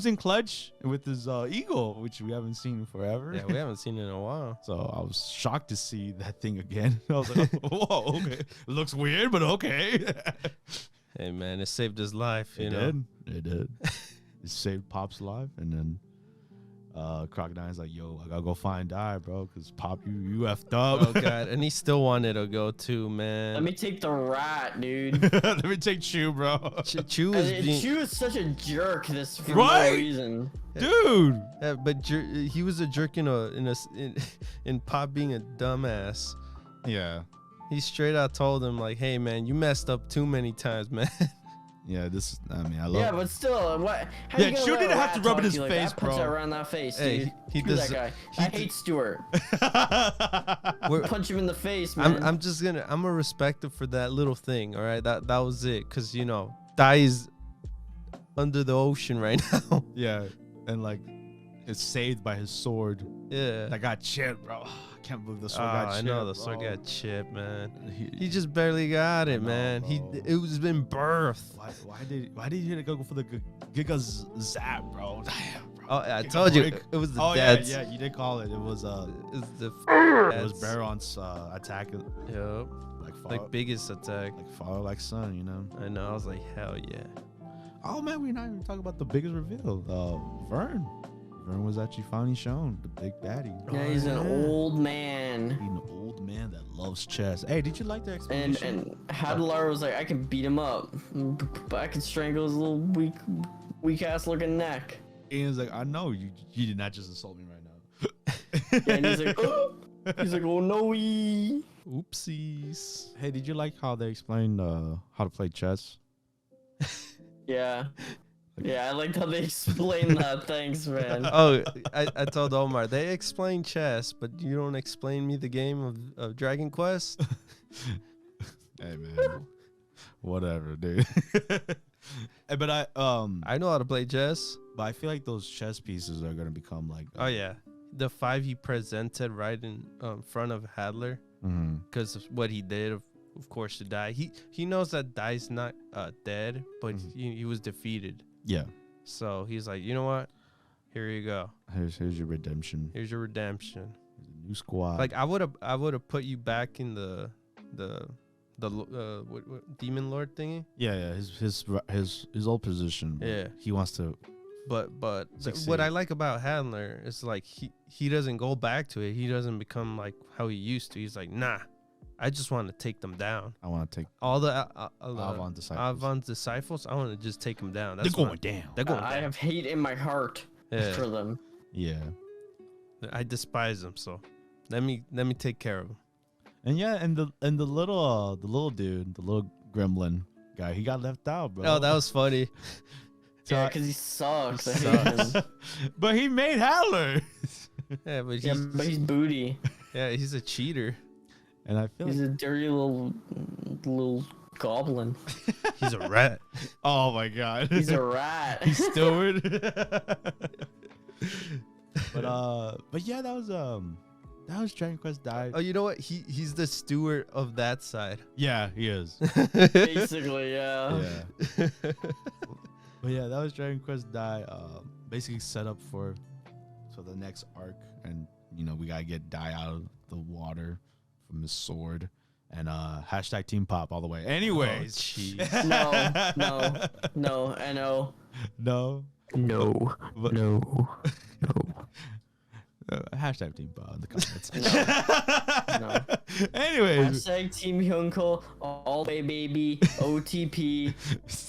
in clutch with his eagle, which we haven't seen in forever. Yeah, we haven't seen it in a while. So I was shocked to see that thing again. I was like, whoa, okay. It looks weird, but okay. Hey, man, it saved his life, you know? It did. It saved Pop's life, and then Crocodile's like, yo, I gotta go find Dai, bro, because Pop, you effed up. Oh god, and he still wanted to go too, man. Let me take the rat, dude. Let me take Chew, bro. Chew is such a jerk for no reason, dude. Yeah, but he was a jerk in Pop being a dumbass. Yeah, he straight out told him like, hey man, you messed up too many times, man. Yeah, I love. Yeah, but still, what? Chew didn't have to rub it in his face, bro. Punch that around that face, dude. He does. That guy. I hate Stuart. Punch him in the face, man. I'm gonna respect him for that little thing. All right, that was it. Cause you know, Dai is under the ocean right now. Yeah, and like, it's saved by his sword. Yeah, that got chipped, bro. I can't believe the sword got chipped. I know the sword got chipped, man. He just barely got it, man. It was been birthed. Why did you go for the Giga Zap, bro? Damn, bro. Oh, I told you it was the dead. Yeah, you did call it. It was it was Baron's attack. Yep. Like biggest attack. Like father, like son, you know. I know. I was like, hell yeah. Oh man, we're not even talking about the biggest reveal. Vern was actually finally shown, the big baddie. Yeah, he's an old man. He's an old man that loves chess. Hey, did you like the explanation? And Hadlar was like, I can beat him up, but I can strangle his little weak ass looking neck. Ian's like, I know you did not just insult me right now. Yeah, and he's like, oh. He's like, oh no. Oopsies. Hey, did you like how they explained how to play chess? Yeah. Yeah, I liked how they explained that. Thanks, man. Oh, I told Omar, they explain chess, but you don't explain me the game of Dragon Quest? Hey, man. Whatever, dude. But I know how to play chess. But I feel like those chess pieces are gonna become like. Oh yeah, the 5 he presented right in front of Hadler, because of what he did, of course, to die. He knows that Dai's not dead, but he was defeated. Yeah. So he's like, you know what? Here you go. Here's your redemption. Here's your redemption. Here's a new squad. Like I would have put you back in the what, Demon Lord thingy. Yeah. His old position. Yeah. He wants to. But what I like about Handler is like he doesn't go back to it. He doesn't become like how he used to. He's like, nah, I just want to take them down. I want to take all the Avon disciples. I want to just take them down. They're going down. They're going down. I have hate in my heart for them. Yeah. I despise them. So let me take care of them. And yeah, and the little dude, the little gremlin guy, he got left out, bro. Oh, that was funny. Yeah, because he sucks. I hate him. But he made Howler. Yeah, but he's booty. Yeah, he's a cheater. And I feel he's a dirty little goblin. He's a rat. Oh my god. He's a rat. He's steward. But yeah, that was Dragon Quest Dai. Oh, you know what? He's the steward of that side. Yeah, he is. Basically, yeah. Yeah. But yeah, that was Dragon Quest Dai. Basically set up for the next arc, and we gotta get Dai out of the water from his sword, and hashtag Team Pop all the way. Anyways, no, I know. No. No. Hashtag Team Pop in the comments. No. Anyways. Hashtag Team Hyunko, all the way, baby. OTP.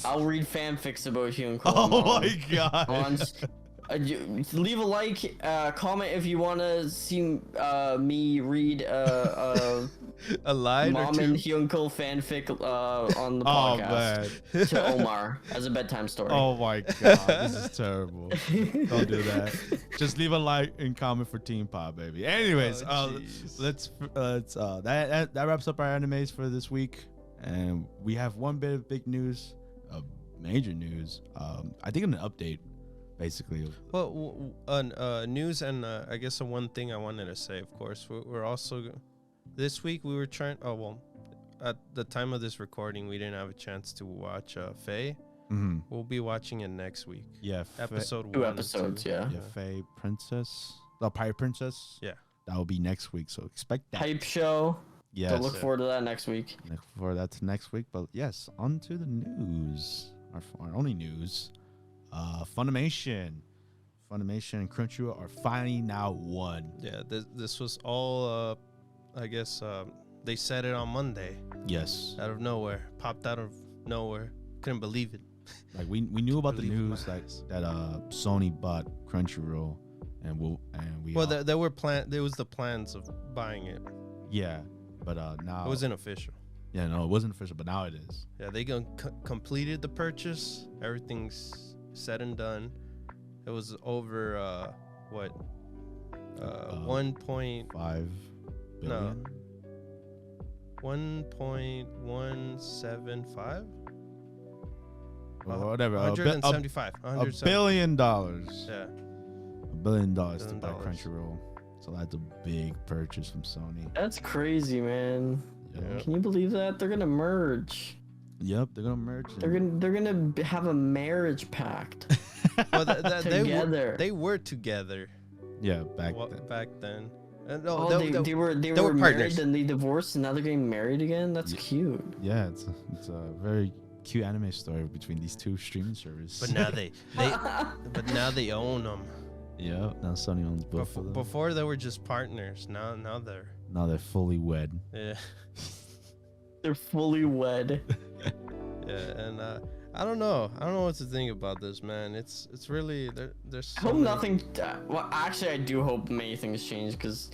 I'll read fanfics about Hyunko. Oh my god. Leave a like, comment if you want to see me read a line Mom or two. and Hyunko fanfic on the podcast to Omar as a bedtime story. Oh my god, this is terrible. Don't do that. Just leave a like and comment for Team Pop, baby. Anyways, let's that wraps up our animes for this week, and we have one bit of big news, major news. I think an update. Basically, well, news and I guess the one thing I wanted to say, of course, we're also this week we were trying. Oh well, at the time of this recording, we didn't have a chance to watch Faye. We'll be watching it next week. Yeah, episode 2 1 episodes. Yeah, Faye Princess, the Pirate Princess. Yeah, that will be next week. So expect that hype show. Yes, so look forward to that next week. Next week. But yes, on to the news. Our only news. Funimation and Crunchyroll are finally now one. Yeah, this was all I guess they said it on Monday. Yes. Out of nowhere. Popped out of nowhere. Couldn't believe it. Like we knew about the news that Sony bought Crunchyroll and there was the plans of buying it. Yeah, but now it wasn't official. Yeah, no, it wasn't official, but now it is. Yeah, they completed the purchase. Everything's said and done. It was over 1.5 billion. 1.175. Whatever. 175. $1 billion. Yeah. $1 billion to buy Crunchyroll. So that's a big purchase from Sony. That's crazy, man. Yep. Can you believe that? They're gonna merge. Yep, they're gonna merge. They're gonna have a marriage pact. Well, together. They were together. Yeah, back then. No, they were married, partners. then they divorced, and now they're getting married again. That's cute. Yeah, it's a very cute anime story between these two streaming services. But now they own them. Yeah, now Sony owns both of them. Before they were just partners. Now they're fully wed. Yeah. They're fully wed. Yeah, and I don't know what to think about this, man. It's really there's. I hope nothing. Well, actually, I do hope many things change because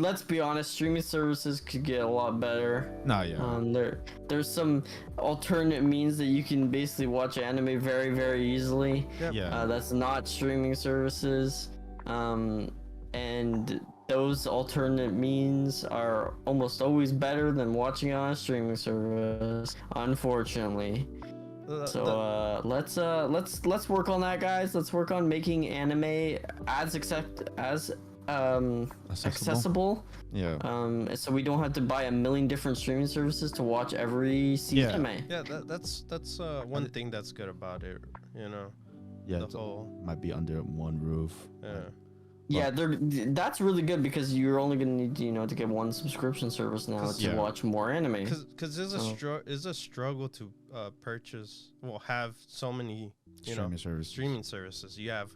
let's be honest, streaming services could get a lot better. No, yeah. There's some alternate means that you can basically watch anime very, very easily. Yep. Yeah. That's not streaming services. And those alternate means are almost always better than watching on a streaming service, unfortunately. So let's work on that, guys. Let's work on making anime as accessible. Yeah. So we don't have to buy a million different streaming services to watch every season. Yeah, that's one thing that's good about it, you know. Yeah, the whole might be under one roof. Yeah, that's really good because you're only gonna need to get one subscription service now to watch more anime. Because it's a struggle to have so many streaming services. You have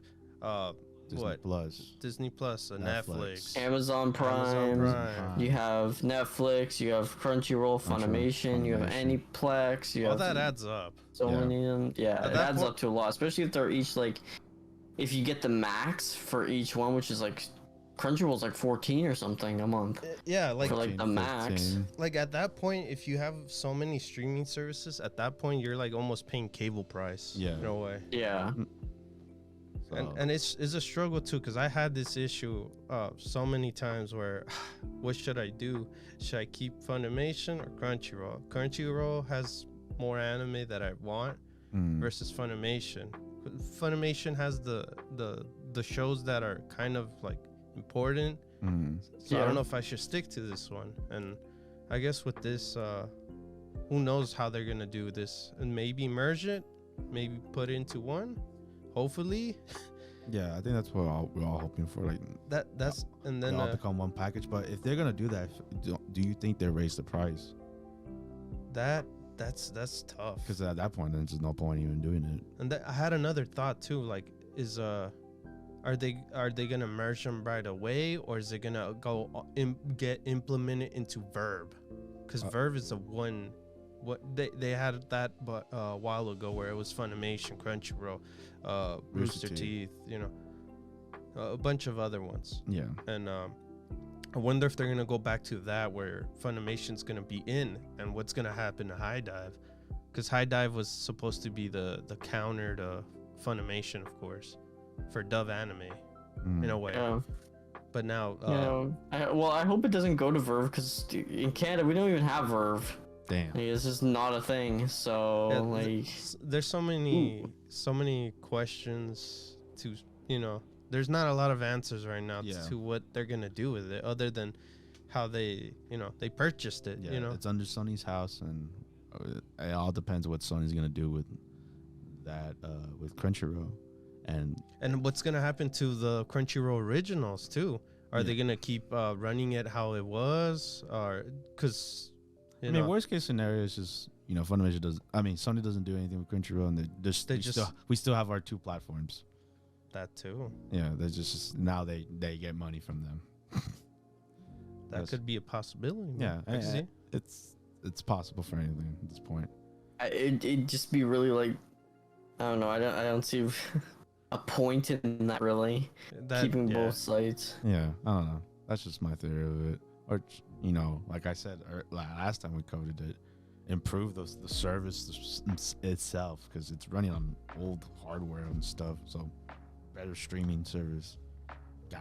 Disney Plus, Netflix, Amazon Prime. You have Netflix. You have Crunchyroll, Funimation. You have Aniplex. You all have that adds up. So many of them. Yeah, it adds up to a lot, especially if they're each like. If you get the max for each one, which is like Crunchyroll's like 14 or something a month. Yeah, like for like the max. 15. Like at that point, if you have so many streaming services, at that point you're like almost paying cable price. Yeah. In a way. Yeah. So. And it's a struggle too, because I had this issue so many times where, what should I do? Should I keep Funimation or Crunchyroll? Crunchyroll has more anime that I want versus Funimation. Funimation has the shows that are kind of like important, so I don't know if I should stick to this one. And I guess with this, who knows how they're gonna do this, and maybe merge it, maybe put it into one, hopefully. Yeah, I think that's what we're all hoping for. Like that's and then all become one package. But if they're gonna do that, do you think they raise the price? That's tough. Because at that point, then there's no point even doing it. And I had another thought too. Like, are they gonna merge them right away, or is it gonna go get implemented into Verb? Because Verb is the one. What they had that, but a while ago where it was Funimation, Crunchyroll, Rooster Teeth, a bunch of other ones. Yeah. And I wonder if they're gonna go back to that, where Funimation's gonna be in, and what's gonna happen to High Dive, because High Dive was supposed to be the counter to Funimation, of course, for Dove Anime, in a way. Yeah. But now, I hope it doesn't go to Verve, because in Canada we don't even have Verve. Damn. Like, this is not a thing. So there's so many questions to There's not a lot of answers right now to what they're gonna do with it, other than how they purchased it. Yeah, it's under Sony's house, and it all depends what Sony's gonna do with that, with Crunchyroll, and what's gonna happen to the Crunchyroll originals too. Are they gonna keep running it how it was, or because worst case scenario is just Funimation Sony doesn't do anything with Crunchyroll, and we still have our two platforms. That too. Yeah, they just now they get money from them. That could be a possibility. Yeah, it's possible for anything at this point. It'd just be really like, I don't know. I don't see a point in that really. Keeping both sides. Yeah, I don't know. That's just my theory of it. Or like I said last time we covered it, improve the service itself, because it's running on old hardware and stuff. So better streaming service.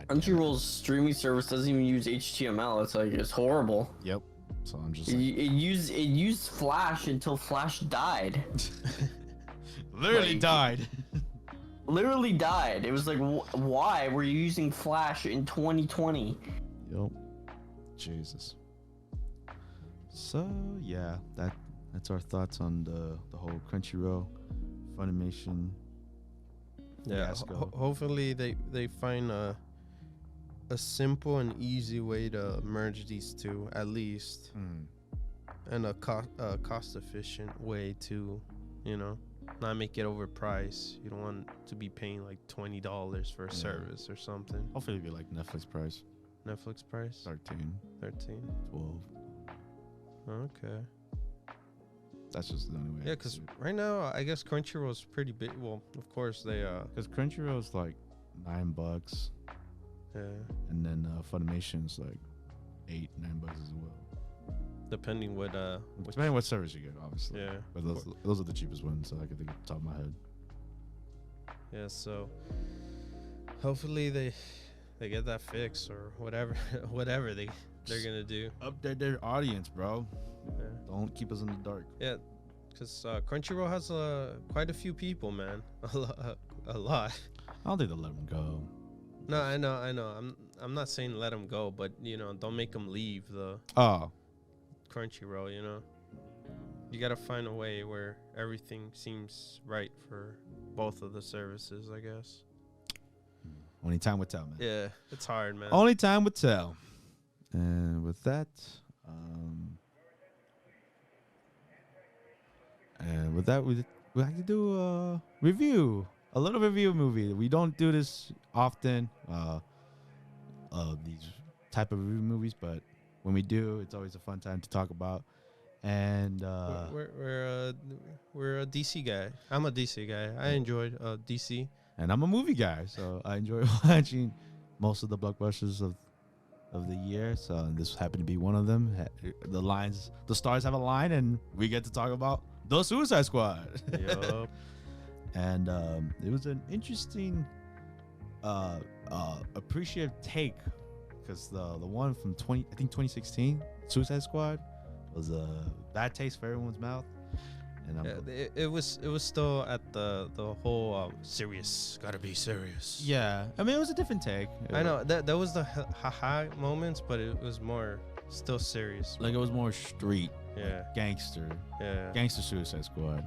Crunchyroll's streaming service doesn't even use HTML. It's horrible. Yep. So I'm just it used Flash until Flash died. Literally died. Literally died. It was like, why were you using Flash in 2020? Yep. Jesus. So yeah, that's our thoughts on the whole Crunchyroll, Funimation. Yeah. Hopefully they find a simple and easy way to merge these two, at least, and a cost efficient way to, not make it overpriced. You don't want to be paying like $20 for a service or something. Hopefully it'll be like Netflix price. Netflix price? 13. 12. Okay. That's just the only way. Yeah, because right now, I guess Crunchyroll is pretty big. Well, of course, they... Because Crunchyroll is like $9. Yeah. And then Funimation's like $8, $9 as well. Depending what Depending what service you get, obviously. Yeah. But those are the cheapest ones, so I can think off the top of my head. Yeah, so hopefully they get that fixed or whatever whatever they're gonna do. Update their audience, bro. Yeah. Don't keep us in the dark. Yeah, because Crunchyroll has quite a few people, man. A lot. I don't think they'll let them go. No, I know. I'm not saying let them go, but don't make them leave the Crunchyroll. You gotta find a way where everything seems right for both of the services, I guess. Only time will tell, man. Yeah, it's hard, man. Only time will tell. And with that, we like to do a review, a little review movie. We don't do this often, these type of review movies, but when we do, it's always a fun time to talk about. And we're a DC guy. I'm a DC guy. I enjoyed DC. And I'm a movie guy, so I enjoy watching most of the blockbusters of the year. So this happened to be one of them. The stars have a line, and we get to talk about the Suicide Squad. Yup. And it was an interesting, appreciative take, because the one from 2016, Suicide Squad, was a bad taste for everyone's mouth. And it was still at the whole serious, gotta be serious. Yeah, I mean, it was a different take. I know that was the haha moments, but it was more still serious. Like, it was more street, Yeah. like gangster Yeah. Suicide Squad.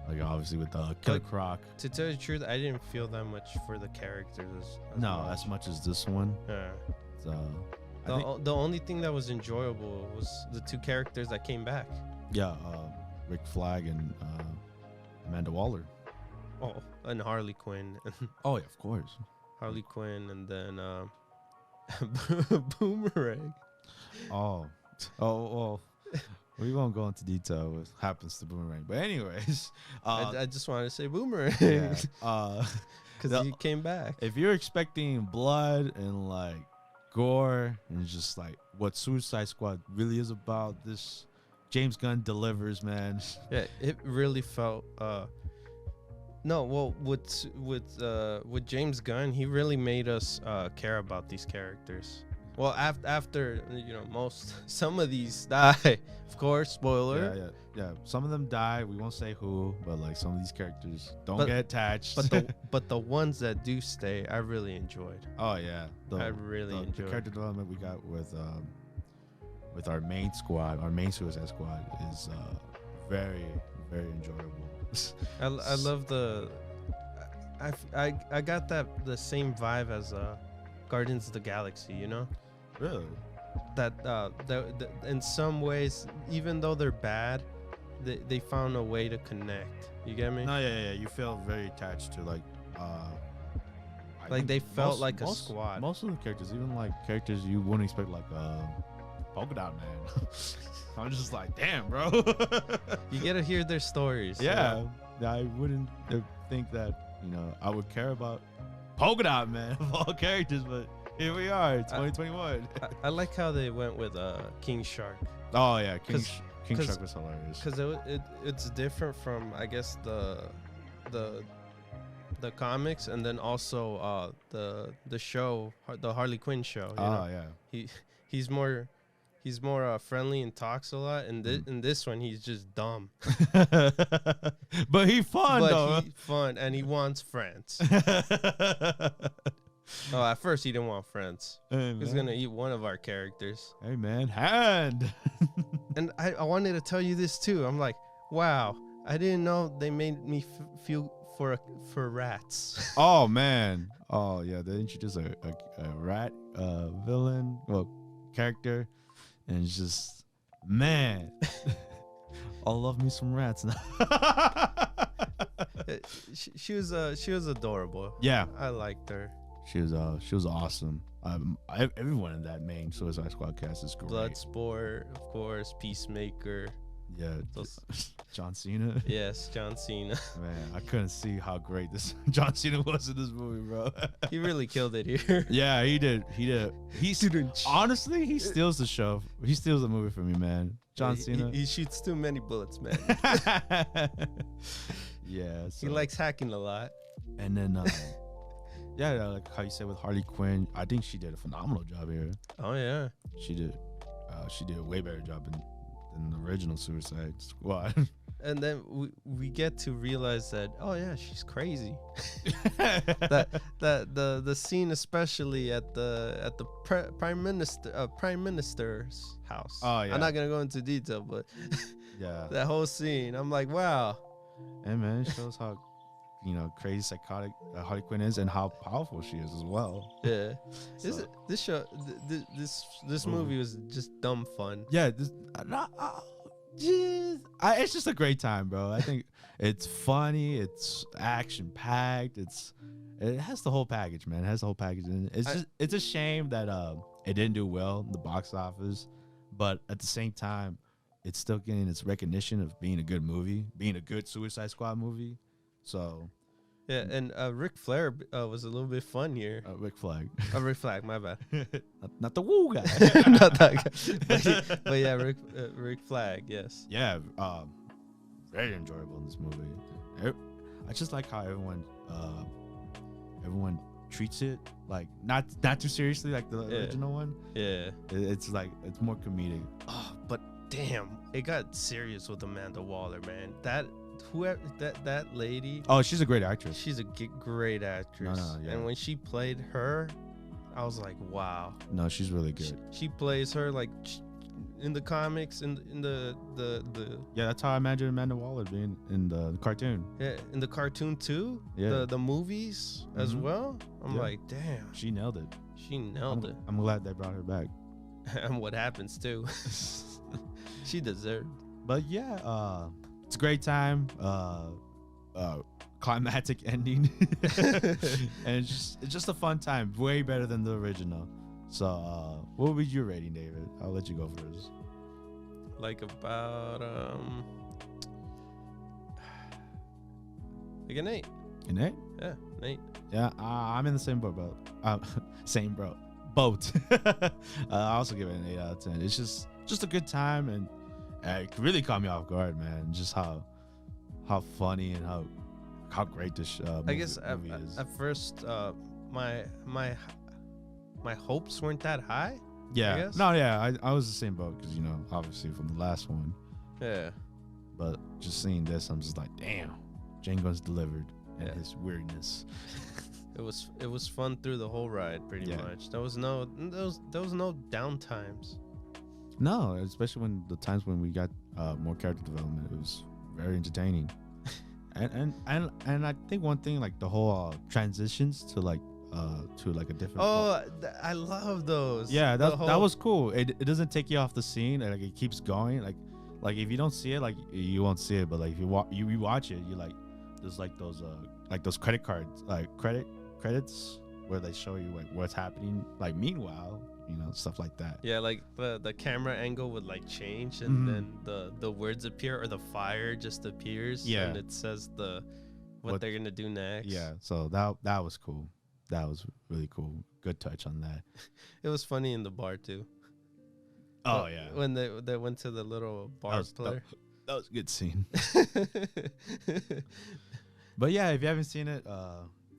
Like, obviously with the Killer Croc. To tell you the truth, I didn't feel that much for the characters. As much as this one. Yeah. So The only thing that was enjoyable was the two characters that came back. Rick Flag and Amanda Waller. Oh, and Harley Quinn. Oh yeah, of course. Harley Quinn, and then Boomerang. Oh, we won't go into detail what happens to Boomerang, but anyways, I just wanted to say Boomerang. yeah, because he came back. If you're expecting blood and like gore and just like what Suicide Squad really is about, this James Gunn delivers, man. Yeah, it really felt. With James Gunn, he really made us care about these characters. Well, after some of these die, of course. Spoiler. Yeah. Some of them die. We won't say who, but like some of these characters don't get attached. But the ones that do stay, I really enjoyed. Oh yeah, I really enjoyed the character development we got with our main squad, our main Suicide Squad, is very, very enjoyable. I love I got the same vibe as Guardians of the Galaxy, Really? That in some ways, even though they're bad, they found a way to connect. You get me? No, yeah. You feel very attached to like they felt like a squad. Most of the characters, even like characters you wouldn't expect, like Polka Dot Man. I'm just like, damn, bro. You get to hear their stories. Yeah. I wouldn't think that I would care about Polka Dot Man of all characters, but here we are, 2021. I like how they went with King Shark. Oh yeah, King Shark was hilarious. Because it's different from, I guess, the comics, and then also the show, the Harley Quinn show. Yeah. He's more friendly and talks a lot, and in this one he's just dumb. But he's fun though. He's fun, and he wants friends. Oh, at first he didn't want friends. Hey, he was gonna eat one of our characters. Hey man, hand. And I wanted to tell you this too. I'm like, wow, I didn't know they made me feel for rats. Oh man. Oh yeah, they introduced a rat villain, character, and it's just, man. I love me some rats now. She was adorable. Yeah, I liked her. She was awesome. Everyone in that main Suicide Squad cast is great. Bloodsport, of course, Peacemaker. Yeah, Those- John Cena. Yes, John Cena. Man, I couldn't see how great this John Cena was in this movie, bro. He really killed it here. Yeah, he did. Honestly, he steals the show. He steals the movie for me, man. John Cena. He shoots too many bullets, man. Yeah, He likes hacking a lot. And then, yeah, like how you said with Harley Quinn, I think she did a phenomenal job here. Oh yeah. She did a way better job than the original Suicide Squad. And then we get to realize that, oh yeah, she's crazy. the scene, especially at the prime minister's house. Oh yeah. I'm not gonna go into detail, but Yeah. that whole scene, I'm like, wow. And man, it shows how crazy psychotic Harley Quinn is and how powerful she is as well. Yeah. So- This movie was just dumb fun. Yeah, it's just a great time, bro. I think it's funny, it's action packed, it has the whole package, man. It has the whole package, and it's a shame that it didn't do well in the box office, but at the same time, it's still getting its recognition of being a good movie, being a good Suicide Squad movie. So Yeah, and Ric Flair was a little bit fun here. Rick Flag, Ric Flag, my bad. not the woo guy. Not that guy. But yeah, Ric Flag, yes. Yeah, very enjoyable in this movie. I just like how everyone treats it like not too seriously like the original one. Yeah. It's like it's more comedic. Oh, but damn, it got serious with Amanda Waller, man. That lady. Oh, she's a great actress. She's a great actress. No, yeah. And when she played her, I was like, wow. No, she's really good. She plays her like in the comics, in the Yeah, that's how I imagine Amanda Waller being in the cartoon. yeah, in the cartoon too. Yeah. The movies as Mhm. well. I'm Yeah. like, damn, She nailed it. she nailed it. I'm glad they brought her back. And what happens too? She deserved. But yeah, it's a great time. Climactic ending, and it's just a fun time. Way better than the original. So, what would be your rating, David? I'll let you go first. Like about like an 8. An 8? Yeah, an 8. Yeah, I'm in the same boat, bro. Same boat. I also give it an 8 out of 10. It's just a good time, and it really caught me off guard, man. Just how funny and how great this movie, I guess movie is. at first, my hopes weren't that high. Yeah. I guess. No, yeah, I was the same boat because obviously from the last one, Yeah. but just seeing this, I'm just like, damn, Django's delivered and Yeah. his weirdness. It was fun through the whole ride, pretty Yeah. much. There was no down times. No, especially when the times when we got more character development, it was very entertaining. and I think one thing, like the whole transitions to a different. Oh, I love those. yeah, The that was cool. It doesn't take you off the scene. Like it keeps going. Like if you don't see it, like you won't see it. But like if you rewatch it, you like there's like those credit cards, like credits where they show you like what's happening. Like meanwhile, stuff like that. Yeah, like the camera angle would like change, and Mhm. then the words appear, or the fire just appears. Yeah. And it says what they're gonna do next. Yeah, so that was cool. That was really cool. Good touch on that. It was funny in the bar too. Oh yeah, When they went to the little bar player. that was a good scene. But yeah, if you haven't seen it,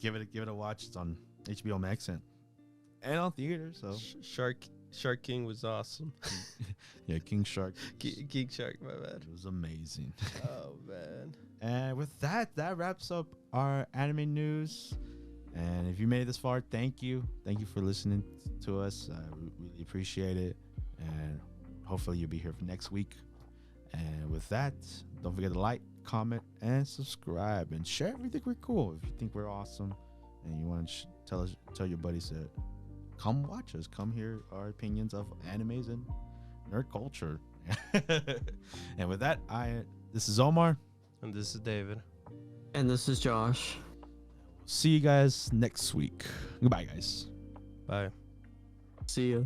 give it a watch. It's on HBO Max and on theater. So Shark King was awesome. yeah, King Shark. King Shark, my bad. It was amazing. Oh man. And with that wraps up our anime news. And if you made it this far, thank you for listening to us. We really appreciate it, and hopefully you'll be here for next week. And with that, don't forget to like, comment, and subscribe, and share if you think we're cool. If you think we're awesome, and you want to tell your buddies that come watch us, come hear our opinions of animes and nerd culture. And with that, this is Omar, And this is David. And this is Josh. see you guys next week. Goodbye, guys. Bye. See ya.